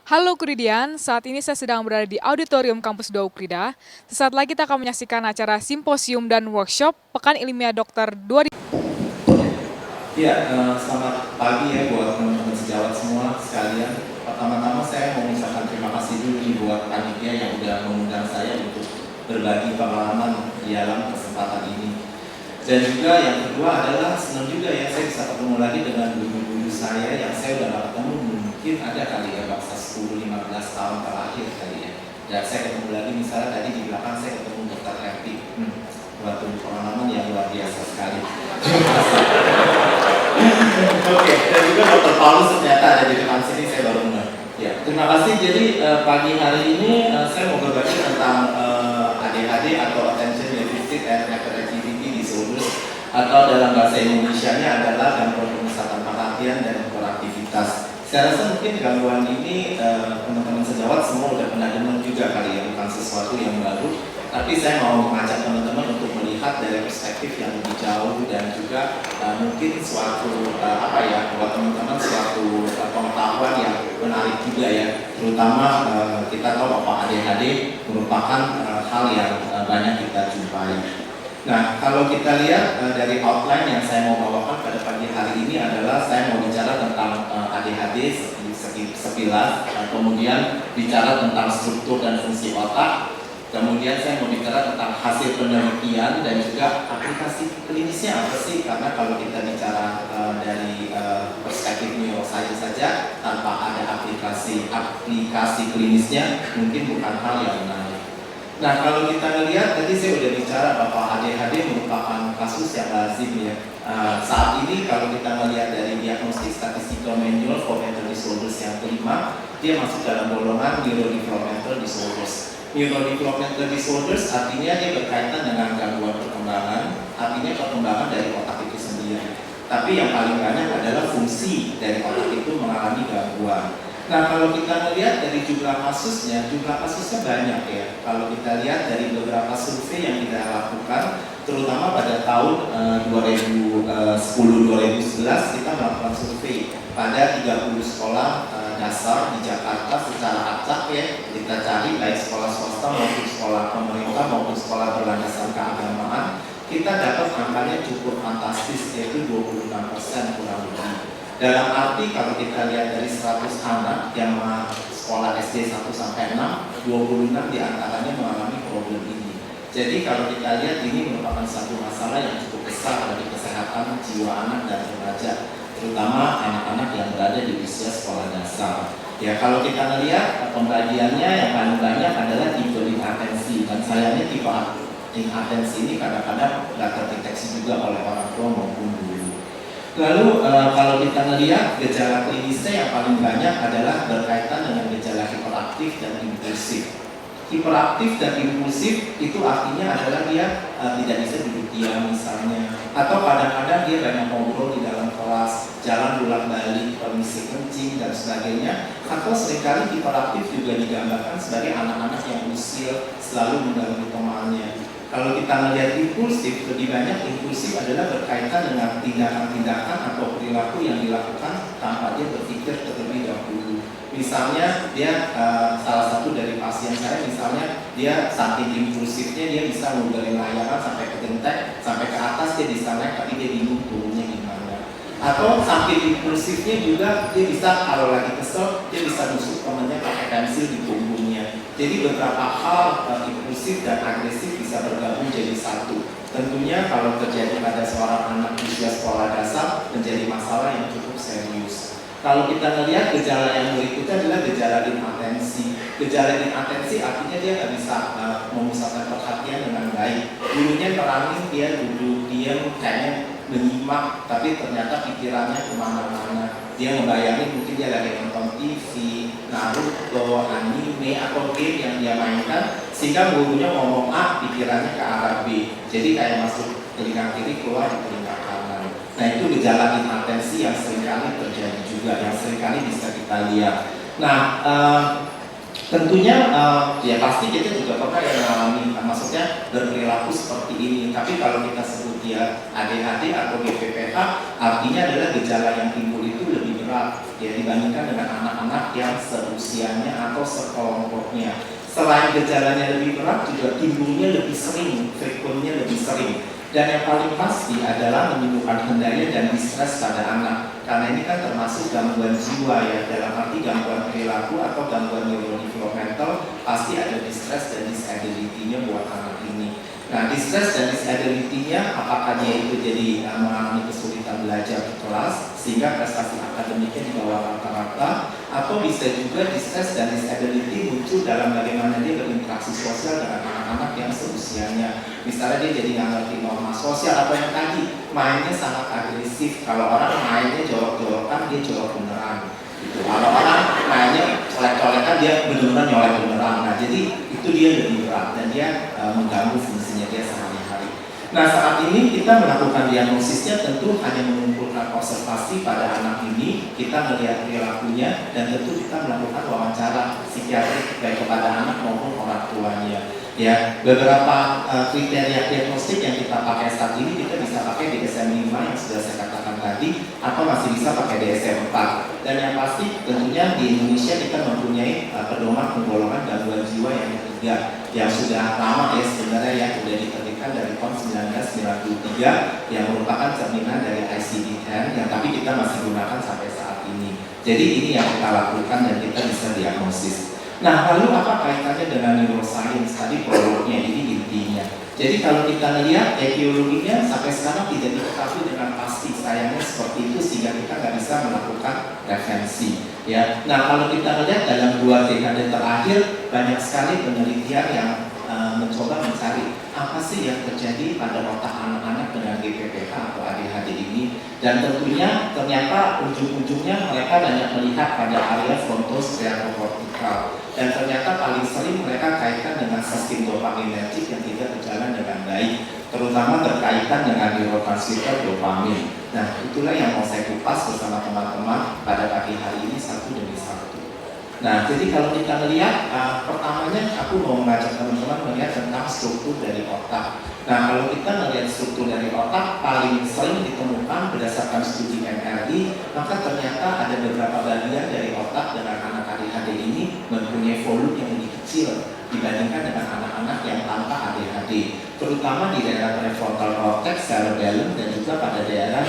Halo Kuridian, saat ini saya sedang berada di Auditorium Kampus 2 Ukrida. Sesaat lagi kita akan menyaksikan acara simposium dan workshop Pekan Ilmiah Dokter 2000. Iya, selamat pagi ya buat teman-teman sejawat semua sekalian. Pertama-tama saya mau mengucapkan terima kasih dulu nih buat panitia yang udah mengundang saya untuk berbagi pengalaman di dalam kesempatan ini. Dan juga yang kedua adalah senang juga ya saya bisa ketemu lagi dengan guru-guru saya yang saya udah gak ketemu mungkin ada kali ya bangsa 10-15 tahun terakhir kali ya. Dan saya ketemu lagi misalnya tadi di belakang saya ketemu Dr. Happy. Suatu pengalaman yang luar biasa sekali. Oke, dan juga Dr. Paulus ternyata ada di depan sini, saya baru dengar. Ya, terima kasih. Jadi pagi hari ini saya mau berbagi tentang ADHD atau Attention Deficit and Hyperactivity Disorders, atau dalam bahasa Indonesianya adalah gangguan pemusatan perhatian dan hiperaktivitas. Saya rasa mungkin gangguan ini teman-teman sejawat semua udah pernah dengar juga kali ya, bukan sesuatu yang baru. Tapi saya mau mengajak teman-teman untuk melihat dari perspektif yang lebih jauh dan juga mungkin suatu buat teman-teman suatu pengetahuan yang menarik juga ya. Terutama kita tahu bahwa ADHD merupakan hal yang banyak kita jumpai. Nah, kalau kita lihat dari outline yang saya mau bawakan pada pagi hari ini adalah saya mau bicara tentang ADHD sekilas, kemudian bicara tentang struktur dan fungsi otak. Kemudian saya mau bicara tentang hasil penelitian dan juga aplikasi klinisnya apa sih? Karena kalau kita bicara dari perspektif neuroscience saja tanpa ada aplikasi klinisnya mungkin bukan hal yang menarik. Nah, kalau kita lihat tadi saya udah bicara bahwa ADHD merupakan kasus yang lazim ya. Saat ini kalau kita melihat dari diagnostik statistical manual for mental disorders yang kelima, dia masuk dalam golongan neurodevelopmental disorders. Neurodevelopmental disorders artinya dia berkaitan dengan gangguan perkembangan, artinya perkembangan dari otak itu sendiri. Tapi yang paling banyak adalah fungsi dari otak itu mengalami gangguan. Nah, kalau kita melihat dari jumlah kasusnya banyak ya. Kalau kita lihat dari beberapa survei yang kita lakukan, terutama pada tahun 2010-2011 kita melakukan survei pada 30 sekolah dasar di Jakarta secara acak ya. Kita cari baik sekolah swasta maupun sekolah pemerintah maupun sekolah berlandaskan keagamaan. Kita dapat angkanya cukup fantastis, yaitu 26% kurang lebih. Dalam arti kalau kita lihat dari 100 anak yang sekolah SD 1 sampai 6, 26 diantaranya mengalami problem ini. Jadi kalau kita lihat ini merupakan satu masalah yang cukup besar bagi kesehatan jiwa anak dan remaja, terutama anak-anak yang berada di usia sekolah dasar. Ya, kalau kita melihat pembagiannya yang paling banyak adalah tipe inatensi, dan sayangnya tipe inatensi ini kadang-kadang tidak terdeteksi juga oleh orang tua maupun guru. Lalu kalau kita melihat gejala klinisnya yang paling banyak adalah berkaitan dengan gejala hiperaktif dan impulsif. Hiperaktif dan impulsif itu artinya adalah dia tidak bisa duduk diam misalnya, atau kadang-kadang dia banyak ngobrol di dalam kelas, jalan bolak-balik, permisi kencing dan sebagainya. Atau seringkali hiperaktif juga digambarkan sebagai anak-anak yang usil, selalu mengganggu temannya. Kalau kita melihat impulsif, lebih banyak impulsif adalah berkaitan dengan tindakan-tindakan atau perilaku yang dilakukan tanpa dia berpikir terlebih dahulu. Misalnya dia salah satu dari pasien saya, misalnya dia saking impulsifnya dia bisa ngulangin layangan sampai ke genteng, sampai ke atas dia bisa naik tapi dia bingung turunnya gimana. Atau saking impulsifnya juga dia bisa kalau lagi kesel dia bisa nusuk temannya pakai pensil di punggungnya. Jadi beberapa hal impulsif dan agresif bisa bergabung jadi satu. Tentunya kalau terjadi pada seorang anak usia sekolah dasar menjadi masalah yang cukup serius. Kalau kita melihat gejala yang berikutnya adalah gejala inatensi. Gejala inatensi artinya dia nggak bisa memusatkan perhatian dengan baik. Dulunya terangin dia duduk diam kayaknya menyimak, tapi ternyata pikirannya kemana-mana. Dia ngebayangin mungkin dia lagi nonton TV, Naruto, anime, atau game yang dia mainkan, sehingga gurunya ngomong A, pikirannya ke arah B. Jadi kayak masuk telinga kiri, keluar di telinga kanan. Nah, itu gejala inatensi yang seringkali terjadi juga, yang seringkali bisa kita lihat. Nah, tentunya ya pasti kita juga pernah yang mengalami, maksudnya berperilaku seperti ini. Tapi kalau kita sebut dia ADHD atau GPPH, artinya adalah gejala yang timbul itu lebih berat ya dibandingkan dengan anak-anak yang seusianya atau sekelompoknya. Selain gejalanya lebih berat, juga timbulnya lebih sering, frekuensinya lebih sering. Dan yang paling pasti adalah menimbulkan kendali dan distres pada anak. Karena ini kan termasuk gangguan jiwa ya, dalam arti gangguan perilaku atau gangguan neurodevelopmental, pasti ada distres dan disability-nya buat anak ini. Nah, distress dan disability-nya apakah dia itu jadi mengalami kesulitan belajar di kelas sehingga prestasi akademiknya di bawah rata-rata, atau bisa juga distress dan disability muncul dalam bagaimana dia berinteraksi sosial dengan anak-anak yang seusianya. Misalnya dia jadi nggak ngerti norma sosial, atau yang tadi mainnya sangat agresif. Kalau orang mainnya jorok-jorokan, dia jorok beneran gitu. Kalau orang mainnya colek-colekan, dia benar-benar nyolek beneran. Nah, jadi itu dia lebih berat dan dia mengganggu fungsinya dia sehari-hari. Nah, saat ini kita melakukan diagnosisnya tentu hanya mengumpulkan observasi pada anak ini, kita melihat perilakunya, dan tentu kita melakukan wawancara psikiatrik baik kepada anak maupun orang tuanya. Ya, beberapa kriteria diagnostik yang kita pakai saat ini, kita bisa pakai DSM-5 yang sudah saya katakan tadi, atau masih bisa pakai DSM-4. Dan yang pasti tentunya di Indonesia kita mempunyai pedoman penggolongan gangguan jiwa yang ketiga, yang sudah lama ya sebenarnya, yang sudah diterbitkan dari tahun 1993, yang merupakan cerminan dari ICD-10 yang tapi kita masih gunakan sampai saat ini. Jadi ini yang kita lakukan dan kita bisa diagnosis. Nah, lalu apa kaitannya dengan neuroscience? Tadi prolognya, ini intinya. Jadi kalau kita lihat etiologinya sampai sekarang tidak diketahui dengan pasti, sayangnya seperti itu, sehingga kita nggak bisa melakukan referensi. Ya, nah kalau kita lihat dalam 2 dekade terakhir banyak sekali penelitian yang mencoba mencari apa sih yang terjadi pada otak anak-anak dengan GPPH atau ADHD ini, dan tentunya ternyata ujung-ujungnya mereka banyak melihat pada area frontostriatokortikal, dan ternyata paling sering mereka kaitkan dengan sistem dopaminergic yang tidak berjalan dengan baik, terutama berkaitan dengan neurotransmitter dopamin. Nah, itulah yang mau saya kupas bersama teman-teman pada pagi hari ini satu demi satu. Nah, jadi kalau kita melihat, pertamanya aku mau mengajak teman-teman melihat tentang struktur dari otak. Nah, kalau kita melihat struktur dari otak, paling sering ditemukan berdasarkan studi MRI, maka ternyata ada beberapa bagian dari otak dengan anak ADHD ini mempunyai volume yang lebih kecil dibandingkan dengan anak-anak yang tanpa ADHD, terutama di daerah prefrontal cortex, cerebellum, dan juga pada daerah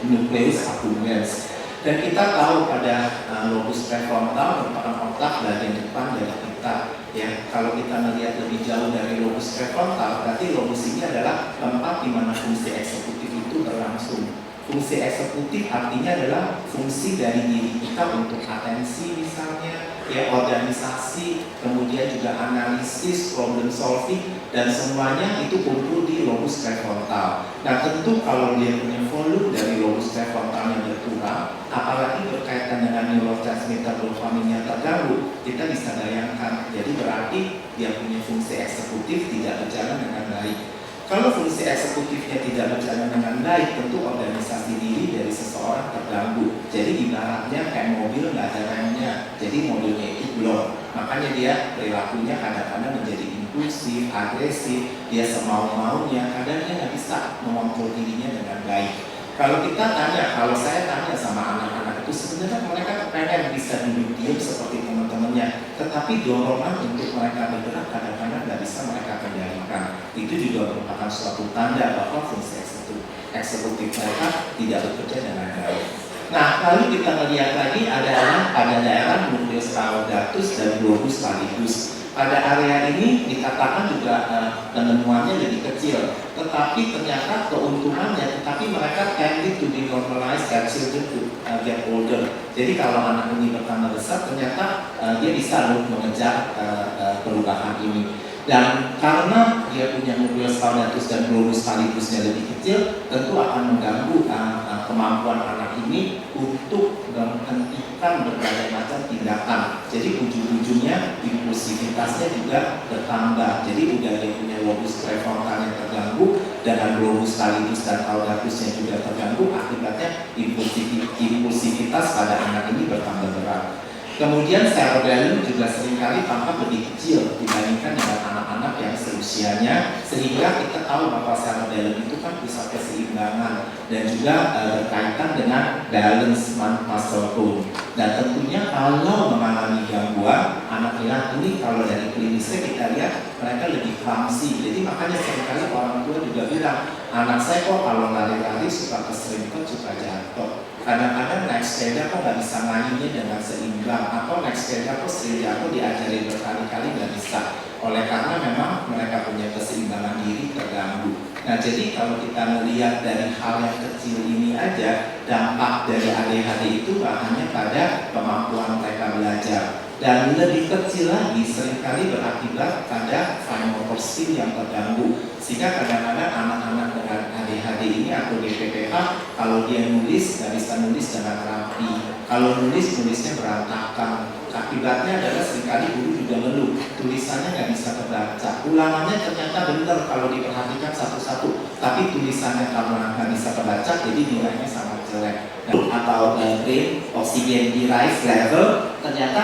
nucleus accumbens. Dan kita tahu pada lobus prefrontal merupakan otak bagian depan dari kita. Ya, kalau kita melihat lebih jauh dari lobus prefrontal, berarti lobus ini adalah tempat di mana fungsi eksekutif itu berlangsung. Fungsi eksekutif artinya adalah fungsi dari diri kita untuk atensi misalnya, ya, organisasi, kemudian juga analisis, problem solving, dan semuanya itu kumpul di lobus prefrontal. Nah, tentu kalau dia punya volume dari lobus prefrontalnya berkurang, apalagi berkaitan dengan neurotransmitter dopamin yang terganggu, kita bisa bayangkan. Jadi berarti dia punya fungsi eksekutif tidak berjalan dengan baik. Kalau fungsi eksekutifnya tidak berjalan dengan baik, tentu organisasi diri dari seseorang terganggu. Jadi ibaratnya kayak mobil nggak ada remnya, jadi mobilnya itu blok. Makanya dia perilakunya kadang-kadang menjadi impulsif, agresif, dia semau-maunya, kadang dia nggak bisa mengontrol dirinya dengan baik. Kalau kita tanya, kalau saya tanya sama anak-anak itu, sebenarnya mereka pengen bisa duduk diam seperti teman-temannya, tetapi dorongan untuk mereka bergerak kadang-kadang nggak bisa mereka kendalikan. Itu juga merupakan suatu tanda bahwa fungsi eksekutif mereka tidak bekerja dengan baik. Nah, lalu kita melihat lagi ada pada daerah nucleus caudatus dan globus pallidus. Pada area ini dikatakan juga penemuannya lebih kecil, tetapi ternyata keuntungannya, tetapi mereka tended to be normalized as children to get older. Jadi kalau anak ini bertambah besar, ternyata dia bisa mengejar perubahan ini. Dan karena dia punya nucleus caudatus dan globus pallidusnya lebih kecil, tentu akan mengganggu kemampuan anak ini untuk menghentikan berbagai macam tindakan. Jadi ujung-ujungnya impulsivitasnya juga bertambah. Jadi udah dia punya lobus prefrontalnya terganggu, dan globus pallidus dan caudatusnya juga terganggu, akibatnya impulsivitas pada anak ini bertambah berat. Kemudian cerebellum juga seringkali tampak lebih kecil dibandingkan dengan anak-anak yang seusianya, sehingga kita tahu bahwa cerebellum itu kan pusat keseimbangan dan juga berkaitan dengan balance muscle tone. Dan tentunya kalau mengalami gangguan, anak ini kalau dari klinisnya kita lihat mereka lebih clumsy. Jadi makanya seringkali orang tua juga bilang, anak saya kok kalau lari-lari suka keserimpet, suka jatuh. Kadang-kadang naik sepeda kok nggak bisa mainnya dengan seimbang, atau naik sepeda kok sering jatuh, diajarin berkali-kali nggak bisa. Oleh karena memang mereka punya keseimbangan diri terganggu. Nah jadi kalau kita melihat dari hal yang kecil ini aja, dampak dari ADHD itu nggak hanya pada kemampuan mereka belajar, dan lebih kecil lagi seringkali berakibat pada fine motor skill yang terganggu. Sehingga kadang-kadang anak-anak dengan ADHD ini atau DPPH, kalau dia nulis nggak bisa nulis dengan rapi, kalau nulisnya berantakan. Akibatnya adalah seringkali guru juga ngeluh, tulisannya nggak bisa terbaca, ulangannya ternyata benar kalau diperhatikan satu-satu, tapi tulisannya karena nggak bisa terbaca jadi nilainya sangat jelek. Atau brain oxygen rise level, ternyata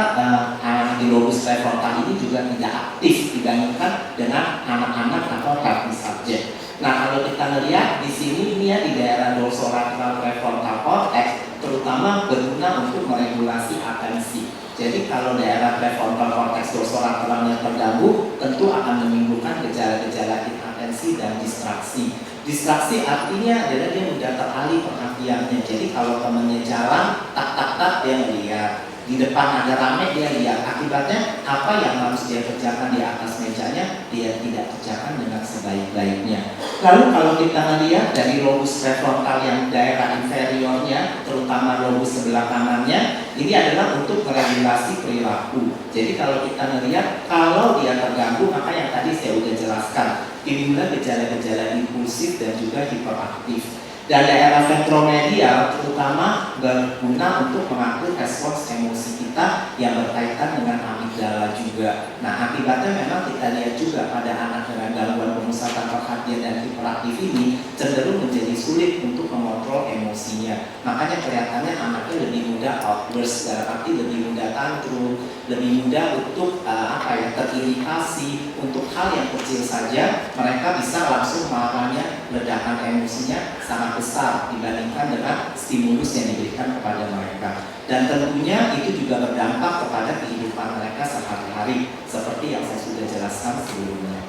di lobus prefrontal ini juga tidak aktif dibandingkan dengan anak-anak atau healthy subject. Nah kalau kita lihat di sini ini ya di daerah dorsolateral prefrontal cortex terutama berguna untuk meregulasi atensi. Jadi kalau daerah prefrontal cortex dorsolateralnya terganggu, tentu akan menimbulkan gejala-gejala inatensi dan distraksi. Distraksi artinya adalah dia mudah teralih perhatiannya. Jadi kalau temannya jalan, tak dia melihat. Di depan ada rame dia lihat. Akibatnya apa yang harus dia kerjakan di atas mejanya, dia tidak kerjakan dengan sebaik-baiknya. Lalu kalau kita melihat dari lobus prefrontal yang daerah inferiornya, terutama lobus sebelah kanannya, ini adalah untuk meregulasi perilaku. Jadi kalau kita melihat, kalau dia terganggu, maka yang tadi saya sudah jelaskan, timbullah gejala-gejala impulsif dan juga hiperaktif. Dan daerah ventromedial terutama berguna untuk mengatur respons emosi kita yang berkaitan dengan amigdala juga. Nah akibatnya memang kita lihat juga pada anak dengan gangguan pemusatan perhatian dan hiperaktif ini cenderung menjadi sulit untuk mengontrol emosinya. Makanya kelihatannya anaknya lebih mudah outburst, dalam arti lebih mudah tantrum, lebih mudah untuk teriritasi untuk hal yang kecil saja. Mereka bisa langsung marahnya, ledakan emosinya sangat besar dibandingkan dengan stimulus yang diberikan kepada mereka. Dan tentunya itu juga berdampak kepada kehidupan mereka sehari-hari seperti yang saya sudah jelaskan sebelumnya.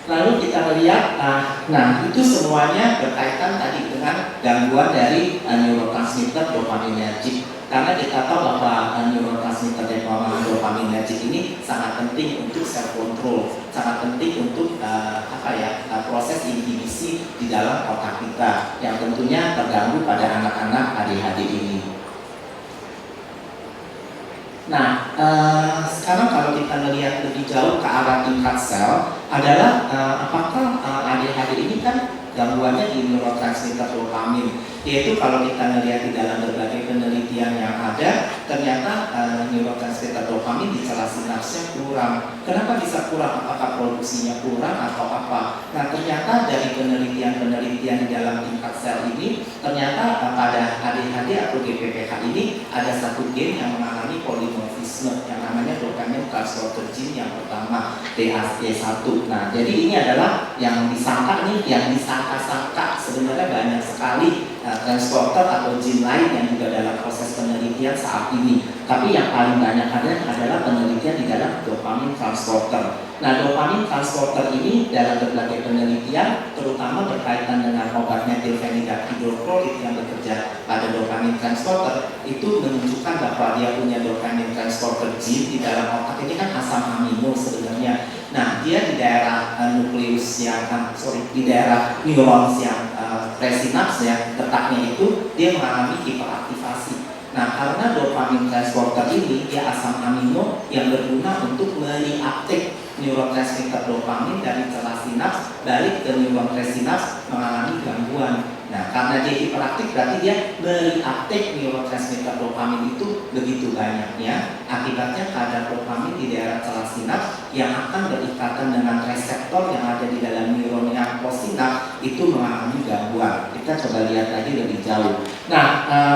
Lalu kita melihat, nah itu semuanya berkaitan tadi dengan gangguan dari neurotransmitter dopaminergic. Karena kita tahu bahwa neurotransmitter dopaminergic ini sangat penting untuk self control, sangat penting untuk proses inhibisi di dalam otak kita yang tentunya terganggu pada anak-anak ADHD ini. Nah, sekarang kalau kita melihat lebih jauh ke arah tingkat sel adalah apakah ADHD ini kan gangguannya di neurotransmitter dopamin, yaitu kalau kita melihat di dalam berbagai penelitian yang ada, ternyata neurotransmitter dopamin di celah sinapsnya kurang. Kenapa bisa kurang? Apakah produksinya kurang atau apa? Nah ternyata dari penelitian-penelitian di dalam tingkat sel ini, ternyata pada ADHD atau DPPH ini ada satu gen yang mengalami polimorfisme yang namanya dopamine transporter gene yang pertama, DHT1. Nah jadi ini adalah yang disangka sebenarnya banyak sekali transporter atau gene lain yang juga dalam proses penelitian saat ini. Tapi yang paling banyak adalah penelitian di dalam dopamine transporter. Nah, dopamine transporter ini dalam berbagai penelitian, terutama berkaitan dengan obat metilfenidaphidroklorid yang bekerja pada dopamine transporter, itu menunjukkan bahwa dia punya dopamine transporter gene di dalam otak. Ini kan asam amino sebenarnya. Nah, dia di daerah nukleus yang, di daerah neurons yang presinaps ya, letaknya itu dia mengalami hiperaktivasi. Nah, karena dopamine transporter ini dia asam amino yang berguna untuk mereaktif neurotransmitter dopamin dari celah sinaps balik ke neuron presinaps mengalami gangguan. Nah, karena dia hiperaktif berarti dia mereaktif neurotransmitter dopamin itu begitu banyaknya. Akibatnya kadar dopamin di daerah celah sinaps yang akan berikatan dengan reseptor yang ada di dalam neuron yang posinaps itu mengalami gangguan. Kita coba lihat lagi lebih jauh. Nah,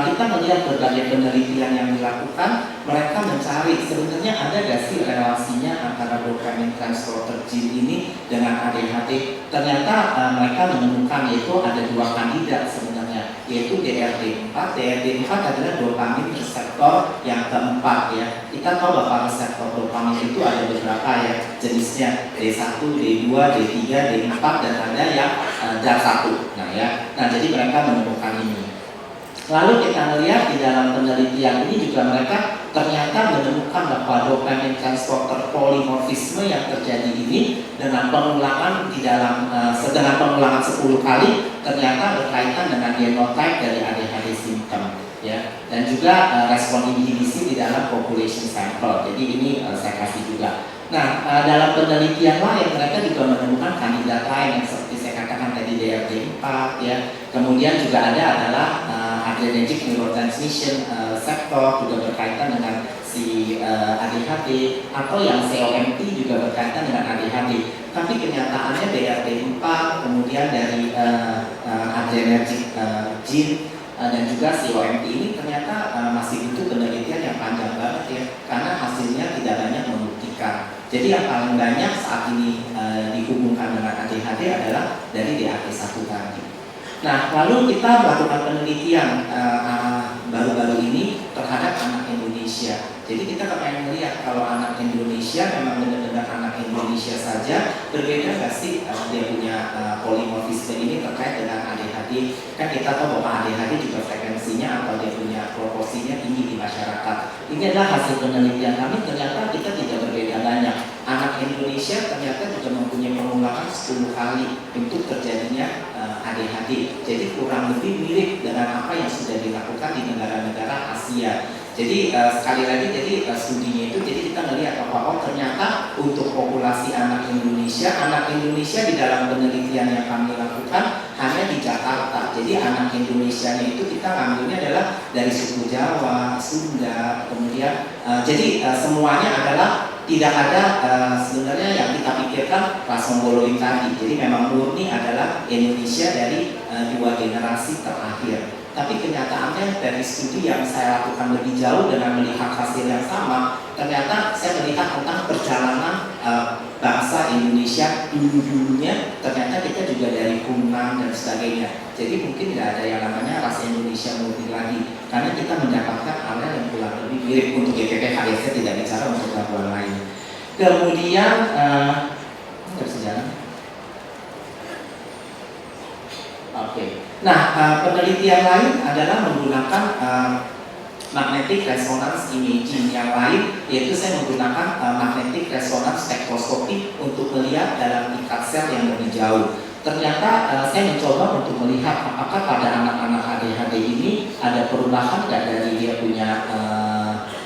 kita melihat berbagai penelitian yang dilakukan mereka mencari sebenarnya ada nggak sih relasinya antara dopamine transporter gene ini dengan ADHD. Ternyata mereka menemukan yaitu ada dua kandidat sebenarnya, yaitu DRD4. DRD4 adalah dopamine reseptor yang keempat ya. Kita tahu bahwa reseptor dopamine itu ada beberapa ya jenisnya, D1, D2, D3, D4 dan ada yang DAR1. Nah jadi mereka menemukan ini. Lalu kita melihat di dalam penelitian ini juga mereka ternyata menemukan bahwa dopamine transporter polimorfisme yang terjadi ini dengan pengulangan di dalam dengan pengulangan 10 kali ternyata berkaitan dengan genotype dari ADHD symptom ya, dan juga respon inhibisi di dalam population sample. Jadi ini saya kasih juga. Nah, dalam penelitian lain mereka juga menemukan kandidat lain yang seperti saya katakan tadi DRD4 ya. Kemudian juga ada adalah adrenergic neurotransmission receptor juga berkaitan dengan si ADHD, atau yang COMT juga berkaitan dengan ADHD. Tapi kenyataannya DRD4 kemudian dari adrenergic gene dan juga COMT ini ternyata masih butuh penelitian yang panjang banget ya, karena hasilnya tidak banyak membuktikan. Jadi yang paling banyak saat ini dihubungkan dengan ADHD adalah dari DAT1 tadi. Nah, lalu kita melakukan penelitian baru-baru ini terhadap anak Indonesia. Jadi kita akan melihat kalau anak Indonesia memang benar-benar anak Indonesia saja, berbeda nggak sih dia punya polimorfisme ini terkait dengan ADHD. Kan kita tahu bahwa ADHD juga frekuensinya atau dia punya proporsinya tinggi di masyarakat. Ini adalah hasil penelitian kami, ternyata kita tidak berbeda banyak. Anak Indonesia ternyata juga mempunyai pengulangan 10 kali untuk terjadinya ADHD. Jadi kurang lebih mirip dengan apa yang sudah dilakukan di negara-negara Asia. Jadi sekali lagi, jadi studinya itu, jadi kita melihat bahwa ternyata untuk populasi anak Indonesia di dalam penelitian yang kami lakukan hanya di Jakarta. Jadi anak Indonesia itu kita ambilnya adalah dari suku Jawa, Sunda, kemudian jadi semuanya adalah tidak ada sebenarnya yang kita pikirkan ras mongoloid tadi. Jadi memang murni adalah Indonesia dari dua generasi terakhir. Tapi kenyataannya dari studi yang saya lakukan lebih jauh dengan melihat hasil yang sama, ternyata saya melihat tentang perjalanan bangsa Indonesia dulu-dulunya, ternyata kita juga dari Hunan dan sebagainya. Jadi mungkin tidak ada yang namanya ras Indonesia murni lagi, karena kita mendapatkan area yang kurang lebih mirip untuk GPP saya tidak bicara untuk gabungan lain. Kemudian nggak bisa jalan. Oke. Nah, penelitian lain adalah menggunakan magnetic resonance imaging yang lain, yaitu saya menggunakan magnetic resonance spektroskopi untuk melihat dalam tingkat sel yang lebih jauh. Ternyata saya mencoba untuk melihat apakah pada anak-anak ADHD ini ada perubahan nggak dari dia punya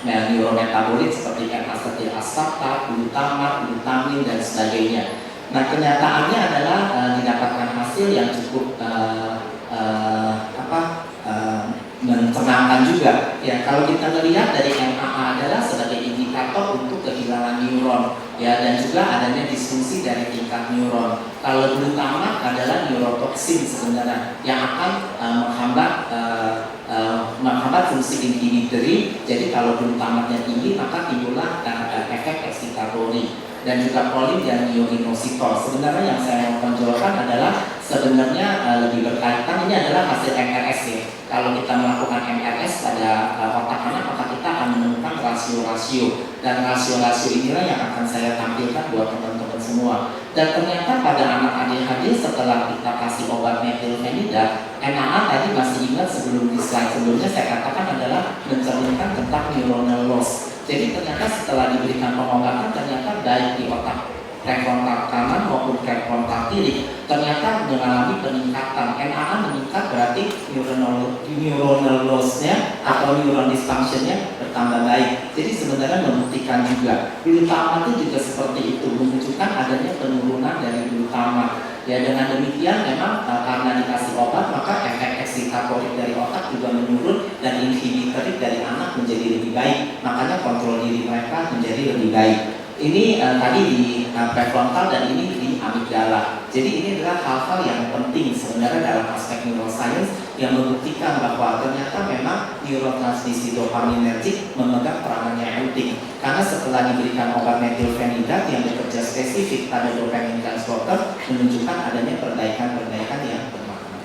neurometabolit seperti N-asetil aspartat, glutamat, glutamin dan sebagainya. Nah, kenyataannya adalah didapatkan hasil yang cukup mencerahkan juga. Ya, kalau kita melihat dari NAA adalah sebagai indikator untuk kehilangan neuron, ya, dan juga adanya disfungsi dari tingkat neuron. Kalau glutamat adalah neurotoksin sebenarnya yang akan menghambat fungsi inhibitory. Jadi kalau glutamatnya tinggi maka timbullah efek eksitatori. Dan juga kolin dan myoinositol. Sebenarnya yang saya mau tonjolkan adalah sebenarnya lebih berkaitan, ini adalah hasil MRS ya. Kalau kita melakukan MRS pada otak anak, maka kita akan menemukan rasio-rasio, dan rasio-rasio inilah yang akan saya tampilkan buat teman-teman semua. Dan ternyata pada anak ADHD setelah kita kasih obat metilfenida, NAA tadi masih ingat sebelum di slide sebelumnya saya katakan adalah mencerminkan tentang neuronal loss. Jadi ternyata setelah diberikan pengobatan, ternyata baik di otak prefrontal kanan maupun prefrontal kiri ternyata mengalami peningkatan. NAA meningkat berarti neuronal loss-nya atau neuron dysfunction-nya bertambah baik. Jadi sebenarnya membuktikan juga glutamat itu juga seperti itu, menunjukkan adanya penurunan dari glutamat. Ya, dengan demikian memang karena dikasih obat maka efek eksitatorik dari otak juga menurun dan inhibitorik dari anak menjadi lebih baik. Makanya kontrol diri mereka menjadi lebih baik. Ini tadi di prefrontal dan ini di amigdala. Jadi ini adalah hal-hal yang penting sebenarnya dalam aspek neuroscience yang membuktikan bahwa ternyata memang neurotransmisi dopaminergic memegang peranan yang penting. Karena setelah diberikan obat metilfenidat yang bekerja spesifik pada dopamine transporter menunjukkan adanya perbaikan-perbaikan yang bermakna.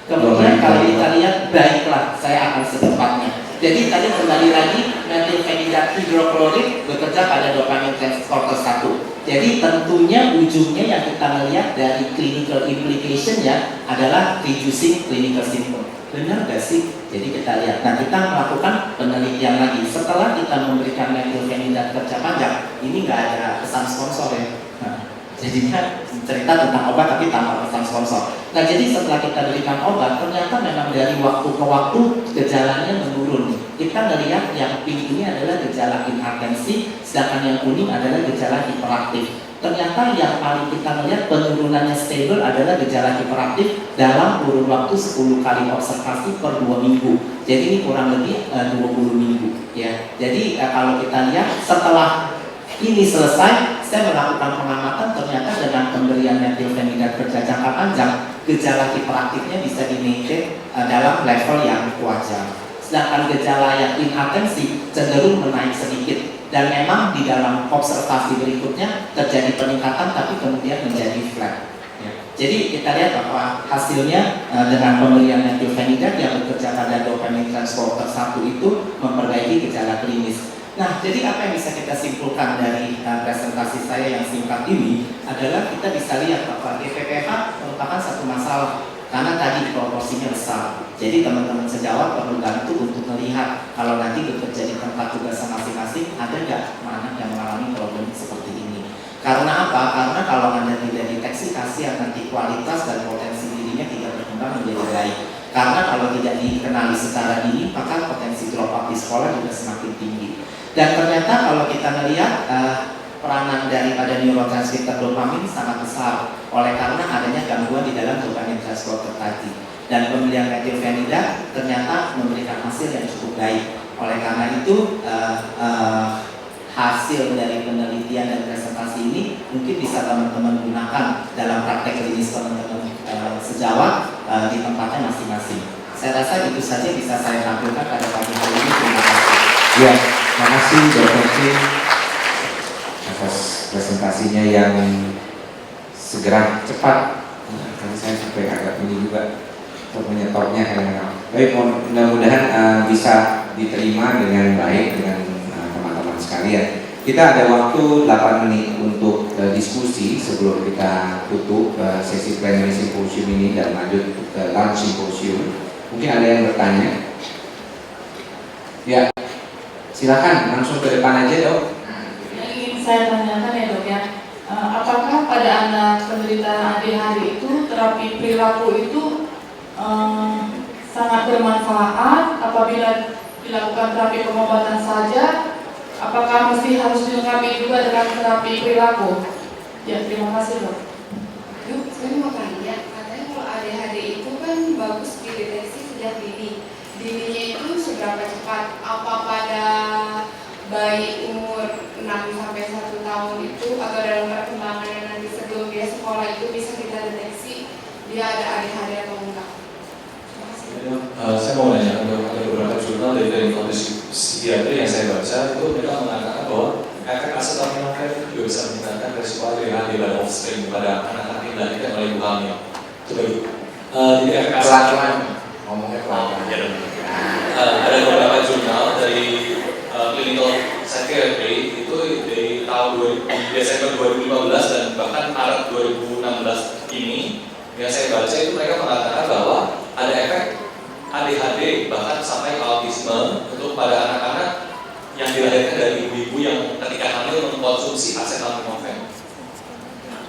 Kemudian kalau kita lihat, baiklah, saya akan secepatnya. Jadi tadi kembali lagi metilfenidat hidroklorid bekerja pada dopamine transporter 1. Jadi tentunya ujungnya yang kita melihat dari clinical implication-nya adalah reducing clinical symptom. Benar gak sih? Jadi kita lihat. Nah, kita melakukan penelitian lagi. Setelah kita memberikan metilfenidat kerja panjang, ini nggak ada pesan sponsor ya. Nah, jadinya cerita tentang obat tapi tanpa pesan sponsor. Nah, jadi setelah kita berikan obat, ternyata memang dari waktu ke waktu gejalanya menurun. Kita melihat yang pink ini adalah gejala inatensi, sedangkan yang kuning adalah gejala hiperaktif. Ternyata yang paling kita melihat penurunannya stable adalah gejala hiperaktif dalam kurun waktu 10 kali observasi per 2 minggu. Jadi ini kurang lebih 20 minggu ya. Jadi kalau kita lihat setelah ini selesai, saya melakukan pengamatan, ternyata dengan pemberian metilfenidat kerja jangka panjang, gejala hiperaktifnya bisa di-maintain dalam level yang wajar. Sedangkan gejala yang inatensi cenderung menaik sedikit. Dan memang di dalam observasi berikutnya terjadi peningkatan tapi kemudian menjadi flat. Ya. Jadi kita lihat bahwa hasilnya dengan pemberian metilfenidat yang bekerja pada dopamine transporter 1 itu memperbaiki gejala klinis. Nah, jadi apa yang bisa kita simpulkan dari presentasi saya yang singkat ini adalah kita bisa lihat bahwa GPPH merupakan satu masalah karena tadi proporsinya besar. Jadi teman-teman sejawat perlu bantu untuk melihat kalau nanti bekerja di tempat tugas masing-masing ada nggak anak yang mengalami problem seperti ini. Karena apa? Karena kalau Anda tidak deteksi, kasihan nanti kualitas dan potensi dirinya tidak berkembang menjadi baik. Karena kalau tidak dikenali secara dini, maka potensi drop out di sekolah juga semakin tinggi. Dan ternyata kalau kita melihat peranan daripada neurotransmitter dopamin sangat besar oleh karena adanya gangguan di dalam dopamine transporter tadi. Dan pemberian metilfenidat ternyata memberikan hasil yang cukup baik. Oleh karena itu hasil dari penelitian dan presentasi ini mungkin bisa teman-teman gunakan dalam praktek klinis teman-teman sejawat di tempatnya masing-masing. Saya rasa itu saja bisa saya tampilkan pada pagi hari ini. Terima kasih. Ya, terima kasih Dr. Kim atas presentasinya yang segera cepat. Karena saya sampai agak ini juga untuk menyetopnya kadang-kadang. Baik, mudah-mudahan bisa diterima dengan baik dengan teman-teman sekalian. Kita ada waktu 8 menit untuk diskusi sebelum kita tutup sesi plenary symposium ini dan lanjut ke lunch symposium. Mungkin ada yang bertanya? Ya, silakan langsung ke depan aja, Dok. Yang ingin saya tanyakan ya, Dok ya, apakah pada anak penderita ADHD itu terapi perilaku itu sangat bermanfaat apabila dilakukan terapi pengobatan saja? Apakah mesti harus dilengkapi juga dengan terapi perilaku? Ya, terima kasih, Dok. Dok, saya mau tanya, katanya kalau ADHD itu kan bagus dideteksi sejak dini. Dininya itu seberapa cepat? Apa pada bayi umur 6 sampai 1 tahun itu atau dalam perkembangannya nanti sebelum dia sekolah itu bisa kita deteksi dia ada ADHD atau enggak? Terima kasih. Saya mau nanya, ada beberapa jurnal dari kondisi psikiatri yang saya baca itu mereka mengatakan bahwa efek acetaminophen itu juga bisa meningkatkan resiko ADHD pada offspring pada anak-anak yang dilahirkan oleh ibu hamil. Coba jadi efek Pelan-pelan, ngomongnya pelan-pelan. Ada beberapa jurnal dari clinical psychiatry itu dari tahun Desember 2015 dan bahkan Maret 2016 ini yang saya baca itu mereka mengatakan bahwa ada efek ADHD bahkan sampai autisme untuk pada anak-anak yang dilahirkan dari ibu-ibu yang ketika hamil mengkonsumsi acetaminophen.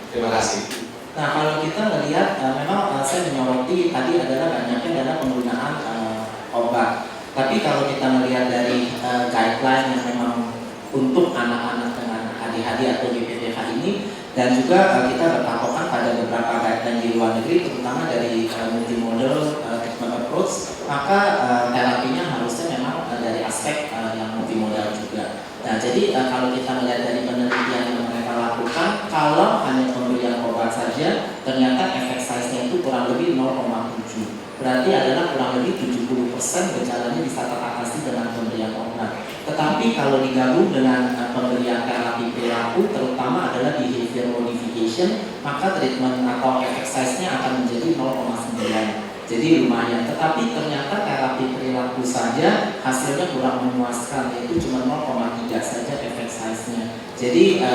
Terima kasih. Nah, kalau kita melihat memang saya menyoroti tadi adalah banyaknya adalah penggunaan obat. Tapi kalau kita melihat dari guideline yang memang untuk anak-anak dengan ADHD atau GPPH ini dan juga kita berpatokan pada beberapa guideline di luar negeri terutama dari multimodal treatment approach, maka terapinya harusnya memang dari aspek yang multimodal juga. Nah, jadi kalau kita melihat dari penelitian yang mereka lakukan, kalau hanya pemberian obat saja, ternyata efek size-nya itu kurang lebih 0,7. berarti adalah kurang lebih 70% gejalanya bisa teratasi dengan pemberian obat. Tetapi kalau digabung dengan pemberian terapi perilaku, terutama adalah behavior modification, maka treatment atau efek size-nya akan menjadi 0,9. Jadi lumayan, tetapi ternyata terapi perilaku saja hasilnya kurang memuaskan, yaitu cuma 0,3 saja efek size-nya. Jadi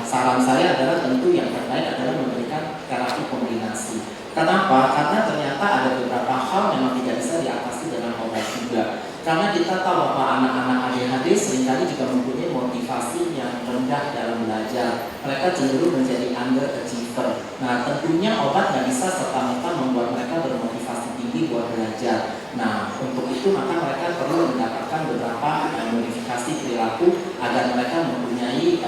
saran saya adalah tentu yang terbaik adalah memberikan terapi kombinasi. Kenapa? Karena ternyata ada beberapa hal memang tidak bisa diatasi dengan obat juga. Karena kita tahu bahwa anak-anak ADHD seringkali juga mempunyai motivasi yang rendah dalam belajar. Mereka cenderung menjadi underachiever. Nah, tentunya obat nggak bisa serta-merta membuat mereka bermotivasi tinggi buat belajar. Nah, untuk itu maka mereka perlu mendapatkan beberapa modifikasi perilaku agar mereka mempunyai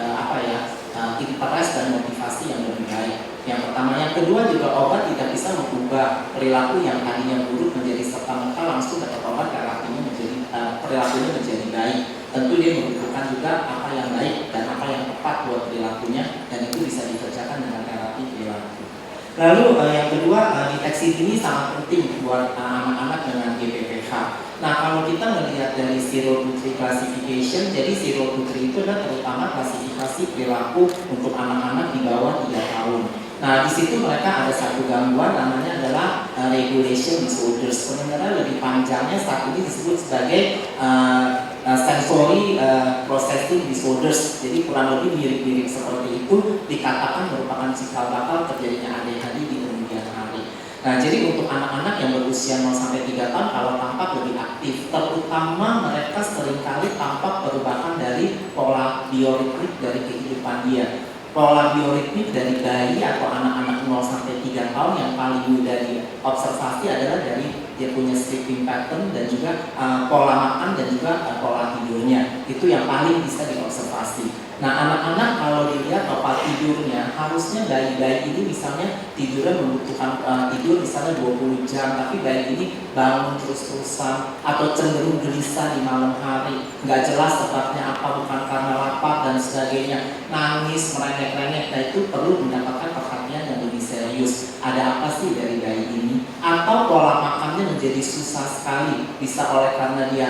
interest dan motivasi yang lebih baik. Yang pertama, yang kedua juga obat tidak bisa mengubah perilaku yang tadinya buruk menjadi serta-merta langsung dapat obat terapinya menjadi perilakunya menjadi baik. Tentu dia membutuhkan juga apa yang baik dan apa yang tepat buat perilakunya, dan itu bisa dikerjakan dengan terapi perilaku. Lalu yang kedua, deteksi dini sangat penting buat anak-anak dengan GPPH. Nah, kalau kita melihat dari 0 to 3 classification, jadi 0 to 3 itu adalah terutama klasifikasi perilaku untuk anak-anak di bawah 3 tahun. Nah, di situ mereka ada satu gangguan namanya adalah regulation disorders. Sebenarnya lebih panjangnya saat ini disebut sebagai sensory processing disorders. Jadi kurang lebih mirip-mirip seperti itu, dikatakan merupakan cikal bakal terjadinya ADHD di kemudian hari. Nah, jadi untuk anak-anak yang berusia 0-3 tahun kalau tampak lebih aktif, terutama mereka seringkali tampak perubahan dari pola bioritmik dari kehidupan dia. Pola bioritmik dari bayi atau anak-anak 0-3 tahun yang paling mudah diobservasi adalah dari dia punya sleeping pattern dan juga pola makan dan juga pola tidurnya. Itu yang paling bisa diobservasi. Nah, anak-anak kalau dilihat pola tidurnya, harusnya bayi-bayi ini misalnya tidurnya membutuhkan tidur misalnya 20 jam, tapi bayi ini bangun terus-terusan atau cenderung gelisah di malam hari, nggak jelas sebabnya apa, bukan karena lapar dan sebagainya, nangis, merengek-rengek. Nah, itu perlu mendapatkan perhatian yang lebih serius. Ada apa sih dari bayi ini? Atau pola makannya menjadi susah sekali, bisa oleh karena dia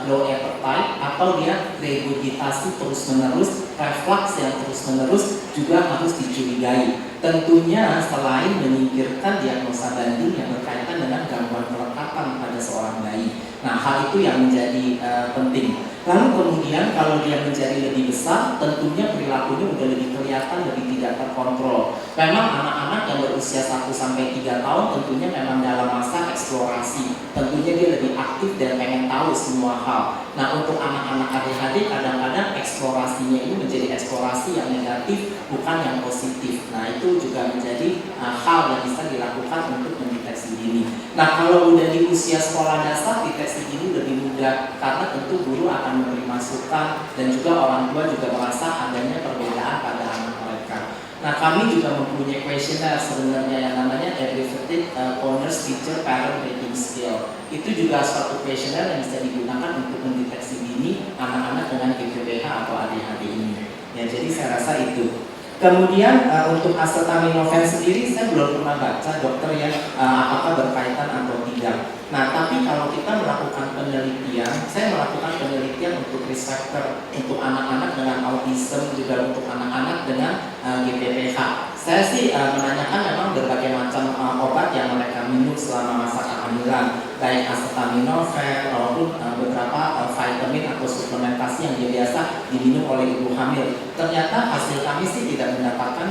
low appetite atau dia regurgitasi terus-menerus, reflux yang terus-menerus juga harus dicurigai. Tentunya selain menyingkirkan diagnosa banding yang berkaitan dengan gangguan kelekatan pada seorang bayi. Nah, hal itu yang menjadi penting. Lalu kemudian kalau dia menjadi lebih besar, tentunya perilakunya udah lebih kelihatan, lebih tidak terkontrol. Memang anak-anak yang berusia 1-3 tahun tentunya memang dalam masa eksplorasi. Tentunya dia lebih aktif dan pengen tahu semua hal. Nah, untuk anak-anak ADHD kadang-kadang eksplorasinya ini menjadi eksplorasi yang negatif, bukan yang positif. Nah, itu juga menjadi hal yang bisa dilakukan untuk mendeteksi dini. Nah, kalau udah di usia sekolah dasar, deteksi dini lebih mudah karena tentu guru akan memberi masukan dan juga orang tua juga merasa adanya perbedaan pada anak mereka. Nah, kami juga mempunyai kuesioner sebenarnya yang namanya Abbreviated Owner's Teacher Parent Rating Scale. Itu juga suatu kuesioner yang bisa digunakan untuk mendeteksi dini anak-anak dengan GPPH atau ADHD ini. Ya, jadi saya rasa itu. Kemudian untuk acetaminophen sendiri saya belum pernah baca dokter ya apakah berkaitan atau tidak. Nah, tapi kalau kita melakukan penelitian, saya melakukan penelitian untuk risk factor untuk anak-anak dengan autism, juga untuk anak-anak dengan GPPH. Saya sih menanyakan memang berbagai macam obat yang mereka minum selama masa kehamilan, baik acetaminophen maupun beberapa vitamin atau suplementasi yang biasa diminum oleh ibu hamil. Ternyata hasil kami sih tidak mendapatkan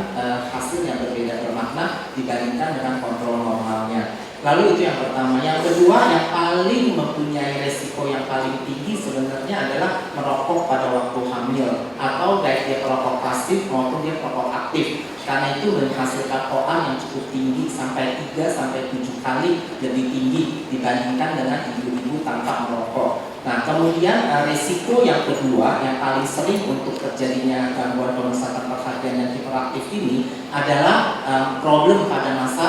hasil yang berbeda bermakna dibandingkan dengan kontrol normalnya. Lalu itu yang pertama. Yang kedua, yang paling mempunyai resiko yang paling tinggi sebenarnya adalah merokok pada waktu hamil, atau baik dia perokok pasif maupun dia perokok aktif. Karena itu menghasilkan OA yang cukup tinggi, sampai 3-7 kali lebih tinggi dibandingkan dengan ibu-ibu tanpa merokok. Nah, kemudian resiko yang kedua yang paling sering untuk terjadinya gangguan pemusatan perhatian dan hiperaktif ini adalah problem pada masa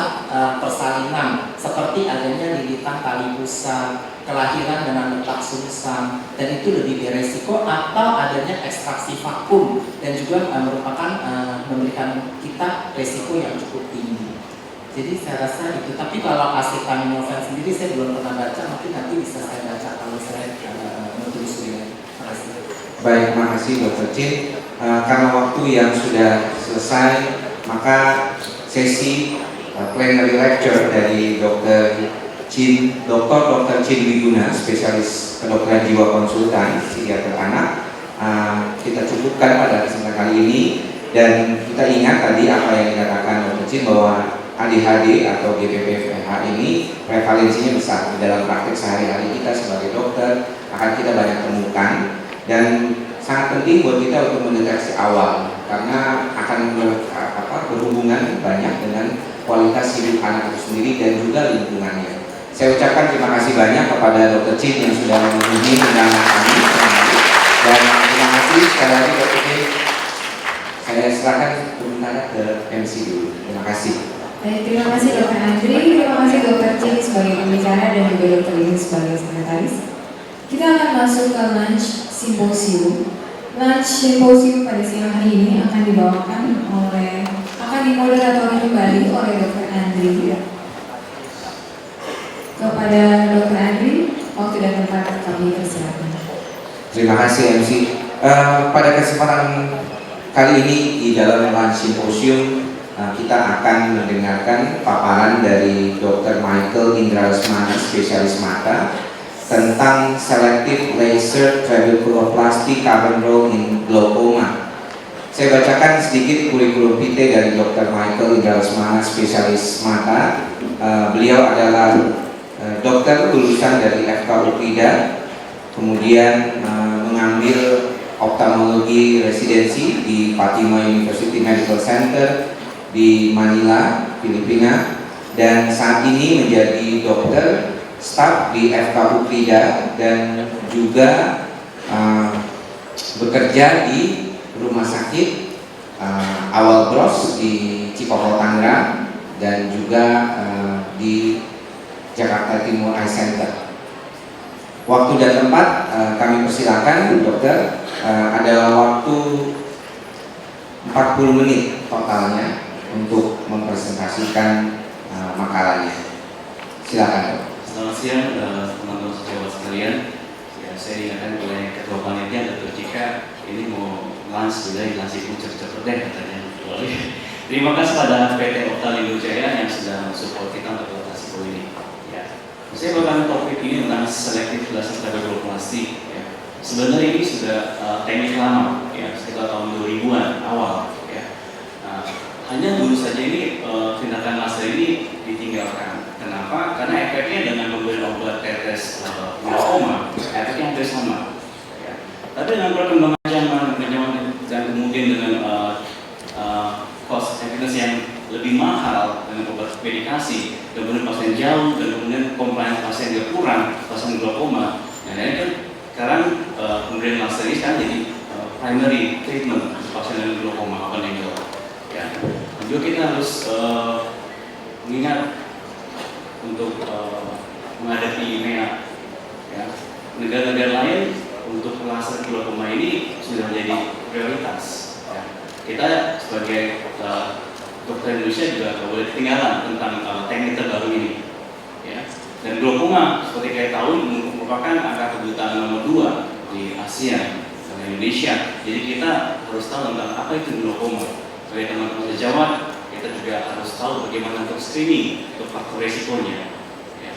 persalinan, seperti adanya lilitan tali pusat, kelahiran dengan letak sungsang, dan itu lebih beresiko, atau adanya ekstraksi vakum dan juga merupakan memberikan kita resiko yang cukup tinggi. Jadi saya rasa itu. Tapi kalau acetaminophen sendiri saya belum pernah baca, mungkin nanti bisa saya baca kalau saya menulis ini. Terima kasih. Baik, makasih Dr. Chin. Karena waktu yang sudah selesai, maka sesi plenary lecture dari Dr. Dr. Chin Wiguna, spesialis kedokteran jiwa konsultan psikiater anak, kita cukupkan pada kesempatan kali ini. Dan kita ingat tadi apa yang dikatakan Dr. Chin bahwa ADHD atau GPPH ini prevalensinya besar. Di dalam praktek sehari-hari kita sebagai dokter akan kita banyak temukan, dan sangat penting buat kita untuk mendeteksi awal karena akan berhubungan banyak dengan kualitas hidup anak itu sendiri dan juga lingkungannya. Saya ucapkan terima kasih banyak kepada Dr. Chin yang sudah memenuhi undangan kami, dan terima kasih sekali lagi Dr. Chin. Saya serahkan sementara ke MC dulu. Terima kasih. Baik, terima kasih Dr. Andri, terima kasih Dr. Chin sebagai pembicara dan juga Dr. Ini sebagai sekretaris. Kita akan masuk ke lunch simposium. Lunch simposium pada siang hari ini akan dimoderatori kembali oleh Dr. Andri. Kepada Dr. Andri, waktu dan tempat kami persilakan. Terima kasih MC. Pada kesempatan kali ini di dalam lunch simposium kita akan mendengarkan paparan dari Dr. Michael Indra Lesmana, spesialis mata, tentang selective laser trabeculoplasty carbon roll in glaucoma. Saya bacakan sedikit kurikulum vitae dari Dr. Michael Indra Lesmana, spesialis mata. Beliau adalah dokter lulusan dari FK UPIDA, kemudian mengambil oftalmologi residensi di Fatima University Medical Center di Manila, Filipina, dan saat ini menjadi dokter staf di FK UPIDA dan juga bekerja di rumah sakit Awal Bros di Cikokol Tangerang dan juga di Jakarta Timur Eye Center. Waktu dan tempat kami persilakan dokter, ada waktu 40 menit totalnya untuk mempresentasikan makalahnya. Silakan dok. Selamat siang teman-teman sejawat sekalian. Ya, saya diingatkan oleh Ketua Panitia Dr. Cika, ini mau lunch dulu, nasi pun cepet-cepet deh katanya. Terima kasih pada PT Optalindo Jaya yang sudah mensupport kita untuk lokasi ini. Ya, saya bahkan topik ini tentang selektif laser trabeculoplasty. Ya. Sebenarnya ini sudah teknik lama, ya, sekitar tahun 2000-an awal. Ya. Hanya dulu saja ini tindakan laser ini ditinggalkan. Kenapa? Karena efeknya dengan memberikan obat tetes glaucoma, efeknya hampir sama. Ya. Tapi dengan perkembangan zaman dan kemudian dengan cost effectiveness yang lebih mahal dengan obat medikasi, kemudian pasien jauh dan kemudian compliance pasien juga kurang, pasien glaucoma. Nah, ini kan sekarang pemberian laser ini sekarang jadi primary treatment pasien dengan glaucoma open angle. Ya. Juga kita harus mengingat untuk menghadapi MEA. Ya. Negara-negara lain untuk laser glaucoma ini sudah menjadi prioritas. Ya. Kita sebagai dokter Indonesia juga tidak boleh ketinggalan tentang teknik terbaru ini. Ya. Dan glaucoma seperti kita tahu merupakan angka kebutaan nomor 2 di Asia dan Indonesia. Jadi kita harus tahu tentang apa itu glaucoma. Sebagai teman-teman sejawat, kita juga harus tahu bagaimana untuk screening untuk faktor resikonya. Ya.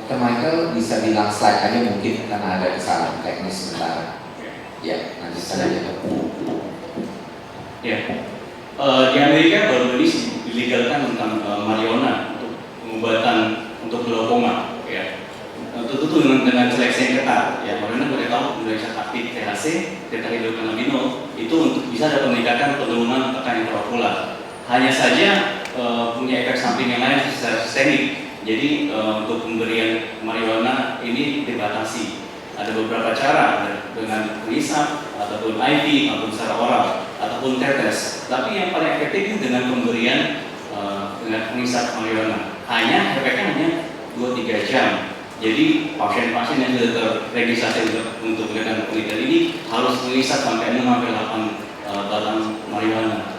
Dr. Michael bisa bilang slide aja mungkin karena ada kesalahan teknis sebentar. Ya, nanti saja dok. Ya. Di Amerika baru ini dilegalkan tentang marijuana untuk pengobatan untuk glaucoma. Ya. Tentu dengan seleksi yang ketat. Ya, marijuana kita tahu Indonesia aktif THC, tetrahidrocannabinol itu untuk bisa ada peningkatan penurunan tekan intraokular. Hanya saja punya efek samping yang lain secara sistemik. Jadi untuk pemberian marijuana ini dibatasi. Ada beberapa cara dengan pengisap ataupun IV ataupun secara oral ataupun tetes. Tapi yang paling efektif dengan pemberian dengan mengisap marijuana. Hanya efeknya hanya 2-3 jam. Jadi pasien-pasien yang sudah terregistrasi untuk kegiatan penelitian ini harus mengisap sampai 6-8 batang marijuana.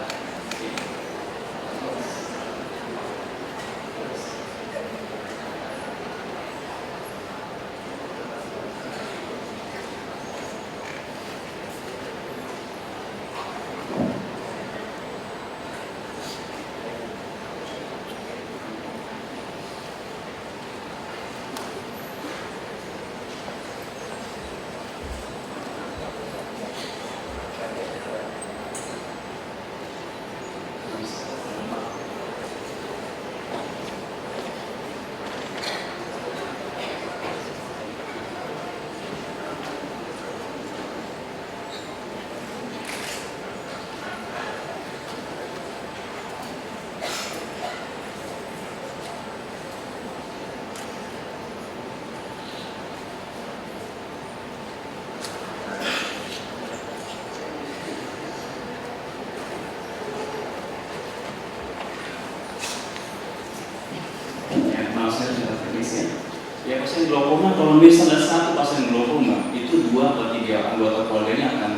Ya, pasien glaukoma, kalau misalnya satu pasien glaukoma itu 2 atau 3 anggota keluarganya akan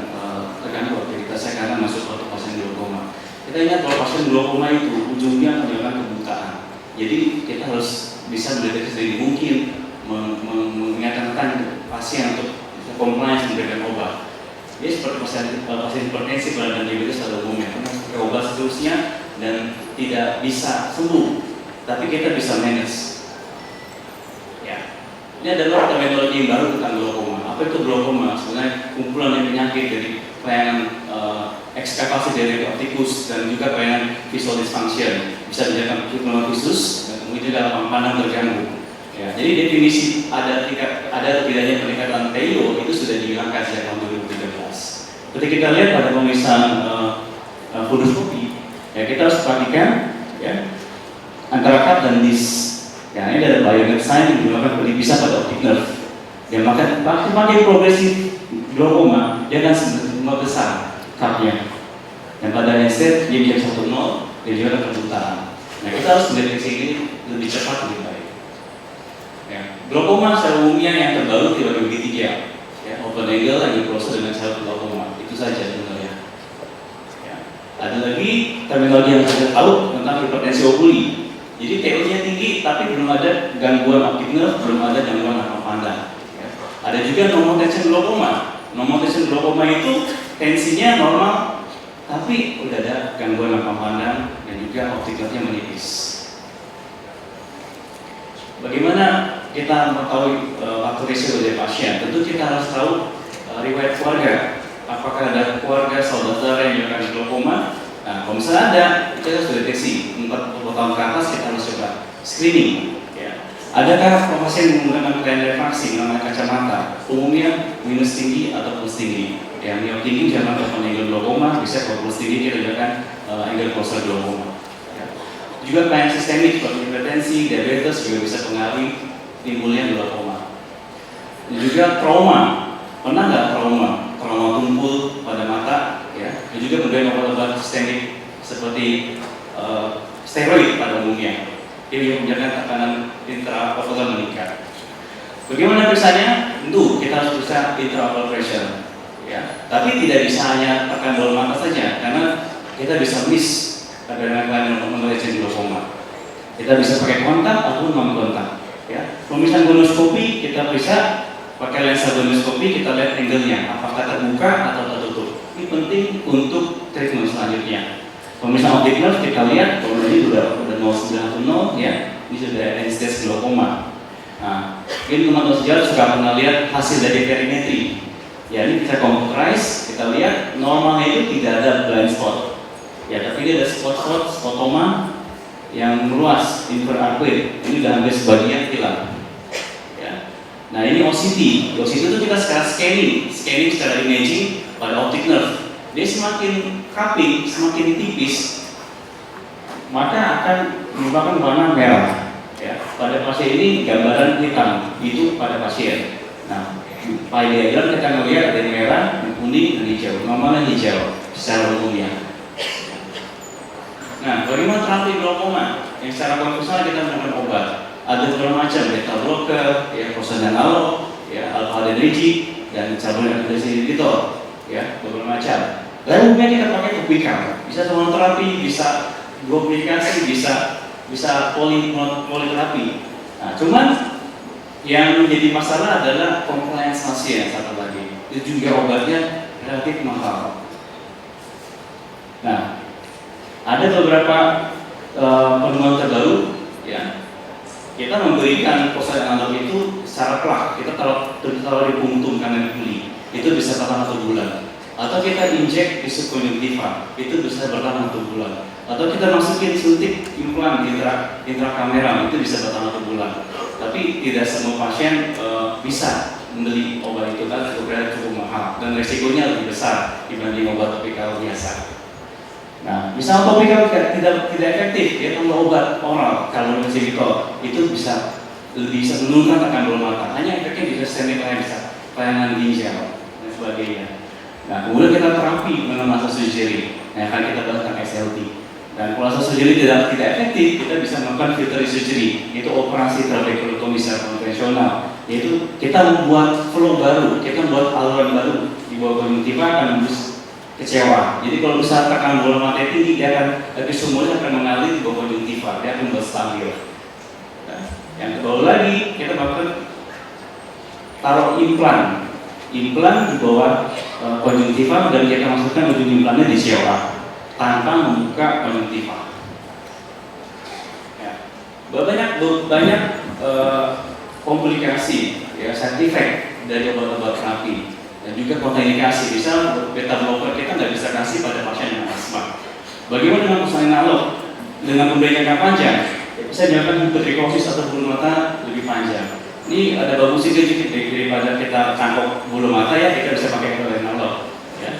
terganggu aktivitasnya karena masuk satu pasien glaukoma. Kita ingat kalau pasien glaukoma itu ujungnya menyebabkan kebutaan. Jadi kita harus bisa mendeteksi sedini mungkin, mengingatkan pasien untuk compliance memberikan obat. Dia seperti pasien hipertensi dan diabetes pada umumnya, karena pakai obat seterusnya dan tidak bisa sembuh, tapi kita bisa manage. Ini adalah terminologi yang baru tentang glaukoma. Apa itu glaukoma? Sebenarnya kumpulan penyakit dari kelainan ekskavasi dari optikus dan juga kelainan visual dysfunction. Bisa menyebabkan pneumonia visus dan kemudian dalam pandang terganggu. Ya, jadi definisi ada atau tidaknya peningkatan TIO itu sudah dihilangkan sejak tahun 2013. Ketika kita lihat pada pemeriksaan fundoskopi, ya kita harus perhatikan ya antara cut dan dis. Ya, ini ada bionet sign yang menyebabkan pelipisan pada optic nerve. Ya, maka makin progresif glaukoma dia akan semakin besar cutnya. Dan pada instead dia bisa 1-0 dia juga ada kebutaan. Nah, kita harus mendeteksi ini lebih cepat lebih baik. Ya, glaukoma secara umumnya yang terbaru dibagi menjadi 3. Ya, open angle yang diproses dengan cara glaukoma. Itu saja sebenarnya. Ya. Ada lagi terminologi yang saya tahu tentang hipertensi okuli. Jadi TO-nya tinggi, tapi belum ada gangguan optic nerve, belum ada gangguan akal pandang. Ya. Ada juga normal tension glaukoma. Normal tension glaukoma itu tensinya normal, tapi udah ada gangguan akal pandang dan juga optic nerve-nya menipis. Bagaimana kita mengetahui faktor risiko dari pasien? Tentu kita harus tahu riwayat keluarga. Apakah ada keluarga saudara yang melakukan glaukoma? Nah, kalau misalnya ada, kita harus deteksi 40 tahun ke atas kita harus coba screening. Ya. Adakah pasien menggunakan kelainan refraksi menggunakan kacamata? Umumnya minus tinggi atau plus tinggi. Yang minus tinggi jangan melakukan angle glaukoma, bisa kalau plus tinggi kita gunakan angle closer glaukoma. Ya. Juga kelainan sistemik seperti hipertensi, diabetes juga bisa pengaruhi timbulnya glaukoma. Dan juga trauma. Pernah nggak trauma? Trauma tumpul pada mata. Ya, dan juga memberikan obat-obat sistemik seperti steroid pada umumnya. Ini menjaga tekanan intraocular meningkat. Bagaimana perisanya? Tentu kita harus periksa intraocular pressure. Ya, tapi tidak bisa hanya tekan bola mata saja, karena kita bisa miss dengan mendeteksi glaukoma. Kita bisa pakai kontak ataupun non kontak. Ya, pemeriksaan gonoskopi kita bisa pakai lensa gonoskopi, kita lihat angle-nya apakah terbuka atau tertutup. Ini penting untuk treatment selanjutnya. Pemeriksaan optic nerve kita lihat kalau ini sudah 0,910 ya, ini sudah end stage glaukoma. Nah, ini teman-teman sejarah suka pernah lihat hasil dari perimetri. Ya, ini bisa computerize, kita lihat normalnya itu tidak ada blind spot. Ya, tapi ini ada spot-spot skotoma yang meluas infrared. Ini sudah hampir sebagian hilang. Ya. Nah, ini OCT. OCT itu kita secara scanning secara imaging pada optic nerve. Dia semakin cupping, semakin tipis, maka akan menyebabkan warna merah. Ya, pada pasien ini gambaran hitam itu pada pasien. Nah, pada diagram kita melihat ada merah, kuning, dan hijau. Normalnya hijau secara umumnya. Nah, bagaimana terapi glaukoma? yang secara konvensional kita menggunakan obat. Ada beberapa macam, beta blocker, ya, prostanolol, ya, alpha-adrenergic, dan cabang inhibitor, ya, beberapa macam. Lalu umumnya kita pakai topikal, bisa hormonoterapi, bisa duplikasi, bisa politerapi. Nah, cuman yang menjadi masalah adalah compliance pasien satu lagi. Itu juga obatnya relatif mahal. Nah, ada beberapa penemuan terbaru, ya. Kita memberikan prostanolol itu secara plak, kita taruh di puntung kanan kuli, itu bisa bertahan 1 bulan. Atau kita injek di subkonjungtiva, itu bisa bertahan 1 bulan. Atau kita masukin suntik implan intrakamera, itu bisa bertahan 1 bulan. Tapi tidak semua pasien bisa membeli obat itu kan cukup mahal dan resikonya lebih besar dibanding obat topikal biasa. Nah, misal topikal tidak efektif, ya kalau obat oral, kalau inhibitor itu bisa menurunkan tekanan bola mata. Hanya efeknya bisa stemikal, bisa pelayanan ginjal dan sebagainya. Nah, kemudian kita terapi dengan masa surgery. Nah, akan kita bahas tentang SLT. Dan kalau masa surgery tidak efektif, kita bisa melakukan filter surgery, yaitu operasi trabekulotomi secara konvensional. Yaitu kita membuat flow baru, kita membuat aluran baru di bawah konjungtiva akan menembus kecewa. Jadi kalau misalnya tekanan bola mata tinggi, dia akan sumurnya akan mengalir di bawah konjungtiva, dia akan membuat stabil. Nah, yang kedua lagi kita melakukan taruh implan di bawah konjungtiva dan kita masukkan ujung implannya di COA tanpa membuka konjungtiva. Ya. Banyak komplikasi, ya, side effect dari obat-obat terapi dan juga kontraindikasi. Bisa beta blocker kita nggak bisa kasih pada pasien yang asma. Bagaimana dengan prostanolol? Dengan pemberian jangka panjang, bisa dilakukan hipertrikosis atau bulu mata lebih panjang. Ini ada bagusnya sedikit daripada kita cangkok bulu mata, ya, kita bisa pakai prostanolol. Ya.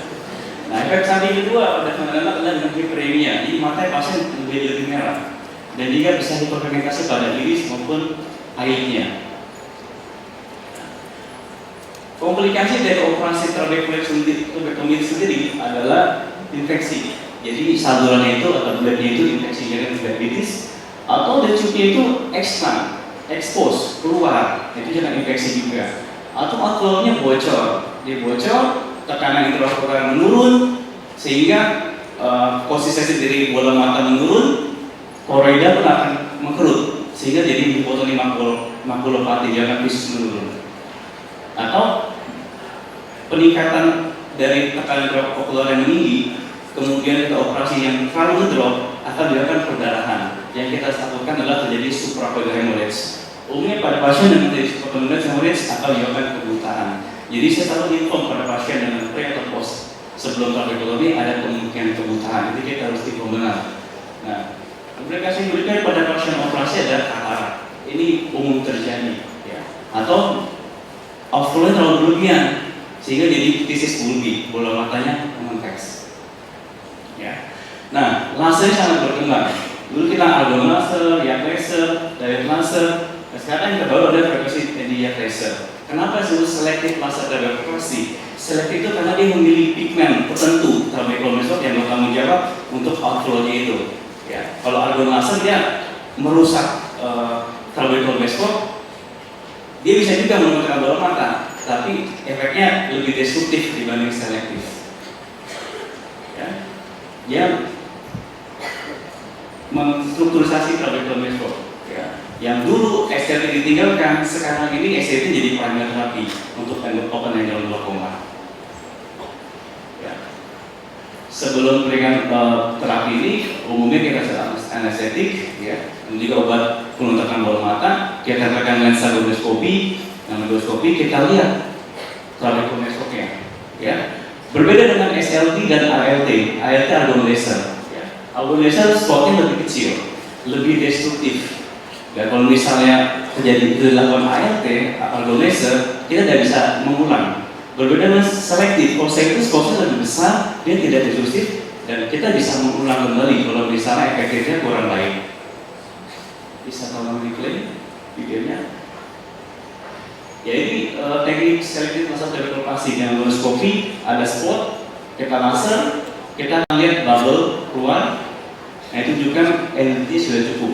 Nah, efek samping kedua pada prostanolol adalah dengan hiperemia. Ini mata pasien lebih merah dan juga bisa hiperpigmentasi pada iris maupun airnya. Komplikasi dari operasi trabekulotomi sendiri adalah infeksi. Jadi salurannya itu atau bulatnya itu infeksi jadi diabetes, atau decuknya itu expose keluar, itu jangan infeksi juga. Atau alveolnya bocor, dia bocor, tekanan intraokular menurun sehingga konsistensi dari bola mata menurun, koroida pun akan mengkerut sehingga jadi hipotonik makulopati, jangan visus menurun. Atau peningkatan dari tekanan intraokular yang tinggi, kemudian kita operasi yang terlalu ngedrop akan dilakukan perdarahan. Yang kita takutkan adalah terjadi supraocular hemorrhage. Umumnya pada pasien dengan terjadi supraocular hemorrhage akan dilakukan kebutaan. Jadi saya selalu inform pada pasien dengan pre atau post sebelum trabekulotomi ada kemungkinan kebutaan. Jadi kita harus inform benar. Nah, komplikasi berikutnya pada pasien operasi adalah katarak. Ini umum terjadi, ya. Atau outflow terlalu berlebihan sehingga jadi ptisis bulbi, bola matanya mengetes. Ya. Nah, laser sangat berkembang. Dulu kita argon laser, yak laser, direct laser. Nah, sekarang kita baru ada frekuensi yak laser. Kenapa disebut selektif laser frekuensi? Selektif itu karena dia memilih pigmen tertentu trabekulotomi yang bertanggung jawab untuk outflow-nya itu. Ya. Kalau argon laser dia merusak trabekulotomi, dia bisa juga menekan bola mata, tapi efeknya lebih destruktif dibanding selektif. Ya. Dia menstrukturisasi trabekulotomi, ya. Yang dulu STT ditinggalkan, sekarang ini STT jadi primary terapi untuk open angle glaucoma. Ya. Sebelum berikan terapi ini, umumnya kita anestetik, ya, dan juga obat penuntakan bola mata. Kita tekan lensa endoskopi, kita lihat trabekulotomi, ya. Berbeda dengan SLT dan ALT. ALT argon laser, ya. Argon laser spotnya lebih kecil, lebih destruktif. Dan kalau misalnya terjadi dilakukan ALT, argon laser, kita tidak bisa mengulang. Berbeda dengan selektif, kalau selektif spotnya lebih besar, dia tidak destruktif, dan kita bisa mengulang kembali kalau misalnya efektifnya kurang baik. Bisa tolong diklaim videonya. Ya, ini teknik selektif laser trabekulotomi dengan endoskopi, ada spot, kita laser, kita lihat bubble keluar. Nah, itu juga energi sudah cukup.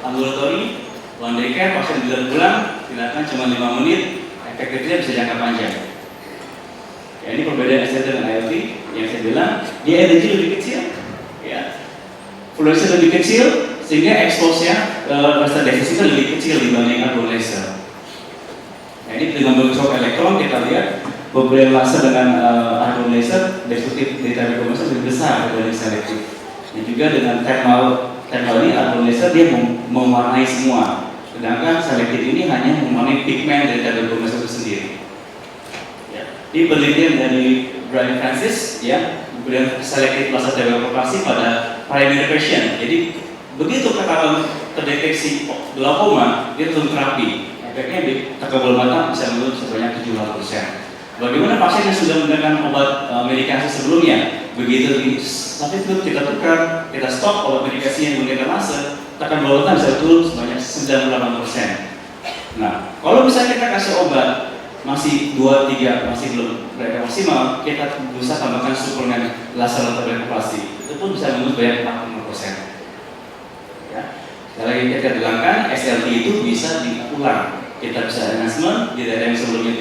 ambulatori, one day care, pasien bulan-bulan, tindakan cuma 5 menit, efektifnya bisa jangka panjang. Ya, ini perbedaan SLT dengan IoT yang saya bilang, dia energi lebih kecil, ya, fluensi lebih kecil, sehingga expose-nya laser deteksi lebih kecil dibanding argon laser. Nah, ini dengan bentuk elektron kita lihat pemberian laser dengan argon laser destruktif data rekomendasi lebih besar dibanding selektif. Dan juga dengan thermal ini argon laser dia mewarnai semua, sedangkan selektif ini hanya mewarnai pigmen dari data rekomendasi itu sendiri. Ya. Di penelitian dari Brian Francis, ya, kemudian selektif laser developasi pada primary patient. Jadi begitu ketahuan terdeteksi glaukoma, dia langsung terapi. Efeknya di terkabul mata bisa menurun sebanyak 70%. Bagaimana pasien yang sudah menggunakan obat medikasi sebelumnya? Begitu sakit flu kita tukar, kita stop obat medikasi yang menggunakan laser, tekan bawah mata bisa turun sebanyak 98%. Nah, kalau misalnya kita kasih obat masih 2-3 masih belum mereka maksimal, kita bisa tambahkan suplemen laser atau dekoprasi. Itu pun bisa menurun sebanyak 45%. Ya. Sekali lagi kita bilangkan SLT itu bisa diulang. Kita bisa enhancement di daerah yang sebelumnya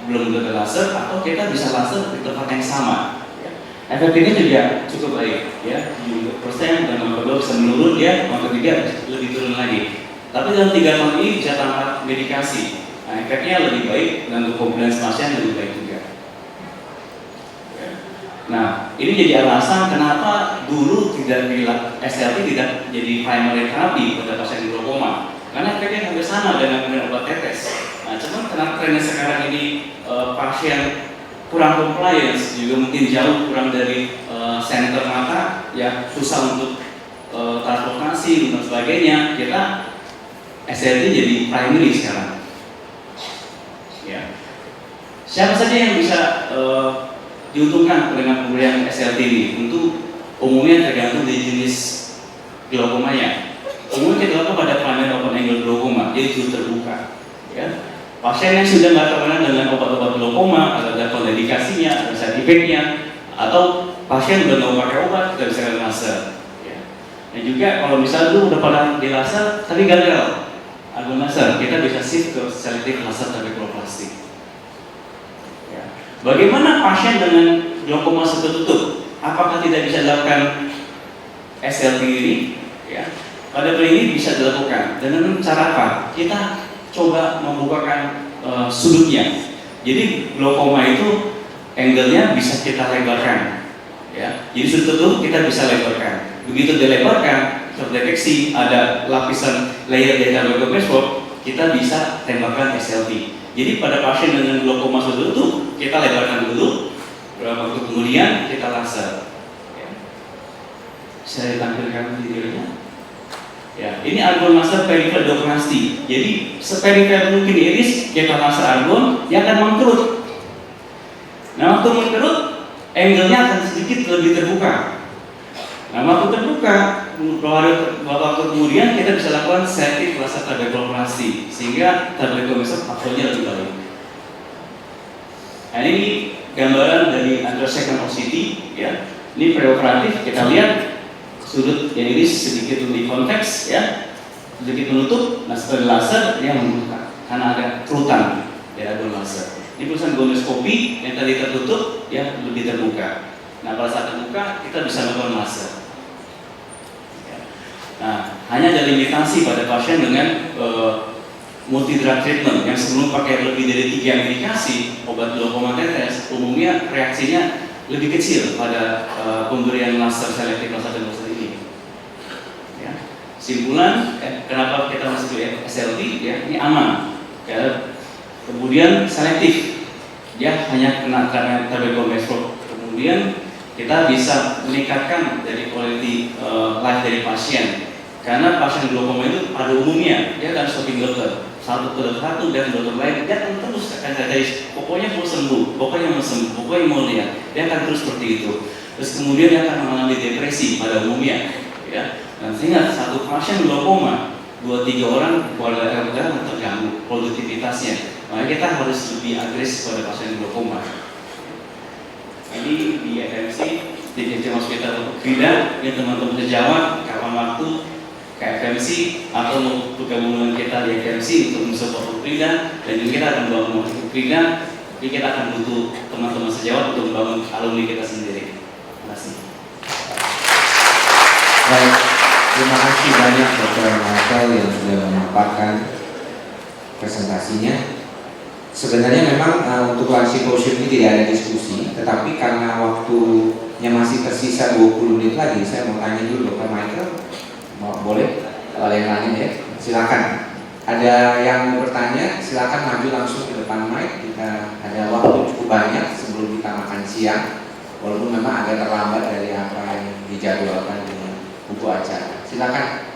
belum menggunakan laser, atau kita bisa laser di tempat yang sama. Ya. Efektifnya juga cukup baik, ya, 70% dan nomor 2 bisa menurun, ya, nomor 3 lebih turun lagi. Tapi dalam 3 tahun ini bisa tambah medikasi. Nah, efeknya lebih baik dan untuk compliance pasien lebih baik juga. Ya. Nah, ini jadi alasan kenapa dulu SLT tidak jadi primary therapy pada pasien glaukoma. Karena efeknya hampir sama dengan obat tetes. Nah, cuman karena trennya sekarang ini pasien kurang compliance, juga mungkin jauh kurang dari center mata, ya, susah untuk transportasi dan sebagainya, kita SLT jadi primary sekarang. Ya. Siapa saja yang bisa diuntungkan dengan pemberian SLT ini? Tentu umumnya tergantung dari jenis glaukomanya. Umumnya kita lakukan pada primary open angle glaukoma, yaitu terbuka. Ya. Pasien yang sudah nggak terkenal dengan obat-obat glaukoma, ada kondikasinya, ada side effect-nya, atau pasien udah nggak pakai obat, kita bisa dengan laser. Ya. Dan juga kalau misalnya dulu udah pernah di laser, tapi gagal, argon laser, kita bisa shift ke selektif laser trabekuloplastik. Ya. Bagaimana pasien dengan glaukoma tertutup? Apakah tidak bisa dilakukan SLT ini? Ya. Pada ini bisa dilakukan dengan cara apa? Kita coba membukakan sudutnya. Jadi glaukoma itu angle-nya bisa kita lebarkan, ya. Jadi sudut itu kita bisa lebarkan. Begitu dilebarkan, terdeteksi ada lapisan layer data microscope, kita bisa tembakan SLT. Jadi pada pasien dengan glaukoma sudut itu kita lebarkan dulu, beberapa waktu kemudian kita laser. Ya. Saya tampilkan videonya. Ya, ini argon laser perifer doknasti. Jadi seperifer mungkin iris, kita laser argon, dia akan mengkerut. Nah, waktu mengkerut, angle-nya akan sedikit lebih terbuka. Nah, waktu terbuka, beberapa waktu kemudian kita bisa lakukan selektif laser trabekuloplastik, sehingga trabekuloplastik hasilnya lebih baik. Nah, ini gambaran dari antrosecond OCT, ya. Ini preoperatif, kita lihat sudut yang ini sedikit lebih konteks, ya, sedikit menutup. Nah, setelah laser dia membuka karena ada kerutan di argon laser. Ini perusahaan gonoskopi yang tadi tertutup, ya, lebih terbuka. Nah, pada saat terbuka kita bisa melakukan laser. Ya. Nah, hanya ada limitasi pada pasien dengan multi drug treatment yang sebelum pakai lebih dari 3 medikasi obat glaukoma tetes, umumnya reaksinya lebih kecil pada pemberian laser selektif laser dan laser ini. Ya. Simpulan, kenapa kita masih pilih SLT? Ya, ini aman. Ya. Kemudian selektif, ya, hanya kena karena trabekuloplastik. Kemudian kita bisa meningkatkan dari quality life dari pasien. Karena pasien glaukoma itu pada umumnya dia akan swapping dokter, satu ke dokter satu dan dokter lain, dia akan terus akan dari pokoknya mau sembuh, pokoknya mau sembuh, pokoknya mau lihat, dia akan terus seperti itu. Terus kemudian dia akan mengalami depresi pada umumnya, ya. Dan sehingga satu pasien glaukoma 2-3 orang keluarga akan terganggu produktivitasnya. Makanya kita harus lebih agresif pada pasien glaukoma. Ini di FMC di Hospital Krida, ini teman-teman sejawat kapan waktu FMC atau untuk gabungan kita di FMC untuk mensupport Ukrida, dan juga kita akan membangun Ukrida, jadi kita akan butuh teman-teman sejawat untuk membangun alumni kita sendiri. Terima kasih. Baik, terima kasih banyak Dr. Michael yang sudah memaparkan presentasinya. Sebenarnya memang untuk lunch symposium ini tidak ada diskusi, tetapi karena waktunya masih tersisa 20 menit lagi, saya mau tanya dulu Dr. Michael, boleh? Kalau ada yang lain ya, silakan. Ada yang mau bertanya, silakan maju langsung ke depan mic. Kita ada waktu cukup banyak sebelum kita makan siang, walaupun memang agak terlambat dari apa yang dijadwalkan dengan buku acara. Silakan.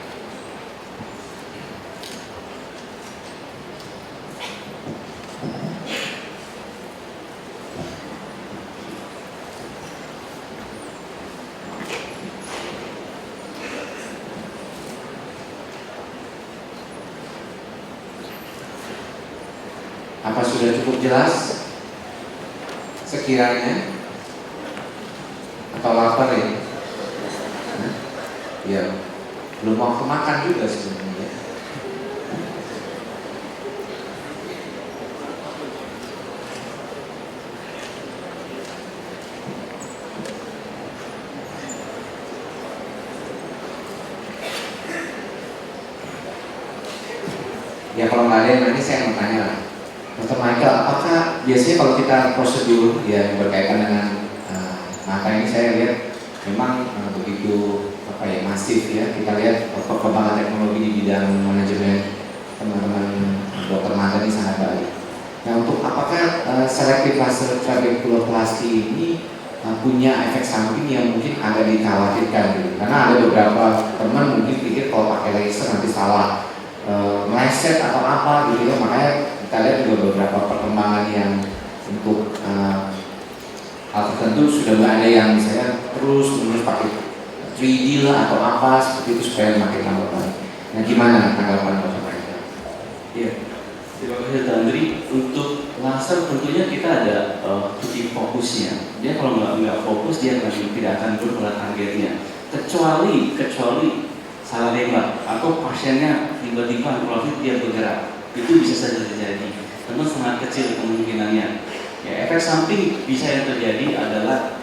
Apa sudah cukup jelas sekiranya? Atau lapar ya? Ya, belum mau makan juga sebenarnya. Ya kalau nggak ada yang nanti saya mau tanya lah. Dr. Michael, apakah biasanya kalau kita prosedur yang berkaitan dengan mata ini saya lihat memang begitu masif ya, kita lihat perkembangan teknologi di bidang manajemen teman-teman dokter mata ini sangat baik. Nah, untuk apakah selective laser trabekuloplasti ini punya efek samping yang mungkin agak dikhawatirkan gitu? Karena ada beberapa teman mungkin pikir kalau pakai laser nanti salah meleset atau apa gitu ya, makanya kita lihat juga beberapa perkembangan yang untuk hal tertentu sudah nggak ada yang misalnya terus menerus pakai 3D lah atau apa seperti itu supaya makin tambah baik. Nah, gimana tanggapan Bapak Michael? Iya, terima kasih Dr. Andri. Untuk laser tentunya kita ada titik fokusnya. Dia kalau nggak fokus dia tidak akan pada targetnya. Kecuali salah tembak atau pasiennya tiba-tiba profit dia bergerak, itu bisa saja terjadi. Tentu sangat kecil kemungkinannya. Ya, efek samping bisa yang terjadi adalah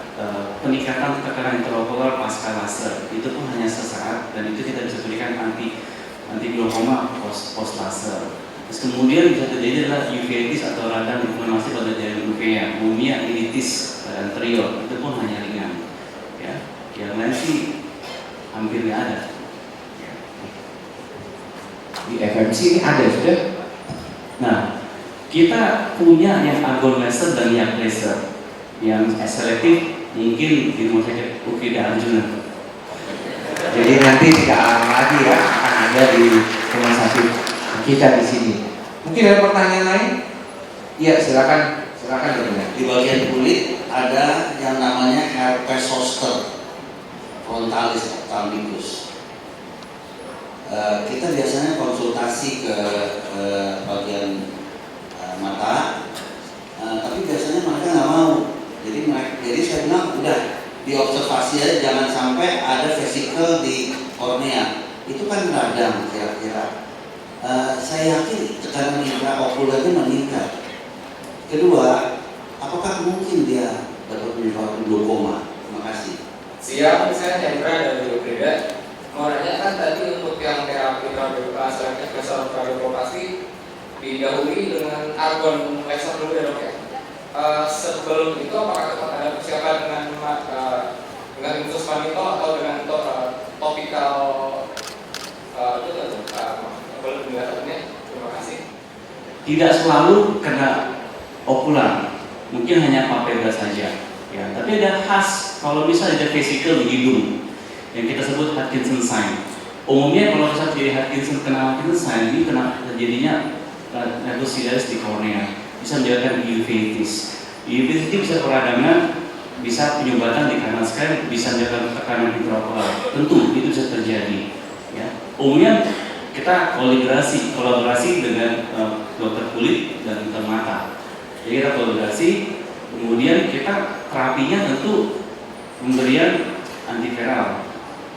peningkatan tekanan intraokular pasca laser. Itu pun hanya sesaat dan itu kita bisa berikan anti glaukoma post laser. Terus kemudian bisa terjadi adalah uveitis atau radang inflamasi pada jaringan uvea, umumnya iritis anterior, itu pun hanya ringan. Ya, yang lain sih hampir nggak ada. Ya. Di FMC ini ada sudah. Nah, kita punya yang argon laser dan yang laser. Yang selektif mungkin di rumah sakit Ukrida Arjuna. Jadi nanti tidak lama lagi ya akan ada di rumah sakit kita di sini. Mungkin ada pertanyaan lain? Iya, silakan bertanya. Di bagian kulit ada yang namanya herpes zoster frontalis ophthalmicus. Kita biasanya konsultasi ke bagian mata, tapi biasanya mereka nggak mau. Jadi saya bilang udah diobservasi aja, jangan sampai ada vesikel di kornea. Itu kan radang kira-kira. Saya yakin tekanan intraokulernya meningkat. Kedua, apakah mungkin dia dapat menyebabkan glaukoma? Terima kasih. Siap, saya Hendra dari Ukrida. Mau nanya kan tadi untuk yang terapi selektif laser trabekuloplasti didahului dengan argon laser dulu ya dok ya. Sebelum itu apakah tetap ada persiapan dengan infus manitol atau dengan topikal boleh penjelasannya? Terima kasih. Tidak selalu kena okular, mungkin hanya papeda saja. Ya, tapi ada khas kalau misalnya ada vesikel di hidung yang kita sebut Hutchinson sign. Umumnya kalau misalnya jadi kena Hutchinson sign, ini kena terjadinya negosiasi di kornea, bisa menyebabkan uveitis. Uveitis itu bisa peradangan, bisa penyumbatan di kanan scan, bisa menyebabkan tekanan intraokular. Tentu itu bisa terjadi. Ya. Umumnya kita kolaborasi dengan dokter kulit dan dokter mata. Jadi kita kolaborasi, kemudian kita terapinya tentu pemberian antiviral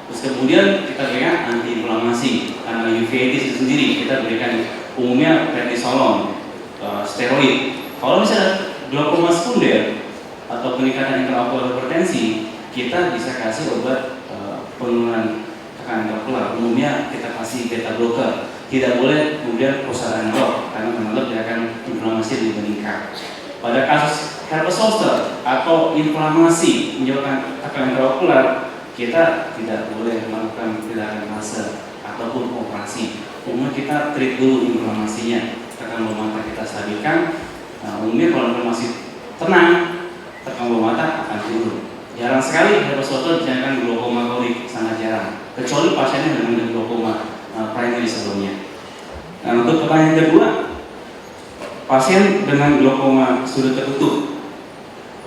Terus kemudian kita berikan antiinflamasi karena uveitis itu sendiri kita berikan umumnya prednisolon, steroid. Kalau misalnya glaukoma sekunder atau peningkatan intraokular hipertensi, kita bisa kasih obat penurunan tekanan intraokular. Umumnya kita kasih beta blocker. Tidak boleh kemudian perusahaan dok karena menganggap dia akan inflamasi lebih meningkat. Pada kasus herpes zoster atau inflamasi menyebabkan tekanan intraokular, kita tidak boleh melakukan tindakan laser ataupun operasi. Umumnya kita treat dulu inflamasinya, tekan bawah mata kita stabilkan. Nah, umumnya kalau inflamasi tenang, tekan bawah mata akan turun. Jarang sekali herpes zoster dijadikan glaukoma kronik, sangat jarang. Kecuali pasiennya dengan glaukoma primary sebelumnya. Nah, untuk pertanyaan kedua, pasien dengan glaukoma sudut tertutup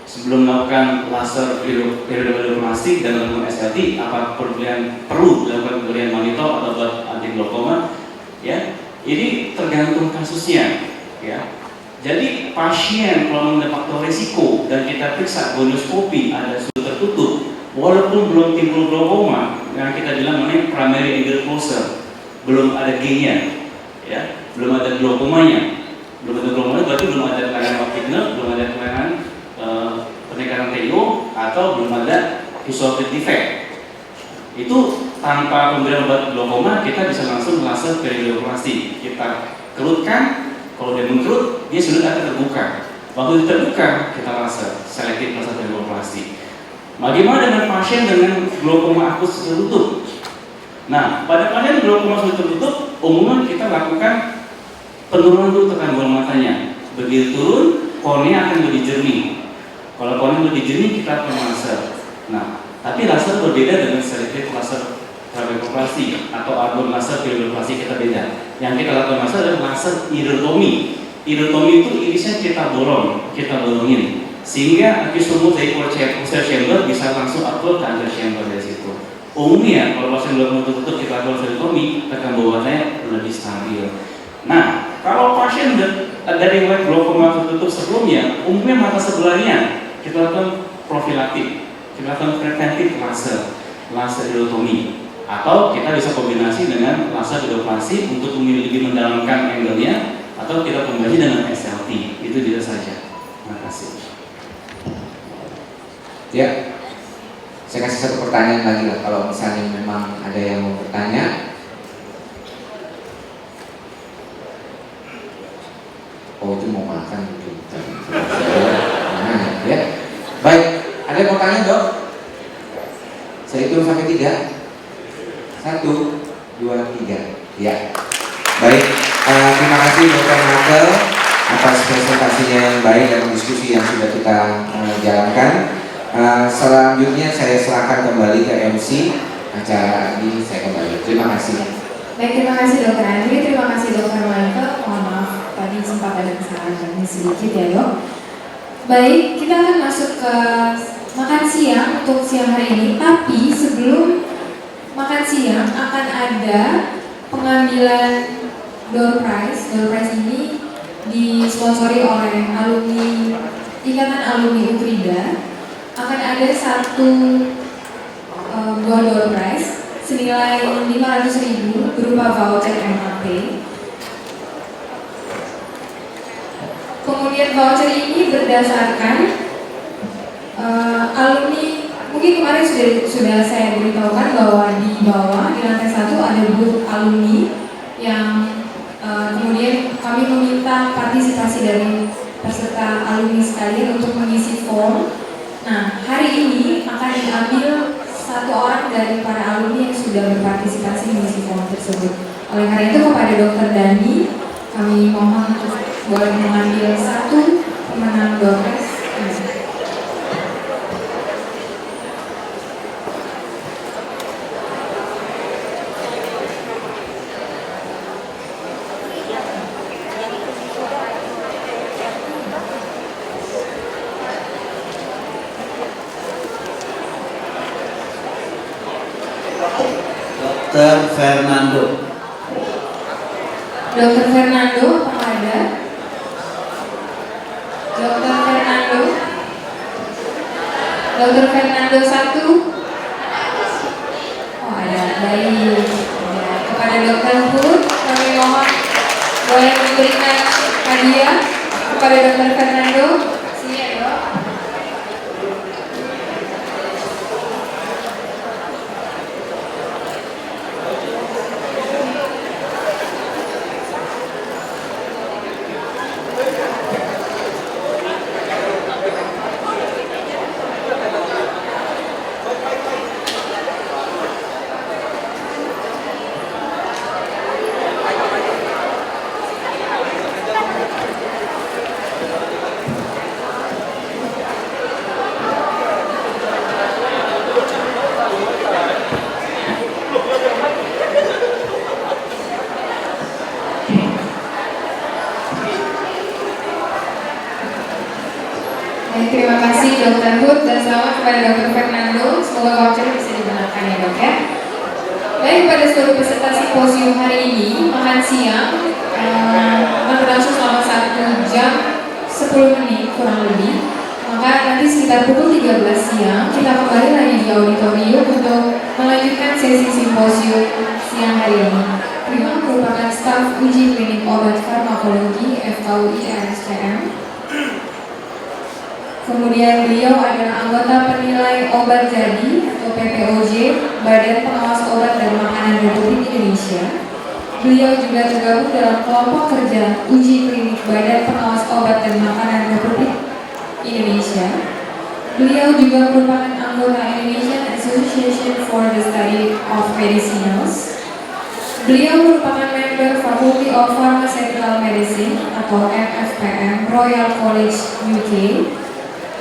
sebelum melakukan laser iridoplastik dan melakukan SLT, apa perlu dilakukan pemberian monitor atau obat anti glaukoma? Ya, ini tergantung kasusnya. Ya, jadi pasien kalau mengalami faktor risiko dan kita periksa gonioskopi ada sudut tertutup, walaupun belum timbul glaukoma, yang kita bilang namanya primary angle closure, belum ada G-nya, ya, belum ada glaukomanya. Belum ada glaukomanya berarti belum ada kelainan optikal, belum ada kelainan peningkatan TIO, atau belum ada visual field defect. Itu tanpa pemberian obat glaukoma kita bisa langsung laser periodoplastik. Kita kerutkan, kalau dia mengkerut, dia sudah akan terbuka. Waktu itu terbuka, kita laser selektif laser periodoplastik. Bagaimana dengan pasien dengan glaukoma akut tertutup? Nah, pada pasien glaukoma sudah tertutup, umumnya kita lakukan penurunan dulu tekanan bola matanya. Begitu turun, kornea akan lebih jernih. Kalau kornea lebih jernih, kita akan laser. Nah, tapi laser berbeda dengan selektif laser trabekuloplastik atau argon laser periodoplastik, kita beda. Yang kita lakukan laser adalah laser iridotomi. Iridotomi itu irisnya kita bolongin, sehingga akisomos dari posterior chamber bisa langsung upload ke anterior chamber dari situ. Umumnya kalau pasien glaukoma tertutup kita lakukan iridotomi, tekanan bawah matanya lebih stabil. Nah, kalau pasien dari glaukoma tertutup sebelumnya, umumnya mata sebelahnya kita lakukan profilaktik, kita lakukan preventif laser iridotomi, atau kita bisa kombinasi dengan laser iridoplasi untuk lebih mendalamkan angle-nya, atau kita kombinasi dengan SLT. Itu tidak saja. Terima kasih. Ya, saya kasih satu pertanyaan lagi lah. Kalau misalnya memang ada yang mau bertanya. Oh, itu mau makan mungkin. Ya. Baik, ada yang mau tanya dok? Saya hitung sampai 3. 1, 2, 3. Ya. Baik, terima kasih Dr. Michael atas presentasinya yang baik dan diskusi yang sudah kita jalankan. Selanjutnya saya serahkan kembali ke MC acara ini, saya kembali. Terima kasih. Baik, terima kasih Dr. Andri, terima kasih Dr. Michael. Mohon maaf tadi sempat ada kesalahan sedikit ya dok. Baik, kita akan masuk ke makan siang untuk siang hari ini. Tapi sebelum makan siang akan ada pengambilan door prize. Door prize ini disponsori oleh alumni Ikatan Alumni Ukrida. Akan ada satu buah door prize senilai 500.000 berupa voucher MAP. Kemudian voucher ini berdasarkan alumni, mungkin kemarin sudah saya beritahukan bahwa di bawah di lantai 1 ada booth alumni yang kemudian kami meminta partisipasi dari peserta alumni sekalian untuk mengisi form. Nah, hari ini akan diambil satu orang dari para alumni yang sudah berpartisipasi mengisi form tersebut. Oleh karena itu kepada Dr. Dani kami mohon untuk boleh mengambil satu pemenang door prize. Dr. Fernando. Dr. Fernando, apakah ada? Dr. Fernando. Dr. Fernando 1. Oh, Baik. Ya, kepada Dr. Hood, kami mohon boleh memberikan hadiah kepada Dr. Fernando. Sini ya, Dok. Baik, terima kasih Dr. Hood dan selamat kepada Dr. Fernando. Semoga voucher bisa digunakan ya Dok ya. Baik, pada seluruh peserta simposium hari ini makan siang akan berlangsung selama 1 jam 10 menit kurang lebih. Maka nanti sekitar pukul 13 siang kita kembali lagi di auditorium untuk melanjutkan sesi simposium siang hari ini. Prima merupakan staf uji klinik obat farmakologi FKUI RSCM. Kemudian beliau adalah anggota penilai obat jadi atau PPOJ Badan Pengawas Obat dan Makanan Republik Indonesia. Beliau juga tergabung dalam kelompok kerja uji klinik Badan Pengawas Obat dan Makanan Republik Indonesia. Beliau juga merupakan anggota Indonesian Association for the Study of Medicinals. Beliau merupakan member Faculty of Pharmaceutical Medicine atau MFPM Royal College UK.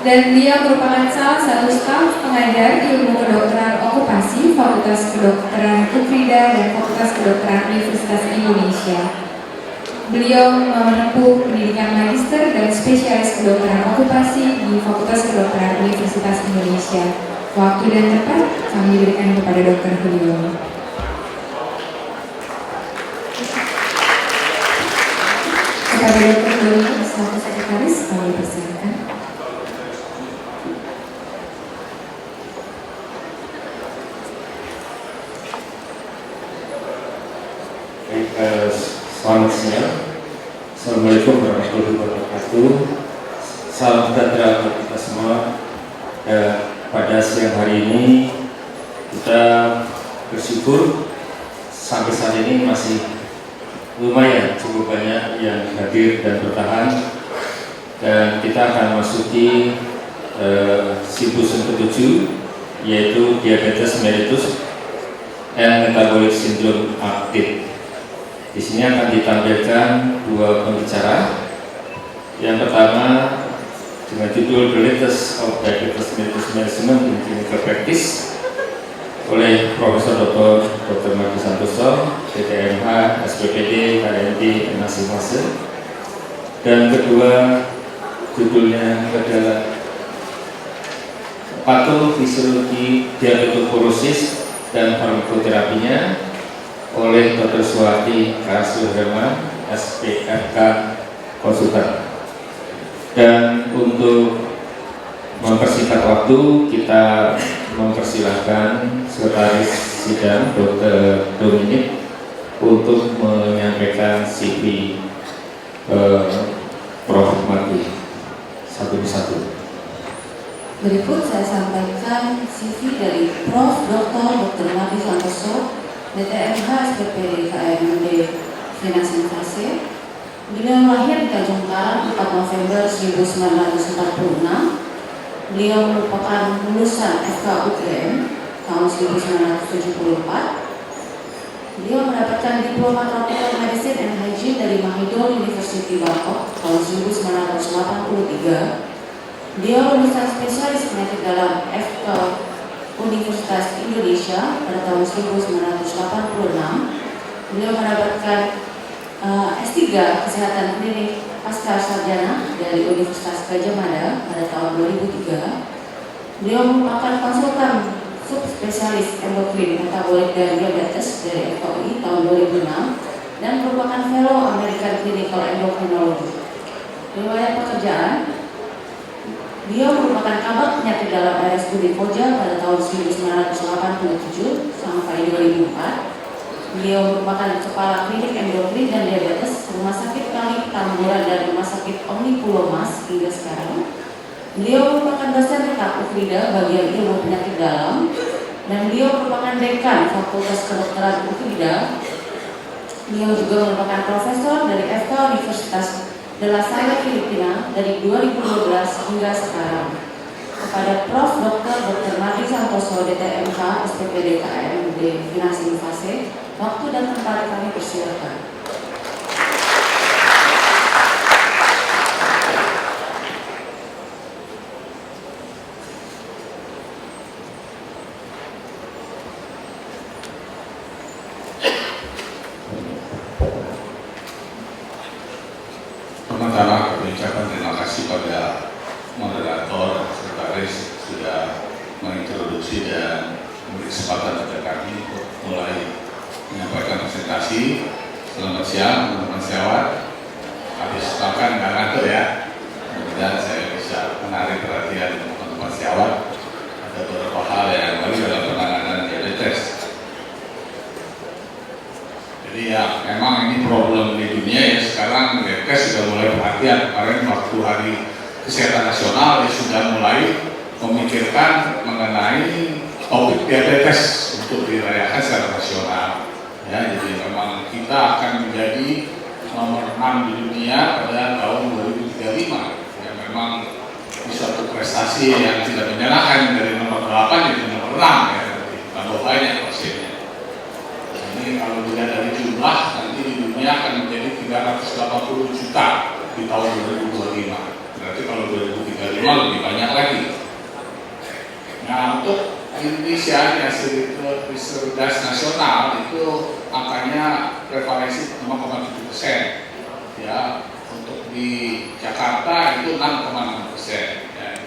Dan dia merupakan salah satu staf pengajar ilmu kedokteran okupasi Fakultas Kedokteran UKRIDA dan Fakultas Kedokteran Universitas Indonesia. Beliau menempuh pendidikan magister dan spesialis kedokteran okupasi di Fakultas Kedokteran Universitas Indonesia. Waktu dan tempat kami berikan kepada Dr. Julio. Kepada Dr. Julio, selaku sekretaris kami persilakan. Selamat siang. Assalamualaikum warahmatullahi wabarakatuh. Salam sejahtera untuk kita semua. Pada siang hari ini kita bersyukur sampai saat ini masih lumayan cukup banyak yang hadir dan bertahan, dan kita akan masuki simposium ke-7 yaitu diabetes mellitus and metabolic syndrome aktif. Di sini akan ditampilkan 2 pembicara. Yang pertama dengan judul The Latest of Diabetes Mellitus Management in Clinical Practice oleh Profesor Dr. Mardi Santoso, DTMH, SPPD, KND, MASI Fase. Dan kedua judulnya adalah Patofisiologi Diabetoporosis dan Farmakoterapinya oleh Dr. Suwati Kasuherman, SPFK Konsultan. Dan untuk mempersingkat waktu, kita mempersilahkan Sekretaris Sidang Dr. Dominik untuk menyampaikan CV Prof. Mardi satu persatu. Berikut saya sampaikan CV dari Prof. Dr. Mardi Santoso, DTMH SPPD KMD Finansi Fase. Beliau lahir di Tanjung Karang 4 November 1946. Beliau merupakan lulusan FKUGM tahun 1974. Beliau mendapatkan diploma Tropical Medicine and Hygiene dari Mahidol University Bangkok tahun 1983. Beliau lulusan spesialis penyakit dalam FK Universitas Indonesia pada tahun 1986. Beliau mendapatkan S3 Kesehatan Klinik Pasca Sarjana dari Universitas Gadjah Mada pada tahun 2003. Beliau merupakan konsultan subspesialis endokrin, metabolik dan diabetes dari FKUI tahun 2006 dan merupakan fellow American Clinical Endocrinology. Riwayat pekerjaan, Beliau merupakan kabak penyakit dalam RSUD Koja pada tahun 1987 sampai 2004. Beliau merupakan kepala klinik endokrin dan diabetes Rumah Sakit Kali Tamburan dan Rumah Sakit Omni Pulau Mas hingga sekarang. Beliau merupakan dosen tetap UKRIDA bagian ilmu penyakit dalam, dan beliau merupakan dekan Fakultas Kedokteran UKRIDA. Beliau juga merupakan profesor dari FK Universitas de la Salle Filipina dari 2012 hingga sekarang. Kepada Prof. Dr. Mati Santoso DTMK SPPD KMD Finasi Fase, waktu dan tempat kami persilakan. Pertama, kami ucapkan terima kasih pada moderator, sekretaris sudah mengintroduksi dan memberi kesempatan pada kami untuk mulai menyampaikan presentasi. Selamat siang teman-teman sejawat. Habis makan nggak ngantuk ya. Kemudian saya bisa menarik perhatian teman-teman sejawat. Ada beberapa hal yang baru dalam penanganan diabetes. Jadi ya memang ini problem di dunia ya, sekarang diabetes sudah mulai perhatian. Kemarin waktu hari kesehatan nasional ya sudah mulai memikirkan mengenai topik diabetes untuk dirayakan secara nasional. Ya, jadi memang kita akan menjadi nomor 6 di dunia pada tahun 2035. Ya, memang di suatu prestasi yang tidak menyenangkan, dari nomor 8 jadi nomor 6 ya, tambah banyak pasiennya. Ini kalau dilihat dari jumlah, nanti di dunia akan menjadi 380 juta di tahun 2025. Berarti kalau 2035 lebih banyak lagi. Nah, untuk Indonesia di hasil riset nasional itu angkanya prevalensi 5,7%. Ya, untuk di Jakarta itu 6,6%. Ya,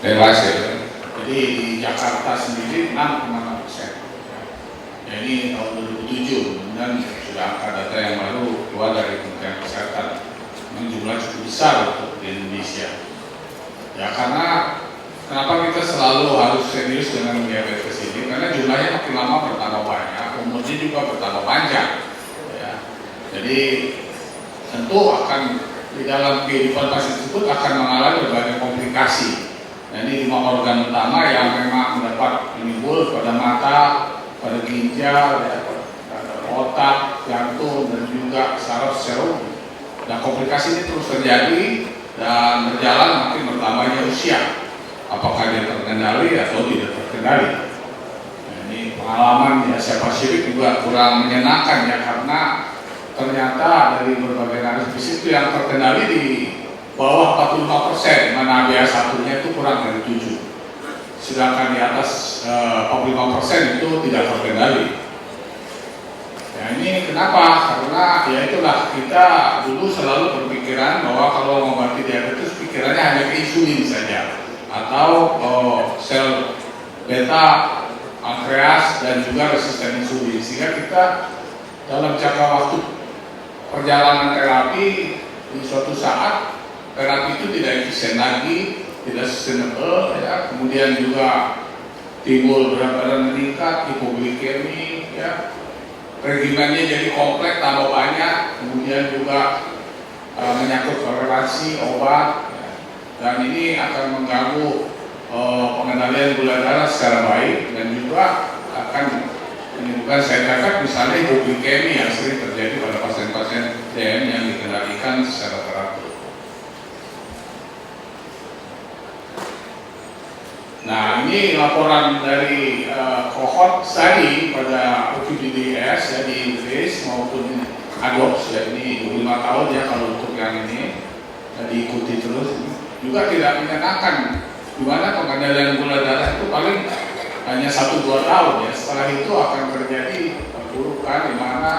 Dewasa. Jadi di Jakarta sendiri 6,6%. Ya, ini tahun 2007, kemudian sudah angka data yang baru keluar dari Kementerian Kesehatan. Memang jumlah cukup besar untuk di Indonesia. Ya karena kenapa kita selalu harus serius dengan diabetes ini? Karena jumlahnya makin lama bertambah banyak, umurnya juga bertambah panjang. Ya. Jadi tentu akan di dalam kehidupan pasien tersebut akan mengalami berbagai komplikasi. Nah, ini 5 organ utama yang memang dapat menimbul pada mata, pada ginjal, ya, pada otak, jantung, dan juga saraf serum. Dan komplikasi ini terus terjadi dan berjalan makin bertambahnya usia. Apakah dia terkendali atau tidak terkendali? Nah, ini pengalaman di Asia Pasifik juga kurang menyenangkan ya, karena ternyata dari berbagai analisis fisik itu yang terkendali di bawah 45%, mana BA1-nya itu kurang dari 7. Sedangkan di atas 45% itu tidak terkendali. Nah ini kenapa? Karena ya itulah, kita dulu selalu berpikiran bahwa kalau mengobati diabetes pikirannya hanya ke insulin saja, atau sel beta, pankreas, dan juga resisten insulin. Sehingga kita dalam jangka waktu perjalanan terapi di suatu saat terapi itu tidak efisien lagi, tidak sustainable, ya. Kemudian juga timbul berat badan meningkat, hipoglikemi, ya. Regimennya jadi kompleks, tambah banyak, kemudian juga menyangkut toleransi obat, ya. Dan ini akan mengganggu pengendalian gula darah secara baik, dan juga akan menimbulkan side effect misalnya hipoglikemi yang sering terjadi pada pasien-pasien DM yang dikendalikan secara teratur. Nah, ini laporan dari cohort study pada UPBDS ya, di Inggris maupun ADOPS ya, ini 25 tahun ya kalau untuk yang ini diikuti terus. Juga tidak menyenangkan, di mana pengendalian gula darah itu paling hanya 1-2 tahun ya. Setelah itu akan terjadi perburukan di mana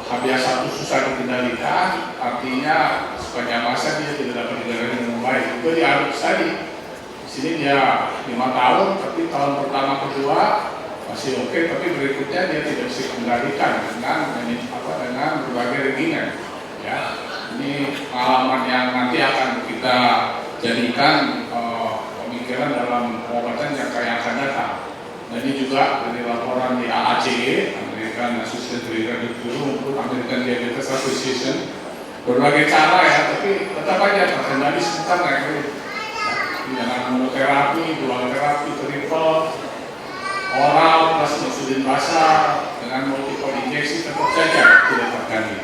HbA1 susah dikendalikan, artinya sepanjang masa dia tidak dapat dikendalikan dengan baik. Itu di ADOPS tadi. Di sini dia 5 tahun, tapi tahun pertama kedua masih oke, tapi berikutnya dia tidak bisa dikendalikan dengan berbagai regimen. Ya, ini pengalaman yang nanti akan kita jadikan pemikiran dalam pengobatan yang akan datang. Dan ini juga dari laporan di AACE, American Association of Cardiology, American Diabetes Association, berbagai cara ya, tapi tetap aja terkendali sebentar naik. Dengan monoterapi, dual terapi, triple, oral plus insulin basal dengan multiple injeksi tetap saja tidak terganggu.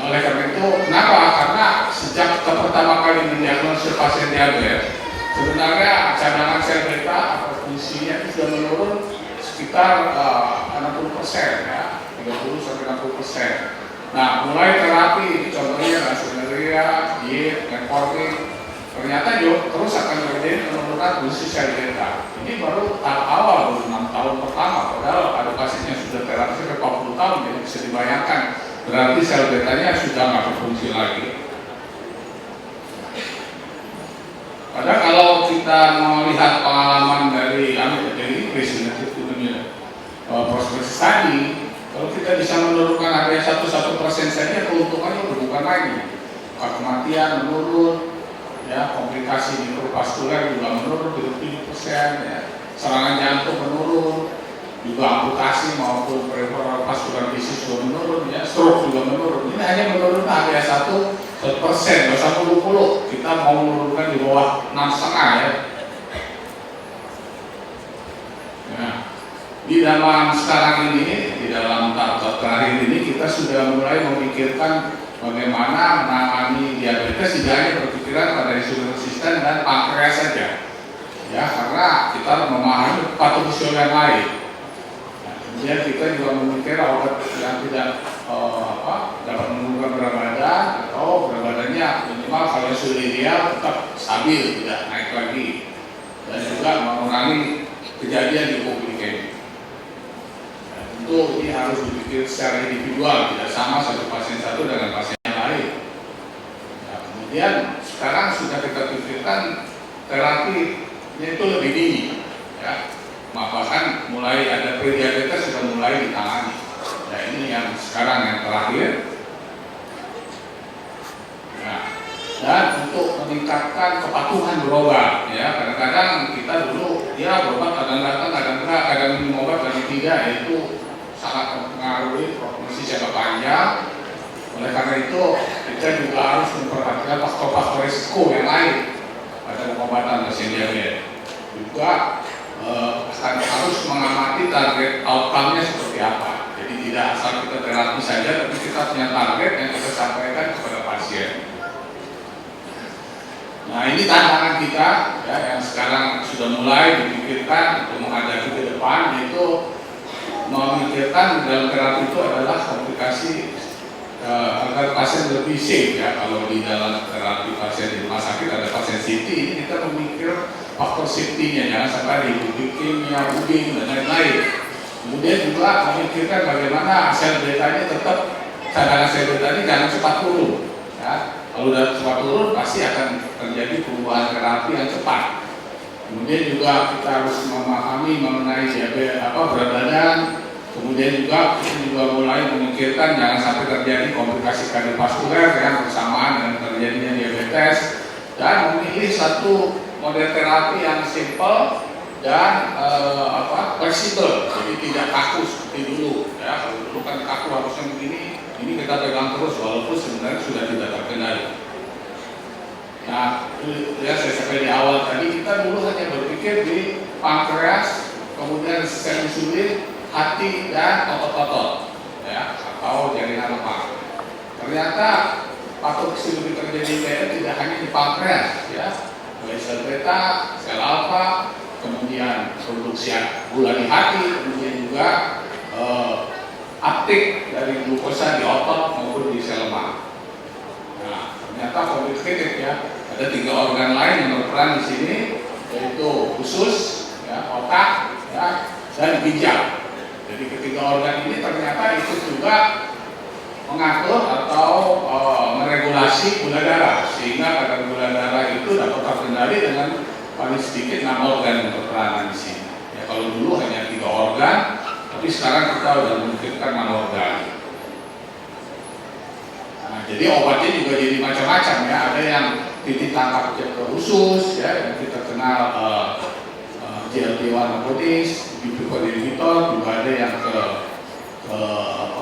Oleh karena itu, kenapa? Karena sejak pertama kali mendiagnosis pasien diabetes, sebenarnya cadangan sel beta atau fungsinya itu sudah menurun sekitar 60% ya, 30-60%. Nah, mulai terapi, contohnya rasoneria, diet, metformin, ternyata terus akan terjadi penurunan fungsi sel beta. Ini baru tahap awal, baru 6 tahun pertama, padahal ada pasien yang sudah terapi sampai 40 tahun, jadi bisa dibayangkan berarti sel betanya sudah nggak berfungsi lagi. Padahal kalau kita melihat pengalaman dari Inggris, prospek tadi, kalau kita bisa menurunkan harga 1% saja, keuntungannya udah bukan lagi. Kematian menurun, ya, komplikasi mikrovaskuler juga menurun 70%, ya, serangan jantung menurun, juga amputasi maupun peripheral vascular disease juga menurun, ya, stroke juga menurun. Ini hanya menurun HbA1 1%, nggak usah 10. Kita mau menurunkan di bawah 6,5 ya. Nah, di dalam sekarang ini, di dalam tahap terakhir ini kita sudah mulai memikirkan bagaimana menangani diabetes tidak hanya berpikiran pada insulin resisten dan pankreas saja, ya, karena kita memahami patofisiologi yang lain. Nah, kemudian kita juga memikir obat yang tidak dapat menurunkan berat badan atau berat badannya minimal kalau insulin ideal tetap stabil, tidak naik lagi, dan juga mengurangi kejadian hipoglikemi. Tentu ini harus dipikir secara individual, tidak sama satu pasien satu dengan pasien yang lain. Nah, kemudian sekarang sudah kita pikirkan terapinya itu lebih dini, ya. Bahkan mulai ada prediabetes sudah mulai ditangani. Nah, ini yang sekarang yang terakhir. Nah, dan untuk meningkatkan kepatuhan berobat, ya, kadang-kadang kita dulu ya berobat kadang datang, kadang enggak, kadang minum obat, kadang tidak, yaitu sangat mempengaruhi prognosis jangka panjang. Oleh karena itu kita juga harus memperhatikan faktor-faktor risiko yang lain pada pengobatan pasien diabetes. Juga akan harus mengamati target outcome-nya seperti apa. Jadi tidak asal kita terapi saja, tapi kita punya target yang kita sampaikan kepada pasien. Nah, ini tantangan kita ya, yang sekarang sudah mulai dipikirkan untuk menghadapi ke depan, yaitu memikirkan dalam terapi itu adalah komplikasi agar pasien lebih safe ya. Kalau di dalam terapi pasien di rumah sakit ada pasien CT, ini kita memikir faktor safety-nya, jangan sampai ada hipoglikemia, uding dan lain-lain. Kemudian juga memikirkan bagaimana sel betanya tetap, cadangan sel betanya jangan cepat turun ya. Kalau sudah cepat turun pasti akan terjadi perubahan terapi yang cepat. Kemudian juga kita harus memahami mengenai berat badan. Kemudian juga kita juga mulai memikirkan jangan sampai terjadi komplikasi kardiovaskuler yang bersamaan dengan terjadinya diabetes, dan memilih satu model terapi yang simple dan fleksibel, jadi tidak kaku seperti dulu ya. Kalau dulu kan kaku harusnya begini, ini kita pegang terus walaupun sebenarnya sudah tidak terkendali. Nah, Itu ya saya sampaikan di awal tadi, kita dulu hanya berpikir di pankreas, kemudian sistem insulin, hati dan otot-otot, ya, atau jaringan lemak. Ternyata patologi lebih terjadi tidak hanya di pankreas, ya, baik sel beta, sel alfa, kemudian produksi gula di hati, kemudian juga uptake dari glukosa di otot maupun di sel lemak. Nah, ternyata komplikated ya. Ada 3 organ lain yang berperan di sini, yaitu usus, ya, otak, ya, dan ginjal. Jadi ketiga organ ini ternyata ikut juga mengatur atau meregulasi gula darah, sehingga kadar gula darah itu dapat terkendali dengan paling sedikit 6 organ yang berperanan di sini. Ya, kalau dulu hanya 3 organ, tapi sekarang kita sudah memikirkan 6 organ. Nah, jadi obatnya juga jadi macam-macam ya. Ada yang titik tangkap ke khusus, ya, yang kita kenal GLP-1 agonist, glucagon inhibitor, juga ada yang ke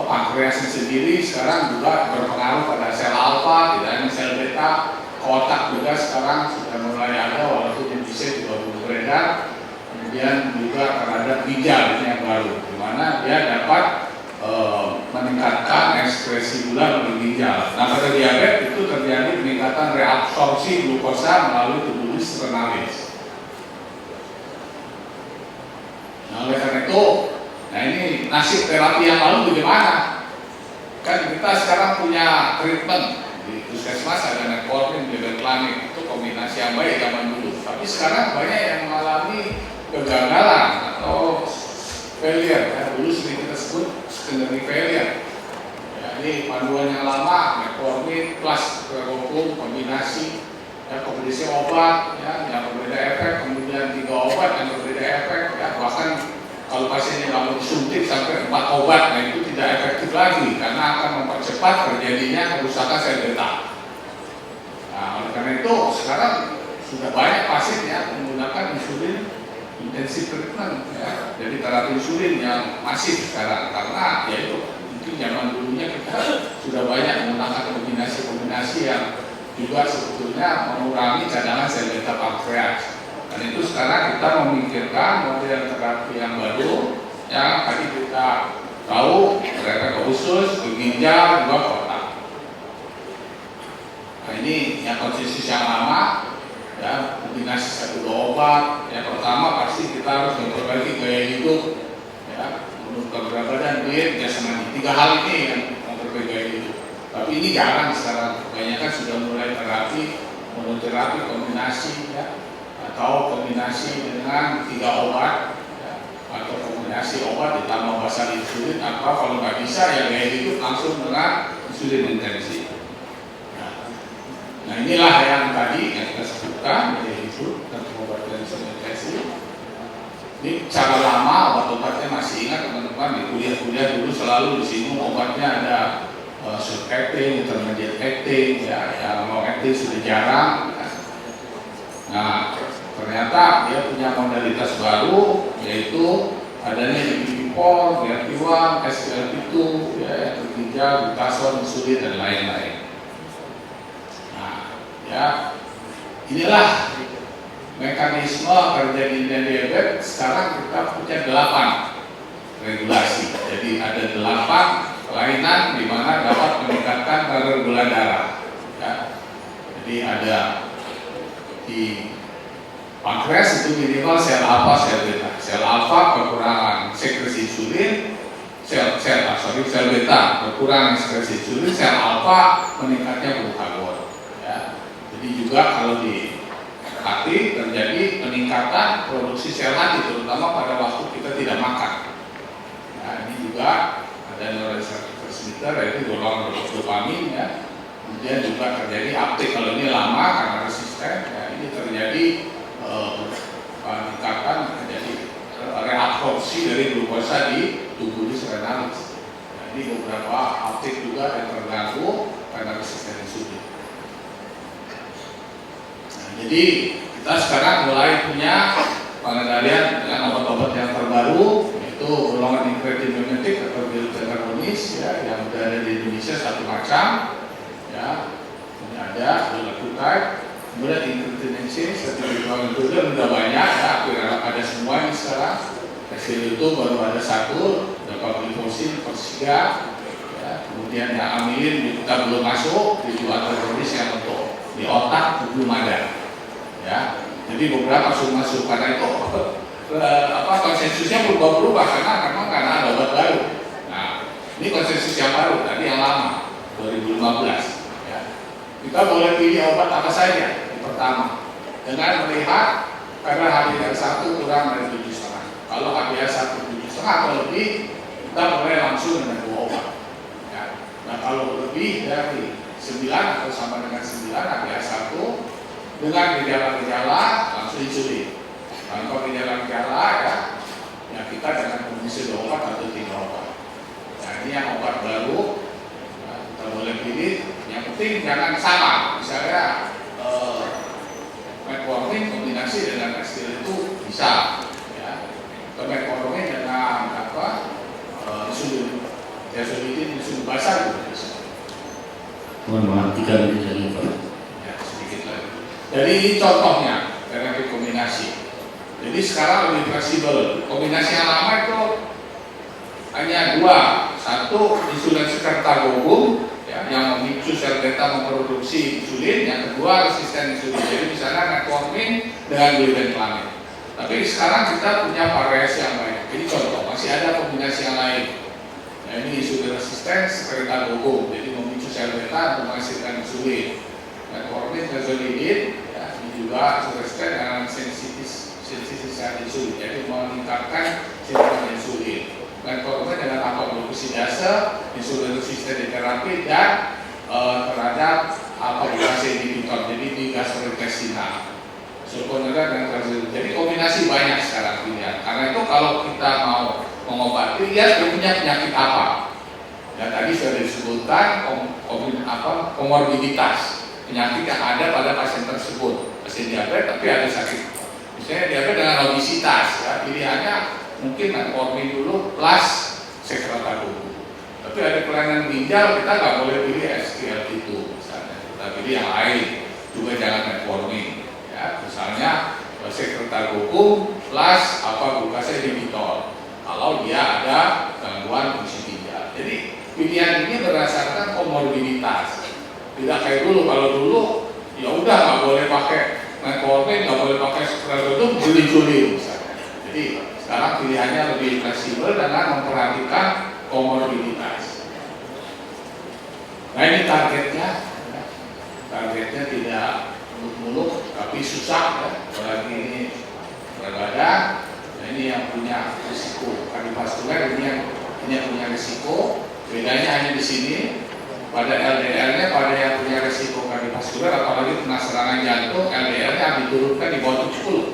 pankreasnya sendiri. Sekarang juga berpengaruh pada sel alfa, tidak hanya sel beta, otak juga sekarang sudah mulai ada, walaupun yang bisa juga belum beredar. Kemudian juga terhadap ginjal ini yang baru, di mana dia dapat meningkatkan ekspresi gula melalui ginjal. Nah, pada diabetes itu terjadi peningkatan reabsorpsi glukosa melalui tubulis renalis. Nah, oleh karena itu, nah ini nasib terapi yang lalu bagaimana? Kan kita sekarang punya treatment di puskesmas, ada metformin, levetiracetam, itu kombinasi yang baik zaman dulu. Tapi sekarang banyak yang mengalami kegagalan atau failure, ya. Dulu sering kita sebut secondary failure. Jadi panduan yang lama, metformin plus hukum kombinasi, ya, kombinasi obat, ya, yang berbeda efek, kemudian 3 obat yang berbeda efek, ya, bahkan kalau pasiennya nggak mau disuntik sampai 4 obat, nah itu tidak efektif lagi karena akan mempercepat terjadinya kerusakan sel beta. Nah, oleh karena itu sekarang sudah banyak pasien yang menggunakan insulin intensif treatment, ya, jadi terapi insulin yang masif sekarang, karena ya itu mungkin zaman dulunya kita sudah banyak menggunakan kombinasi-kombinasi yang juga sebetulnya mengurangi cadangan sel beta pankreas. Dan itu sekarang kita memikirkan model terapi yang baru yang tadi kita tahu berefek ke usus, ke ginjal, juga ke otak. Nah, ini yang konsensus yang lama, ya, kombinasi 1-2 obat. Yang pertama pasti kita harus memperbaiki gaya hidup, ya, menurunkan berat badan, diet, jasmani. 3 hal ini yang memperbaiki gaya hidup. Tapi ini jarang sekarang. Kebanyakan sudah mulai terapi, monoterapi, kombinasi, ya, atau kombinasi dengan 3 obat, ya, atau kombinasi obat ditambah basal insulin, atau kalau nggak bisa ya gaya hidup langsung dengan insulin intensif. Nah, inilah yang tadi yang kita sebutkan, gaya hidup dan pengobatan insulin intensif. Ini cara lama, obat-obatnya masih ingat teman-teman, di kuliah-kuliah dulu selalu disinggung obatnya ada short acting, intermediate acting, ya, yang long acting sudah jarang. Ya. Nah, ternyata dia punya modalitas baru, yaitu adanya DPP-4, GLP-1, SGLT2, ya, yang terginjal, glukagon, insulin, dan lain-lain. Nah, ya, inilah mekanisme terjadinya diabetes. Sekarang kita punya 8 regulasi. Jadi ada 8 kelainan di mana dapat meningkatkan kadar gula darah. Ya. Jadi ada di pankreas itu minimal sel alfa, sel beta. Sel alfa kekurangan sekresi insulin, sel beta kekurangan sekresi insulin, sel alfa meningkatnya glukagon. Ya. Jadi juga kalau di hati terjadi peningkatan produksi sel hati, terutama pada waktu kita tidak makan. Nah, ini juga ada neurotransmitter, yaitu golongan dopamin, ya. Kemudian juga terjadi uptake, kalau ini lama karena resisten, ya, ini terjadi peningkatan, terjadi reabsorpsi dari glukosa di tubulis renalis. Nah, ini beberapa uptake juga yang terganggu karena resisten insulin. Nah, jadi kita sekarang mulai punya pengendalian dengan obat-obat yang terbaru, yaitu golongan incretin mimetic atau GLP-1 agonis, ya, yang sudah ada di Indonesia 1 macam, ya. Ini ada glucagon, kemudian incontinency, cervical incontinence udah banyak ya, hampir ada semua ini sekarang. Kecil itu baru ada satu, dapat glifosin, persida, ya, kemudian yang amilin kita belum masuk, tujuan teroris yang untuk di otak belum ada, ya. Jadi beberapa masuk karena itu konsensusnya berubah-ubah karena ada obat baru. Nah, ini konsensus yang baru, tadi yang lama 2015. Ya. Kita boleh pilih obat apa saja. Yang pertama, dengan melihat karena HbA1 kurang dari 7,5. Kalau HbA1 7,5 atau lebih, kita mulai langsung dengan 2 obat. Ya. Nah, kalau lebih dari 9 atau sama dengan 9 HbA1 dengan gejala-gejala langsung insulin. Kalau gejala-gejala ya kita dengan kombinasi 2 obat atau 3 obat. Nah, ini yang obat baru, nah, kita boleh pilih. Yang penting jangan sama. Misalnya metformin kombinasi dengan estil itu bisa, ya. Atau metformin dengan insulin, insulin basal juga bisa. Mohon maaf, 3 menit lagi Pak. Ya, sedikit lagi. Jadi ini contohnya terapi kombinasi. Jadi sekarang lebih fleksibel. Kombinasi yang lama itu hanya 2. Satu, insulin sekretagogun ya, yang memicu sel beta memproduksi insulin. Yang kedua, resisten insulin. Jadi misalnya metformin dengan glibenclamid. Tapi sekarang kita punya variasi yang banyak. Jadi contoh, masih ada kombinasi yang lain. Nah, ini insulin resisten sekretagogun. Jadi memicu sel beta untuk menghasilkan insulin. Metformin rezolidin ya, ini juga resisten dengan sensitisasi insulin, jadi meningkatkan sistem insulin. Metformin dengan alfa-glukosidase, insulin resisten di terapi dan terhadap alfa-glukosidase inhibitor, jadi di gastrointestinal. Sulfonylurea dan trazodone. Jadi kombinasi banyak sekarang pilihan. Karena itu kalau kita mau mengobati, lihat dia punya penyakit apa. Dan tadi sudah disebutkan komorbiditas. Penyakit yang ada pada pasien tersebut, pasien diabetes tapi ada sakit, misalnya diabetes dengan obesitas, ya, pilihannya mungkin metformin dulu plus sekretagogun. Tapi ada kelainan ginjal, kita nggak boleh pilih SGLT2 misalnya, kita pilih yang lain, juga jangan metformin, ya, misalnya sekretagogun plus glucose inhibitor kalau dia ada gangguan fungsi ginjal. Jadi pilihan ini berdasarkan komorbiditas. Tidak kayak dulu, kalau dulu ya udah nggak boleh pakai metformin, nggak boleh pakai sekretagogun, juli misalnya. Jadi sekarang pilihannya lebih fleksibel dengan memperhatikan komorbiditas. Nah ini targetnya, ya. Targetnya tidak muluk-muluk, tapi susah ya. Apalagi ini berat badan, nah ini yang punya risiko kardiovaskuler, ini yang punya risiko. Bedanya hanya di sini. Pada LDL-nya, pada yang punya resiko kardiovaskuler, apalagi kena serangan jantung, LDL-nya diturunkan di bawah 70.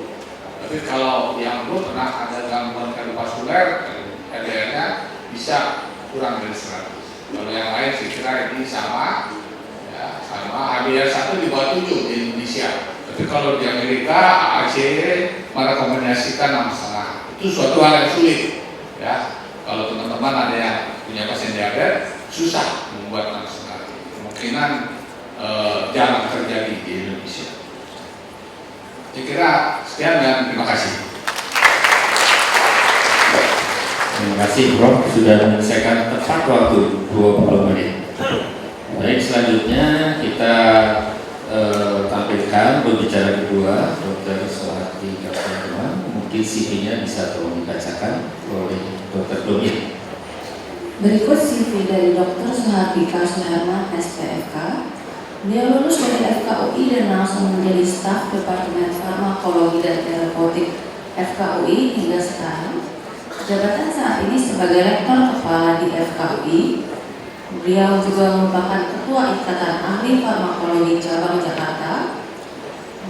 Tapi kalau yang belum pernah ada gangguan kardiovaskuler, LDL-nya bisa kurang dari 100. Kalau yang lain saya kira ini sama, ya, sama. HbA1 di bawah 7 di Indonesia. Tapi kalau di Amerika, AAC merekomendasikan 6,5. Itu suatu hal yang sulit. Ya, kalau teman-teman ada yang punya pasien diabetes, susah membuat nasional. Kemungkinan jarang terjadi di Indonesia. Saya kira sekian dan terima kasih. Terima kasih Prof. Sudah menyelesaikan tepat waktu 20 menit. Baik, selanjutnya kita tampilkan berbicara kedua Dr. Soehati Kapten. Mungkin CV-nya bisa tolong dibacakan oleh Dr. Domit. Berikut CV dari Dr. Soehati Kapten, SPFK. Dia lulus dari FKUI dan langsung menjadi staf Departemen Farmakologi dan Terapeutik FKUI hingga sekarang. Jabatan saat ini sebagai Rektor Kepala di FKUI. Beliau juga merupakan Ketua Ikatan Ahli Farmakologi Cabang Jakarta.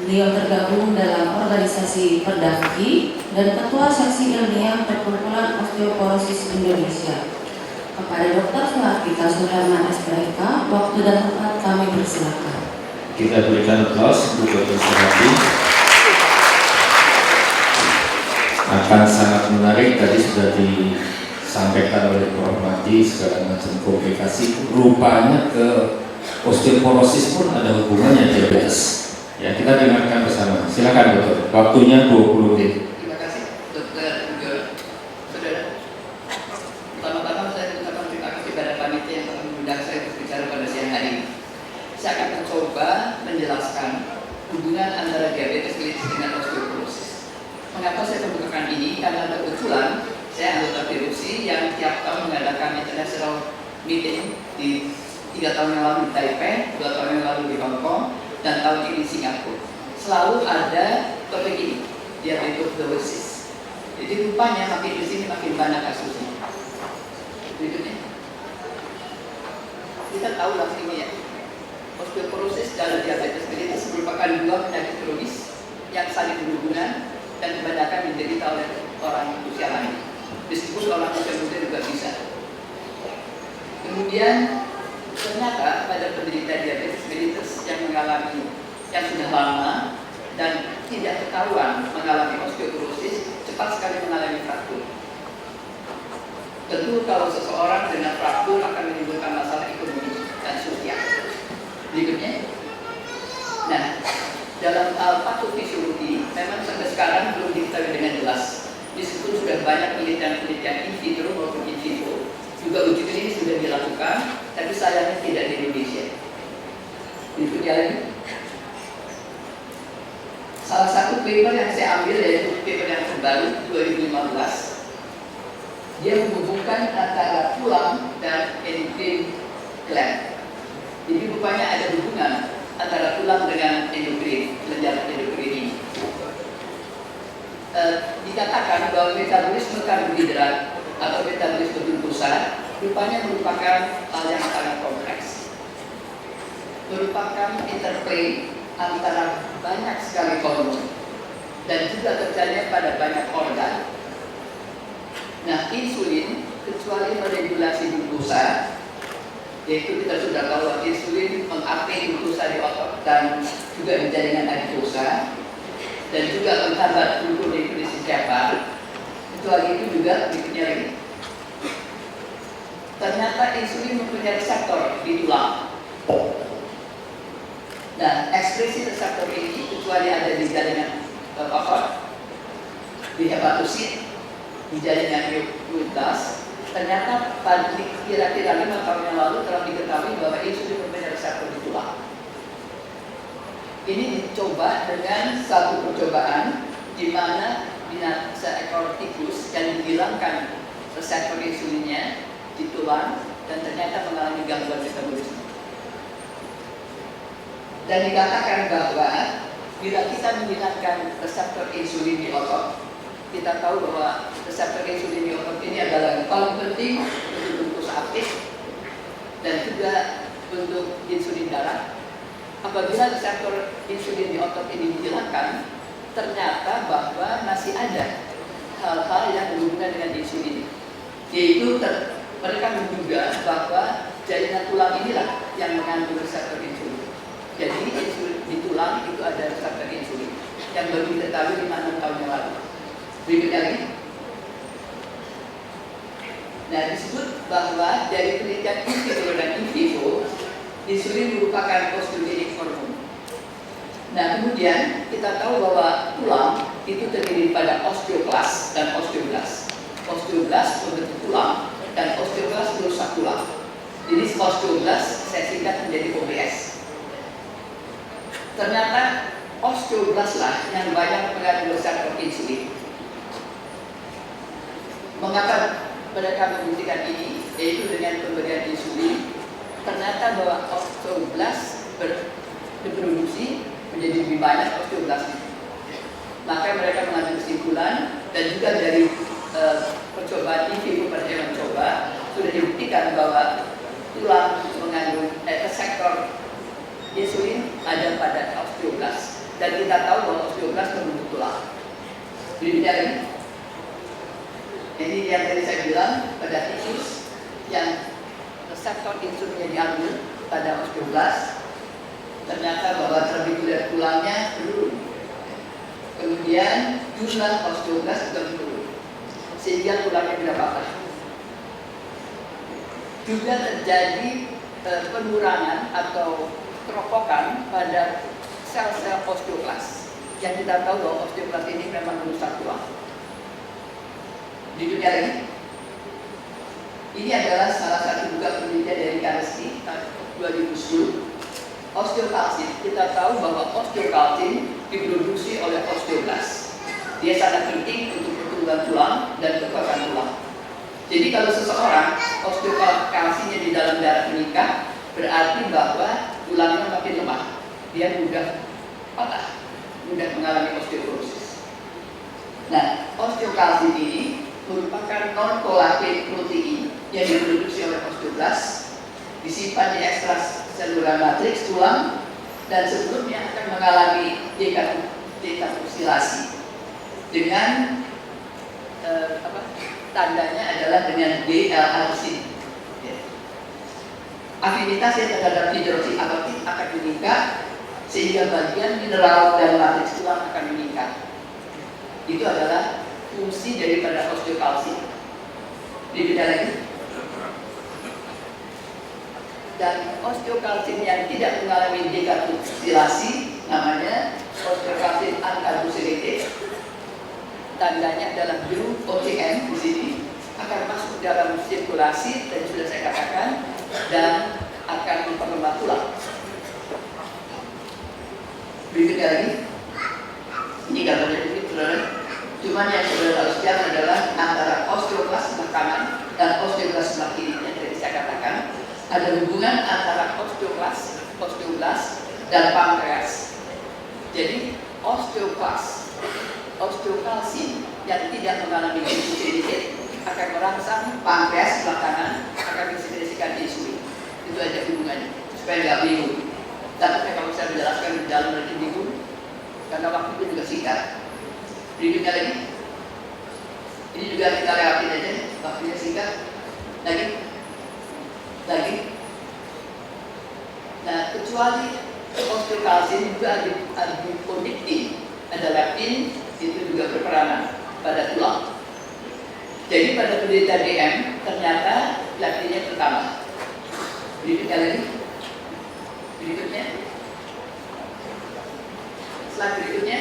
Beliau tergabung dalam organisasi Perdafki dan Ketua Seksi Ilmiah Perkumpulan Osteoporosis Indonesia. Kepada Dr. Soehati Kapten, SPFK, waktu dan tempat kami persilakan. Kita berikan aplaus untuk Dr. Soehati. Akan sangat menarik, tadi sudah disampaikan oleh Prof. Mati segala macam komplikasi. Rupanya ke osteoporosis pun ada hubungannya diabetes. Ya, kita dengarkan bersama. Silakan dokter. Waktunya 20 menit. Terima kasih dokter juga. Saudara, pertama-tama saya mengucapkan terima kasih pada panitia yang telah mengundang saya untuk bicara pada siang hari ini. Saya akan mencoba menjelaskan hubungan antara diabetes mellitus dengan osteoporosis. Mengapa saya membukakan ini? Karena kebetulan saya anggota PIRUPSI yang tiap tahun mengadakan international meeting di 3 tahun yang lalu di Taipei, 2 tahun yang lalu di Hong Kong, dan tahun ini di Singapura. Selalu ada topik ini, diabetes. Jadi rupanya makin di sini makin banyak kasusnya. Berikutnya, kita tahu lah ini ya, osteoporosis dan diabetes mellitus merupakan dua penyakit kronis yang saling berhubungan dan kebanyakan diderita oleh orang usia lanjut. Meskipun orang usia muda juga bisa. Kemudian ternyata pada penderita diabetes mellitus yang sudah lama dan tidak ketahuan mengalami osteoporosis, cepat sekali mengalami fraktur. Tentu kalau seseorang dengan fraktur akan menimbulkan masalah ekonomi dan sosial. Berikutnya, nah dalam hal patofisiologi memang sampai sekarang belum diketahui dengan jelas. Meskipun sudah banyak penelitian in vitro maupun in vivo, juga uji klinis sudah dilakukan, tapi sayangnya tidak di Indonesia. Berikutnya lagi, salah satu paper yang saya ambil yaitu paper yang terbaru 2015. Dia menghubungkan antara tulang dan endokrin gland. Jadi rupanya ada hubungan antara tulang dengan endokrin, kelenjar endokrin ini. Dikatakan bahwa metabolisme karbohidrat atau metabolisme glukosa rupanya merupakan hal yang sangat kompleks. Merupakan interplay antara banyak sekali hormon dan juga terjadi pada banyak organ. Nah, insulin kecuali meregulasi glukosa, yaitu kita sudah tahu bahwa insulin mengaktifkan glukosa di otot dan juga di jaringan adipose dan juga menghambat gluconeogenesis cepat. Kecuali itu juga berikutnya lagi. Ternyata insulin mempunyai reseptor di tulang. Nah, ekspresi reseptor ini kecuali ada di jaringan otot, di hepatosit, di jaringan nukleus, ternyata pada kira-kira 5 tahun yang lalu telah diketahui bahwa insulin mempunyai reseptor di tulang. Ini dicoba dengan satu percobaan di mana seekor tikus yang dihilangkan reseptor insulinnya di tulang dan ternyata mengalami gangguan metabolisme. Dan dikatakan bahwa bila kita menghilangkan reseptor insulin di otot, kita tahu bahwa reseptor insulin di otot ini adalah yang paling penting untuk glukosa aktif dan juga untuk insulin darah. Apabila reseptor insulin di otot ini dihilangkan, ternyata bahwa masih ada hal-hal yang berhubungan dengan insulin, yaitu mereka menduga bahwa jaringan tulang inilah yang mengandung reseptor insulin. Jadi insulin di tulang itu ada reseptor insulin yang baru diketahui 5-6 tahun yang lalu. Berikutnya lagi. Nah, disebut bahwa dari penelitian in vitro dan in vivo, insulin merupakan osteogenic hormone. Nah, kemudian kita tahu bahwa tulang itu terdiri pada osteoklas dan osteoblas. Osteoblas membentuk tulang dan osteoklas merusak tulang. Jadi osteoblas saya singkat menjadi OBS. Ternyata osteoblas lah yang banyak mengandung reseptor insulin. Mengapa mereka membuktikan ini? Yaitu dengan pemberian insulin. Ternyata bahwa osteoblas berproduksi menjadi lebih banyak osteoblasnya. Maka mereka mengambil kesimpulan dan juga dari percobaan in vivo pada hewan coba sudah dibuktikan bahwa tulang mengandung reseptor insulin ada pada osteoblas dan kita tahu bahwa osteoblas membentuk tulang. Berikutnya lagi. Ini yang tadi saya bilang pada tikus yang reseptor insulinnya diambil pada osteoblas, ternyata bahwa trabekular tulangnya menurun. Kemudian jumlah osteoblas juga menurun, sehingga tulangnya tidak patah. Juga terjadi penurunan atau keropokan pada sel-sel osteoklas. Yang kita tahu bahwa osteoklas ini memang merusak tulang. Di dunia lagi, ini adalah salah satu juga penelitian dari Karski 2010. Osteokalsin, kita tahu bahwa osteokalsin diproduksi oleh osteoblas. Dia sangat penting untuk pertumbuhan tulang dan kekuatan tulang. Jadi kalau seseorang osteokalsinnya di dalam darah meningkat, berarti bahwa tulangnya makin lemah. Dia mudah patah, mudah mengalami osteoporosis. Nah, osteokalsin ini merupakan non-kolagen protein yang diproduksi oleh osteoblas, disimpan di ekstraselular matriks tulang, dan sebelumnya akan mengalami dekapsulasi dengan tandanya adalah dengan D-L-arsin. Afinitasnya terhadap hidroksid apatit akan meningkat, sehingga bagian mineral dan matriks tulang akan meningkat. Itu adalah fungsi daripada osteokalsin. Dibeda lagi. Dan osteokalsin yang tidak mengalami dekapsulasi namanya osteokalsin uncarboxylated. Tandanya adalah biru OCM di sini, akan masuk dalam sirkulasi tadi sudah saya katakan, dan akan memperlemah tulang. Berikutnya lagi, ini gambarnya ini saudara. Cuman yang saudara harus lihat adalah antara osteoklas sebelah kanan dan osteoklas sebelah kiri yang tadi saya katakan. Ada hubungan antara osteoklas dan pankreas. Jadi osteokalsin yang tidak mengalami insulin akan merangsang pankreas sebelah kanan akan mensekresikan insulin. Itu aja hubungannya supaya nggak bingung. Tapi kalau saya menjelaskan di dalam nanti bingung karena waktu itu juga singkat. Berikutnya lagi, ini juga kita lewatin aja, waktunya singkat. Lagi. Nah, kecuali osteokalsin juga adiponektin, ada leptin, itu juga berperanan pada tulang. Jadi pada penderita DM ternyata leptinnya bertambah. Berikutnya. Slide berikutnya.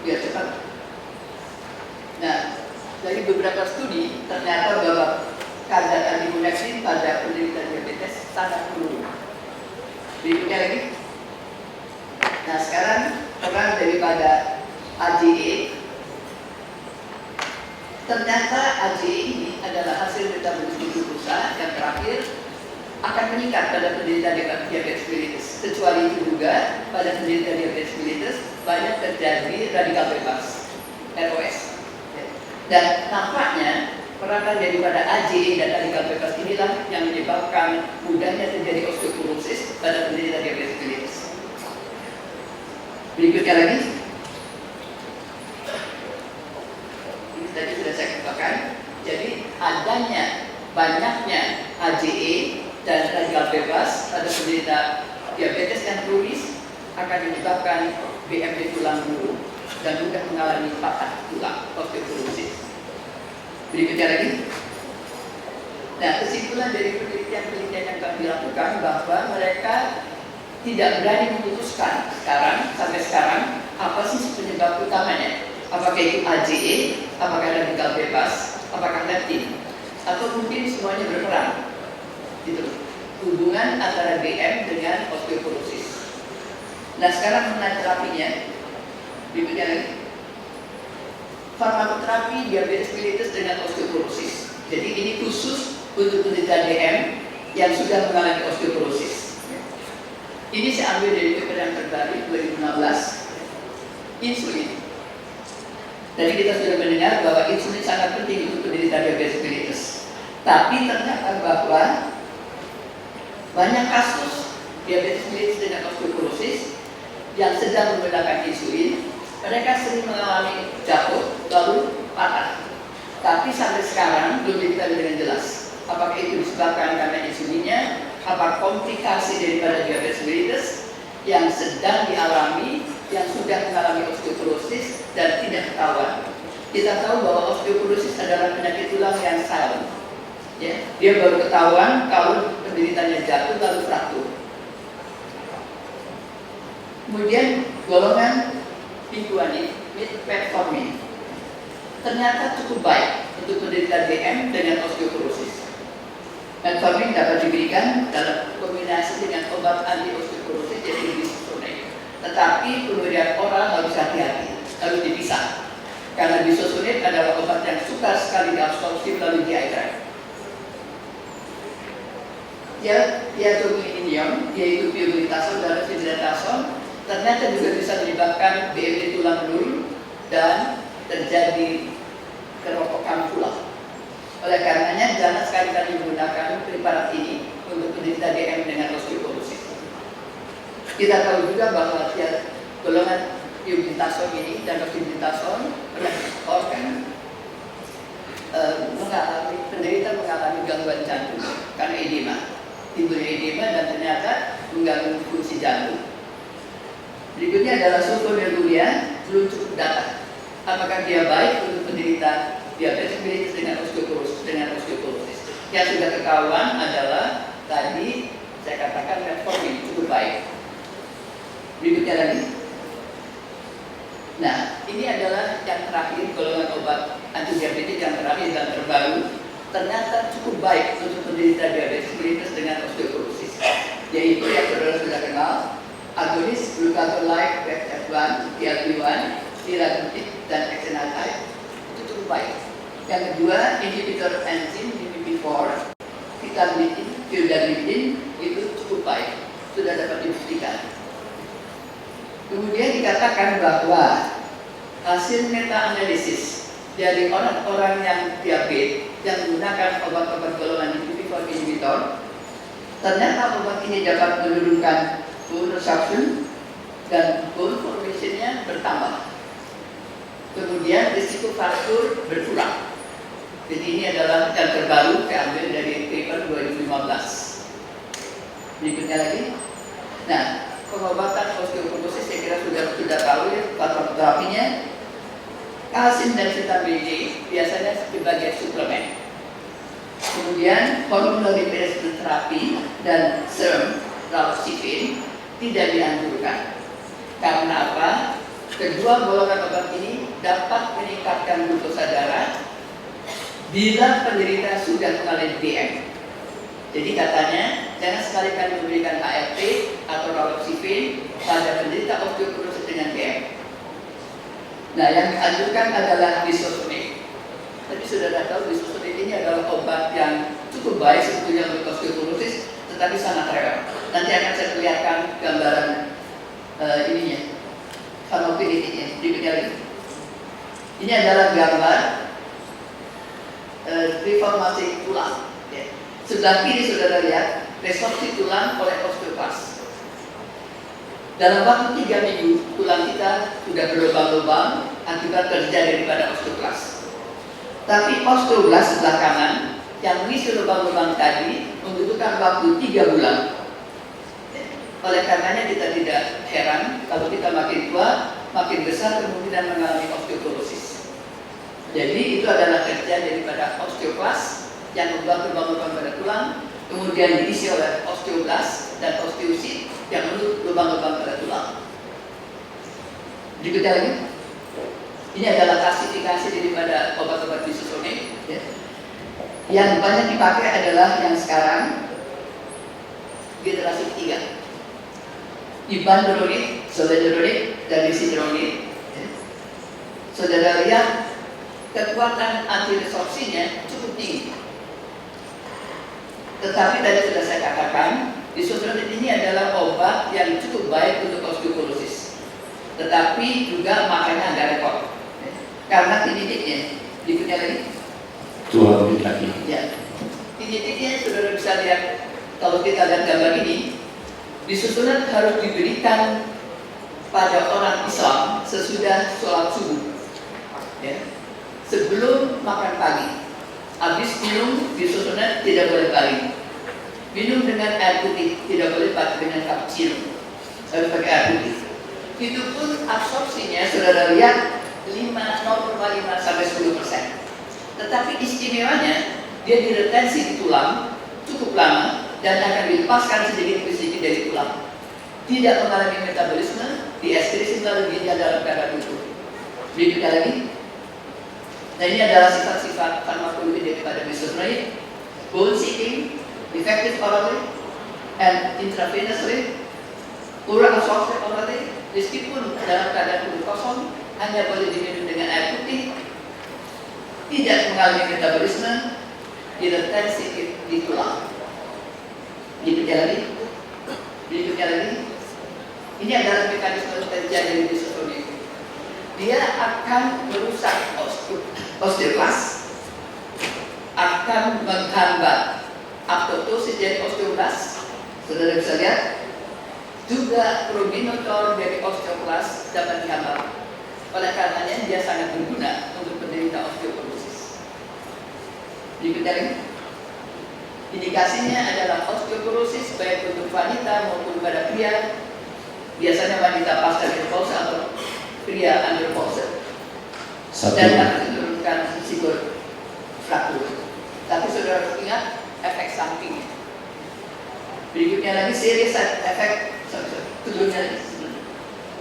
Biar cepat. Nah, dari beberapa studi ternyata bahwa kadar adiponektin pada penderita diabetes sangat menurun. Berikutnya lagi. Nah, sekarang peran daripada AGE. Ternyata AGE ini adalah hasil metabolisme glukosa yang terakhir akan meningkat pada penderita diabetes mellitus. Kecuali itu juga pada penderita diabetes mellitus banyak terjadi radikal bebas (ROS). Dan nampaknya peranan daripada AGE dan radikal bebas inilah yang menyebabkan mudahnya terjadi osteoporosis pada penderita diabetes mellitus. Berikutnya lagi. Ini tadi sudah saya katakan. Jadi banyaknya AGE dan radikal bebas pada penderita diabetes yang kronis akan menyebabkan BMD tulang buruk dan mudah mengalami patah tulang osteoporosis. Berikutnya lagi. Nah, kesimpulan dari penelitian yang kami lakukan bahwa mereka tidak berani memutuskan sampai sekarang apa sih penyebab utamanya. Apakah itu AGE, apakah radikal bebas, apakah leptin, atau mungkin semuanya berperan. Gitu. Hubungan antara BM dengan osteoporosis. Nah, sekarang mengenai terapinya. Berikutnya lagi. Farmakoterapi diabetes mellitus dengan osteoporosis. Jadi ini khusus untuk penderita DM yang sudah mengalami osteoporosis. Ini saya ambil dari paper yang terbaru 2016. Insulin. Tadi kita sudah mendengar bahwa insulin sangat penting untuk penderita diabetes mellitus. Tapi ternyata bahwa banyak kasus diabetes mellitus dengan osteoporosis yang sedang menggunakan insulin, mereka sering mengalami jatuh lalu patah. Tapi sampai sekarang belum diketahui dengan jelas apakah itu disebabkan karena insulinnya, apa komplikasi daripada diabetes mellitus yang sedang dialami, yang sudah mengalami osteoporosis dan tidak ketahuan. Kita tahu bahwa osteoporosis adalah penyakit tulang yang silent. Ya, dia baru ketahuan kalau penderitanya jatuh lalu fraktur. Kemudian golongan P2 metformin ternyata cukup baik untuk penderita DM dengan osteoporosis. Metformin dapat diberikan dalam kombinasi dengan obat anti osteoporosis yaitu bisosonate. Tetapi pemberian oral harus hati-hati, harus dipisah. Karena bisosonate adalah obat yang sukar sekali diabsorpsi melalui GI tract. Diatogliflozin, yaitu pioglitazol dan sildenafil, ternyata juga bisa menyebabkan BMD tulang belur dan terjadi kerokokan tulang. Oleh karenanya jangan sekali-kali menggunakan preparat ini untuk penderita DM dengan osteoporosis. Kita tahu juga bahwa golongan pioglitazol ini dan oxybenzone penderita mengalami gangguan jantung karena edema, timbulnya edema dan ternyata mengganggu fungsi jantung. Berikutnya adalah sulfonylurea, belum cukup data. Apakah dia baik untuk penderita diabetes mellitus dengan osteoporosis? Yang sudah ketahuan adalah tadi saya katakan metformin cukup baik. Berikutnya lagi. Nah, ini adalah yang terakhir, golongan obat antidiabetik yang terakhir dan terbaru ternyata cukup baik untuk penderita diabetes mellitus dengan osteoporosis, yaitu yang saudara sudah kenal, agonis glucagon-like F1, GLP-1, liraglutid, dan exenatide itu cukup baik. Yang kedua, inhibitor enzim DPP4, vitagliptin, vildagliptin itu cukup baik, sudah dapat dibuktikan. Kemudian dikatakan bahwa hasil meta-analisis dari orang-orang yang diabetes yang menggunakan obat-obat golongan DPP4 inhibitor, ternyata obat ini dapat menurunkan bone resorption dan bone formation-nya bertambah. Kemudian risiko fraktur berkurang. Jadi ini adalah yang terbaru saya ambil dari paper 2015. Berikutnya lagi. Nah, pengobatan osteoporosis saya kira sudah tahu ya farmakoterapinya. Kalsium dan vitamin D biasanya sebagai suplemen. Kemudian hormonal replacement terapi dan serum raloxifene tidak dianjurkan. Karena apa? Kedua golongan obat ini dapat meningkatkan glukosa darah bila penderita sudah mengalami DM. Jadi katanya jangan sekali-kali memberikan ART atau raloxifene pada penderita osteoporosis dengan DM. Nah, yang dianjurkan adalah bisosonate. Tadi sudah tahu bisosonate ini adalah obat yang cukup baik sebetulnya untuk osteoporosis, tetapi sangat rare. Nanti akan saya perlihatkan gambaran ininya, farmakokinetiknya. Berikutnya lagi. Ini adalah gambar reformasi tulang. Ya. Sebelah kiri saudara lihat resorpsi tulang oleh osteoklas. Dalam waktu 3 minggu tulang kita sudah berlubang-lubang akibat kerja daripada osteoklas. Tapi osteoblas sebelah kanan yang mengisi lubang-lubang tadi membutuhkan waktu 3 bulan. Oleh karenanya kita tidak heran kalau kita makin tua, makin besar kemungkinan mengalami osteoporosis. Jadi itu adalah kerja daripada osteoklas yang membuat lubang-lubang pada tulang, kemudian diisi oleh osteoblas dan osteosit yang menutup lubang-lubang pada tulang. Berikutnya lagi. Ini adalah klasifikasi daripada obat-obat bisosonate. Ya. Yang banyak dipakai adalah yang sekarang generasi 3. Ibandronid, soledronid, dan lisidronid. Ya. Saudara lihat kekuatan antiresorpsinya cukup tinggi. Tetapi tadi sudah saya katakan, bisosonate ini adalah obat yang cukup baik untuk osteoporosis. Tetapi juga makanya agak repot. Karena tinnitusnya, berikutnya lagi. 2 menit lagi. Ya, tinnitusnya saudara bisa lihat kalau kita lihat gambar ini, bisosonate harus diberikan pada orang Islam sesudah sholat subuh, ya, sebelum makan pagi. Habis minum bisosonate tidak boleh pagi. Minum dengan air putih, tidak boleh pakai dengan cappuccino, harus pakai air putih. Itu pun absorpsinya saudara lihat 0,5 sampai 10%. Tetapi istimewanya dia diretensi di tulang cukup lama dan akan dilepaskan sedikit demi sedikit dari tulang. Tidak mengalami metabolisme, dieskrisi melalui ginjal dalam keadaan utuh. Berikutnya lagi. Nah, ini adalah sifat-sifat farmakologi daripada bisphosphonate: bone seeking, effective orally and intravenously, oral absorption orally, meskipun dalam keadaan tubuh kosong, hanya boleh diminum dengan air putih, tidak mengalami metabolisme, diretensi di tulang. Berikutnya lagi. Ini adalah mekanisme kerja dari bisphosphonate. Dia akan merusak osteoklas, akan menghambat apoptosis dari osteoblas. Saudara bisa lihat, juga progenitor dari osteoklas dapat dihambat. Oleh karenanya dia sangat berguna untuk penderita osteoporosis. Berikutnya lagi. Indikasinya adalah osteoporosis baik untuk wanita maupun pada pria. Biasanya wanita pasca menopause atau pria andropause. Dan akan menurunkan risiko fraktur. Tapi saudara harus ingat efek sampingnya. Berikutnya lagi seri side effect.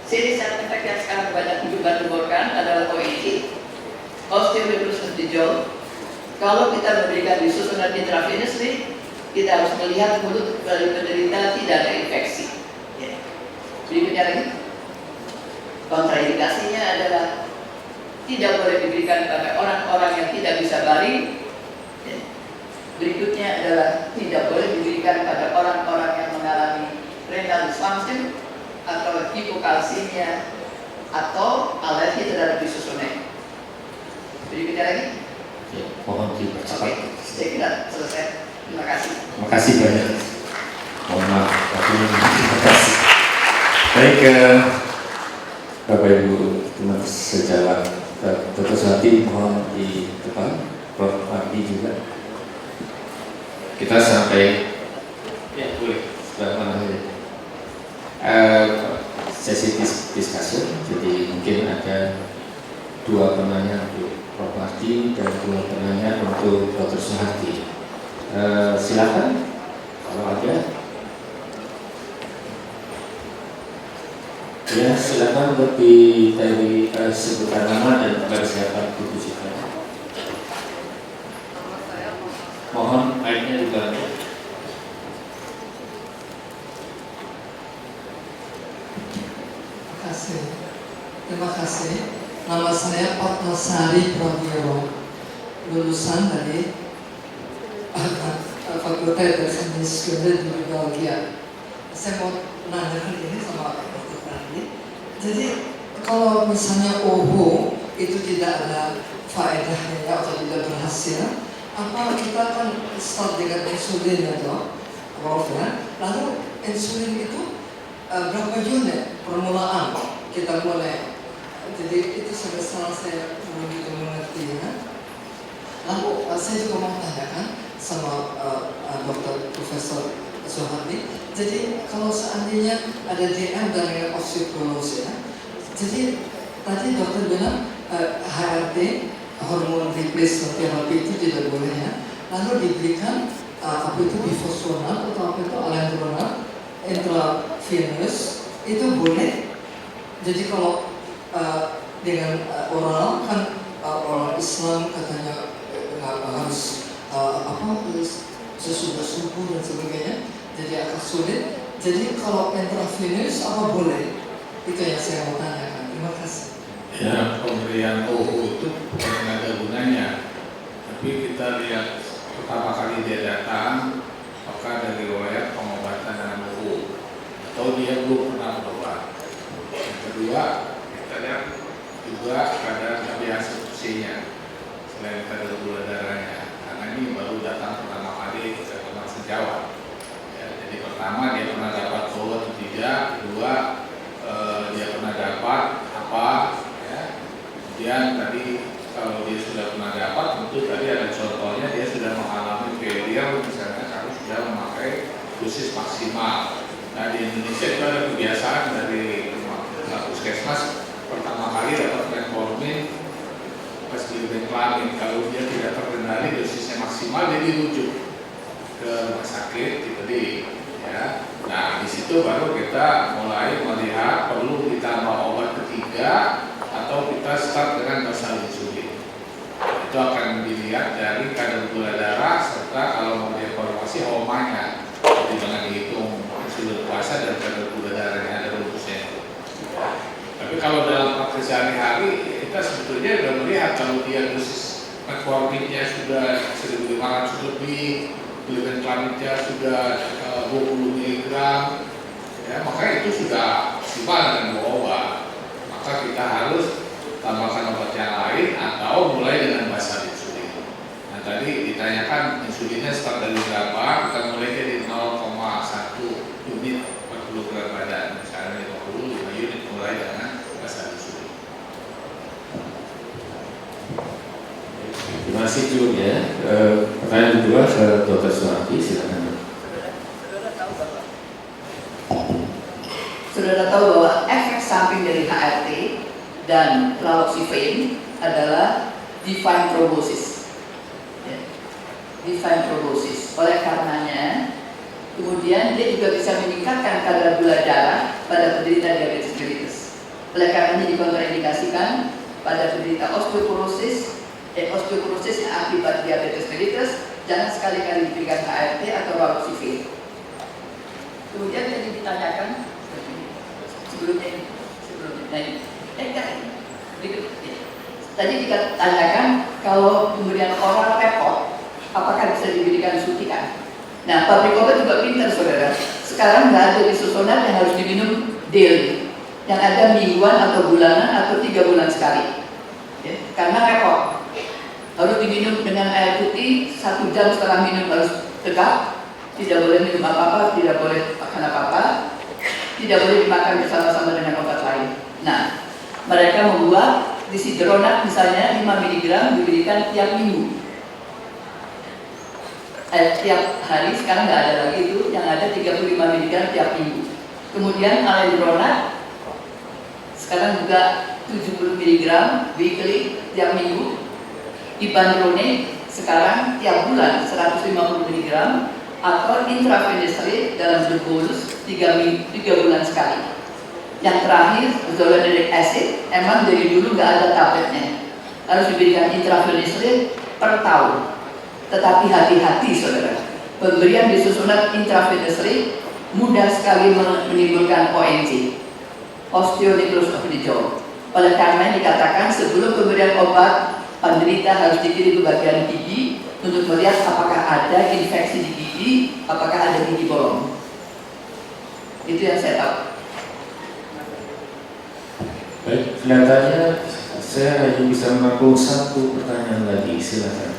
Seri side effect yang sekarang banyak digembar-gemborkan adalah OAG, osteohydrosis dijol. Kalau kita memberikan bisphosphonate intravenously, kita harus melihat mulut dari penderita tidak ada infeksi. Berikutnya lagi, kontraindikasinya adalah tidak boleh diberikan pada orang-orang yang tidak bisa baring. Berikutnya adalah tidak boleh diberikan pada orang-orang yang mengalami renal dysfunction atau hipokalsemia atau alergi terhadap bisphosphonate. Berikutnya lagi. Ya, mohon dipercepat. Oke, saya kira selesai. Terima kasih. Terima kasih banyak. Mohon maaf, tapi terima kasih. Baik, Bapak Ibu teman sejalan, Dr. Suhati mohon di depan, Prof. Mardi juga. Kita sampai, ya boleh, sebelah mana saja. Sesi discussion, jadi mungkin ada 2 penanya untuk Prof. Mardi dan 2 penanya untuk Dr. Suhati. Silakan kalau ada. Ya, silakan lebih dari sebutan nama dan persiapan ditujukan. Mohon mic-nya juga. Terima kasih. Nama saya Patmasari Prabowo, lulusan dari Fakultas Administrasi di Belgia. Saya mau nanya ini sama Dr. Pradi. Jadi kalau misalnya OHO itu tidak ada faedahnya atau tidak berhasil, apa kita akan start dengan insulin atau Prof ya? Lalu insulin itu berapa unit permulaan kita mulai? Jadi itu sampai sekarang saya begitu mengerti ya. Lalu saya juga mau tanyakan sama Dr. Profesor Suhati. Jadi kalau seandainya ada DM dari osteoporosis ya, jadi tadi dokter bilang HRT, hormon replacement therapy itu tidak boleh ya. Lalu diberikan apa itu bisphosphonate atau apa itu alendronate intravenous itu boleh. Jadi kalau dengan oral kan orang Islam katanya harus sesudah subuh dan sebagainya, jadi agak sulit. Jadi kalau intravenous apa boleh? Itu yang saya mau tanyakan. Terima kasih. Ya, pemberian OHO itu bukan ada gunanya. Tapi kita lihat pertama kali dia datang, apakah ada riwayat pengobatan dengan OHO atau dia belum pernah berobat. Yang kedua, kita lihat juga kadar asumsinya selain kadar gula darahnya. Karena ini baru datang pertama kali ke teman sejawat. Ya, jadi pertama dia pernah dapat OHO atau tidak, kedua dia pernah dapat apa, ya. Kemudian tadi kalau dia sudah pernah dapat, tentu tadi ada contohnya dia sudah mengalami failure, misalnya kalau sudah memakai dosis maksimal. Nah di Indonesia itu ada kebiasaan dari puskesmas pertama kali dapat metformin pas di reklamin, kalau dia tidak terkendali dosisnya maksimal, dia dirujuk ke rumah sakit dibeli, ya. Nah di situ baru kita mulai melihat perlu ditambah obat ketiga atau kita start dengan basal insulin. Itu akan dilihat dari kadar gula darah serta kalau mau dievaluasi HOMA-nya, dengan dihitung insulin puasa dan kadar gula darahnya ada rumusnya. Tapi kalau dalam praktek sehari-hari kita sebetulnya sudah melihat kalau dia dosis metforminnya sudah 1.500 lebih, glibenclamidnya sudah 20 mg, ya maka itu sudah maksimal dengan 2 obat. Maka kita harus tambahkan obat yang lain atau mulai dengan basal insulin. Nah tadi ditanyakan insulinnya start dari berapa, kita mulai dari 0,1 unit per kilogram badan, misalnya 55 unit mulai dengan basal insulin. Terima kasih Jun ya. Pertanyaan kedua ke Dr. Suharti, silakan. Saudara tahu bahwa efek samping dari HRT dan raloxifene adalah divine thrombosis. Ya. Divine thrombosis. Oleh karenanya, kemudian dia juga bisa meningkatkan kadar gula darah pada penderita diabetes mellitus. Oleh karenanya dikontraindikasikan pada penderita osteoporosis yang akibat diabetes mellitus, jangan sekali-kali diberikan HRT atau raloxifene. Kemudian tadi ditanyakan sebelumnya tadi ditanyakan kalau pemberian oral repot, apakah bisa diberikan suntikan? Nah, pabrik obat juga pintar saudara. Sekarang nggak ada isosonat yang harus diminum daily, yang ada mingguan atau bulanan atau 3 bulan sekali, ya, karena repot. Harus diminum dengan air putih 1 jam setelah minum harus tegak, tidak boleh minum apa-apa, tidak boleh makan apa-apa, tidak boleh dimakan bersama-sama dengan obat lain. Nah, mereka membuat disidronat misalnya 5 mg diberikan tiap minggu. Tiap hari, sekarang nggak ada lagi itu, yang ada 35 mg tiap minggu. Kemudian alendronat sekarang juga 70 mg weekly tiap minggu. Ibandrone sekarang tiap bulan 150 mg atau intravenous rate dalam bolus 3 bulan sekali. Yang terakhir, zoledonic acid, emang dari dulu nggak ada tabletnya, harus diberikan intravenous rate per tahun. Tetapi hati-hati saudara, pemberian disusunat intravenous rate mudah sekali menimbulkan ONG, osteonecrosis of the jaw. Oleh karena dikatakan sebelum pemberian obat, penderita harus dikirim ke bagian gigi untuk melihat apakah ada infeksi di gigi, apakah ada gigi bolong. Itu yang saya tahu. Baik, kelihatannya saya hanya bisa menampung 1 pertanyaan lagi, silakan.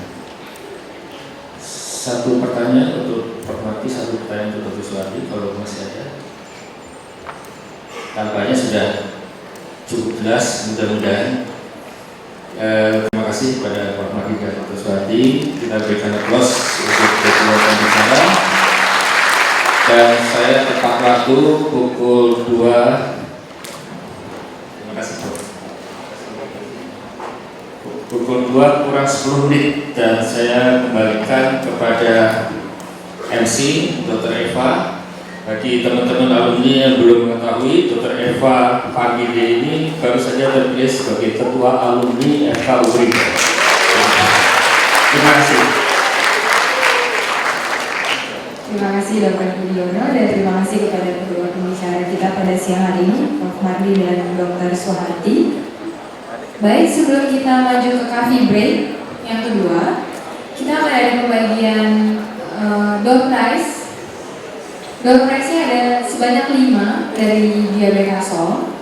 1 pertanyaan untuk Prof. 1 pertanyaan untuk Dr. Suharti kalau masih ada. Tampaknya sudah cukup jelas, mudah-mudahan. Terima kasih kepada Prof. Mahdi dan Dr. Suharti. Kita berikan aplaus untuk kedua pembicara. Dan saya tepat waktu pukul 2. Terima kasih Prof. Pukul 2 kurang 10 menit dan saya kembalikan kepada MC Dr. Eva. Bagi teman-teman alumni yang belum mengetahui, Dr. Eva Fagide ini baru saja terpilih sebagai Ketua Alumni FKUPRI. Terima kasih. Terima kasih Dr. Budiono dan terima kasih kepada kedua pembicara kita pada siang hari ini, Prof. Mardi dan Dr. Suharti. Baik, sebelum kita lanjut ke coffee break yang kedua, kita akan ada pembagian door prize. Door prize-nya ada sebanyak 5 dari Diabekasol.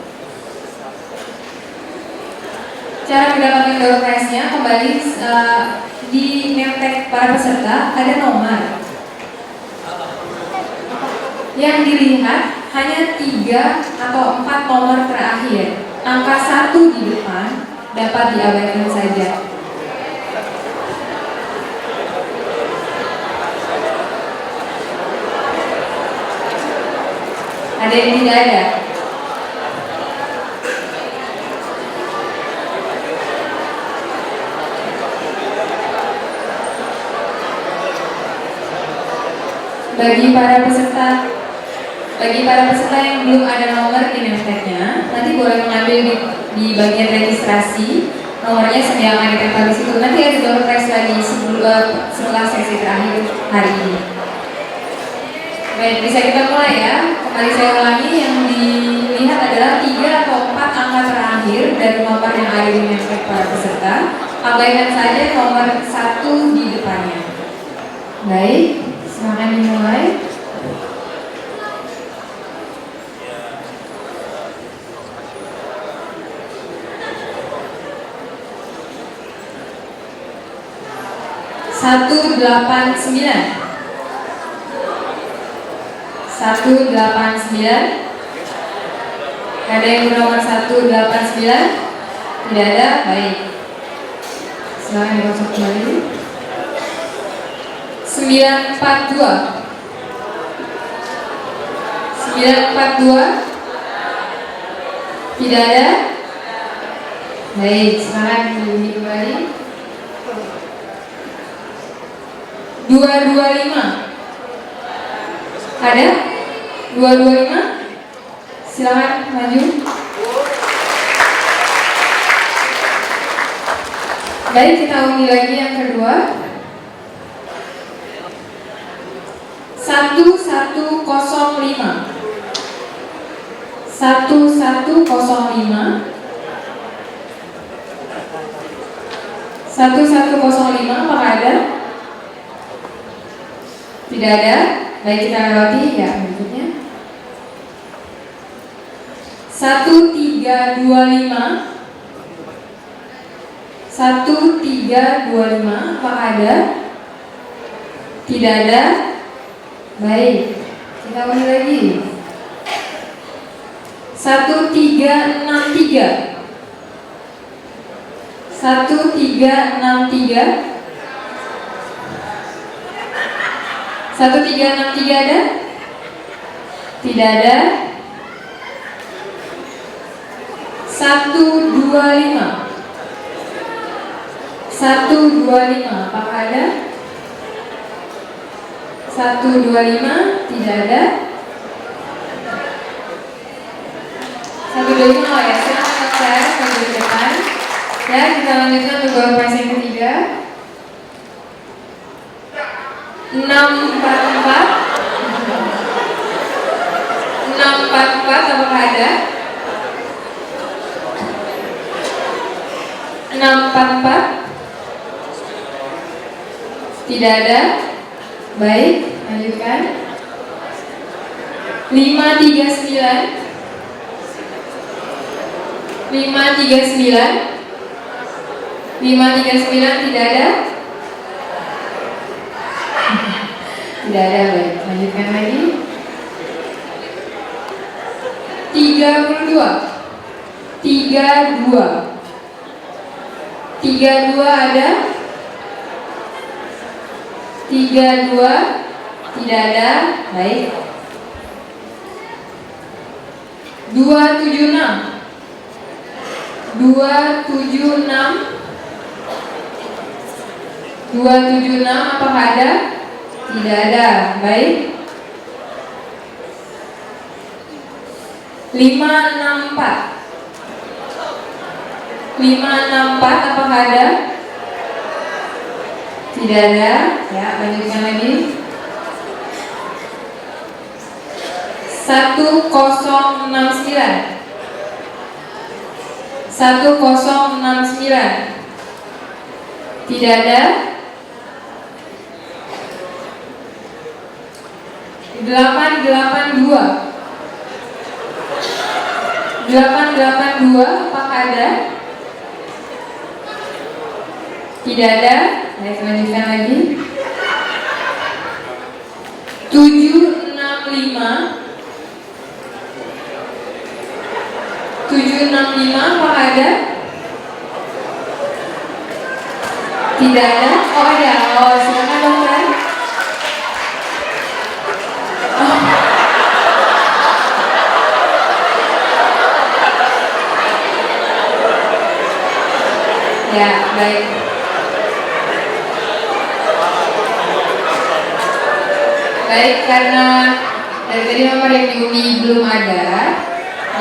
Cara mendapatkan door prize-nya kembali di name tag para peserta ada nomor. Yang dilihat hanya 3 atau 4 nomor terakhir. Angka 1 di depan dapat diabaikan saja. Ada yang tidak ada? bagi para peserta yang belum ada nomor di name tag-nya, nanti boleh mengambil di bagian registrasi. Nomornya akan ditempel di situ. Nanti ada door prize lagi setelah sesi terakhir hari ini. Baik, bisa kita mulai ya. Kembali saya ulangi, yang dilihat adalah 3 atau 4 angka terakhir dari nomor yang ada di name tag para peserta. Abaikan saja nomor 1 di depannya. Baik, silakan dimulai. Satu delapan sembilan. Ada yang bernomor 189? Tidak ada, baik. Silakan dikosong kembali. 942. 942. Tidak ada. Baik, silakan diundi kembali. 225. Ada? 225? Silakan maju. Baik, kita undi lagi yang kedua. 1105. 1105. 1105, apakah ada? Tidak ada. Baik, kita lewati ya berikutnya. 1325. 1325, apakah ada? Tidak ada. Baik, kita ulangi lagi. 1363. 1363. 1363 ada? Tidak ada. 125. 125, apakah ada? 125, tidak ada. 125, oh ya, silakan dokter maju ke depan. Ya, kita lanjutkan untuk door prize yang ketiga. 644. 644, apakah ada? 644. Tidak ada. Baik, lanjutkan. 539. 539. 539, tidak ada. Tidak ada, baik. Lanjutkan lagi. 32. 32. 32 ada? 32, tidak ada. Baik. 276. 276. 276, apakah ada? Tidak ada. Baik. 564. 564, apakah ada? Tidak ada. Ya, lanjutkan lagi. 1069. 1069. Tidak ada. 882. 882, apakah ada? Tidak ada. Baik, lanjutkan lagi. 765. 765, apakah ada? Tidak ada. Oh, ada. Oh, silakan dokter. Oh. Ya, baik. Baik, karena dari tadi nomor yang diundi belum ada,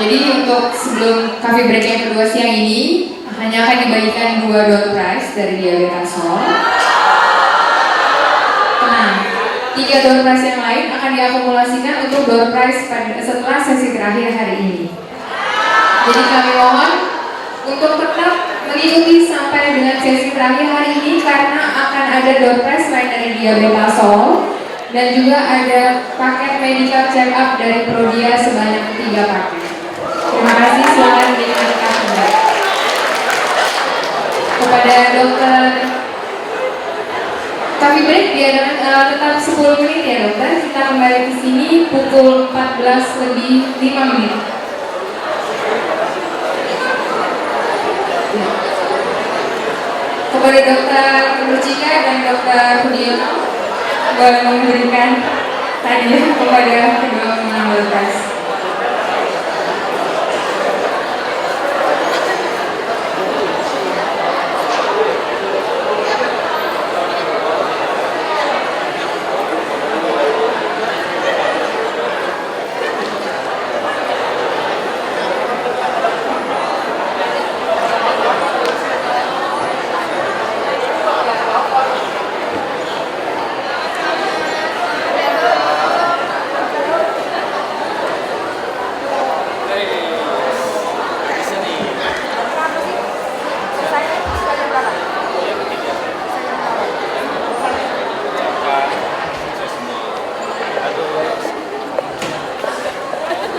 jadi untuk sebelum coffee break yang kedua siang ini hanya akan dibagikan 2 door prize dari Diabetasol. Tenang, 3 door prize yang lain akan diakumulasikan untuk door prize setelah sesi terakhir hari ini. Jadi kami mohon untuk tetap mengikuti sampai dengan sesi terakhir hari ini karena akan ada door prize lain dari Diabetasol. Dan juga ada paket medical check up dari Prodia sebanyak 3 paket. Terima kasih, silakan dinikmati kembali. Kepada dokter coffee break diadakan tetap 10 menit ya dokter. Kita kembali ke sini pukul 14 lebih 5 menit. Kepada dokter Rucika dan dokter Budiono boleh memberikan hadiah kepada kedua pemenang berkas.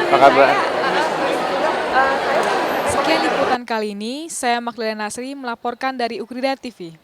Apa kabar? Sekian liputan kali ini, saya Magdalena Nasri melaporkan dari Ukrida TV.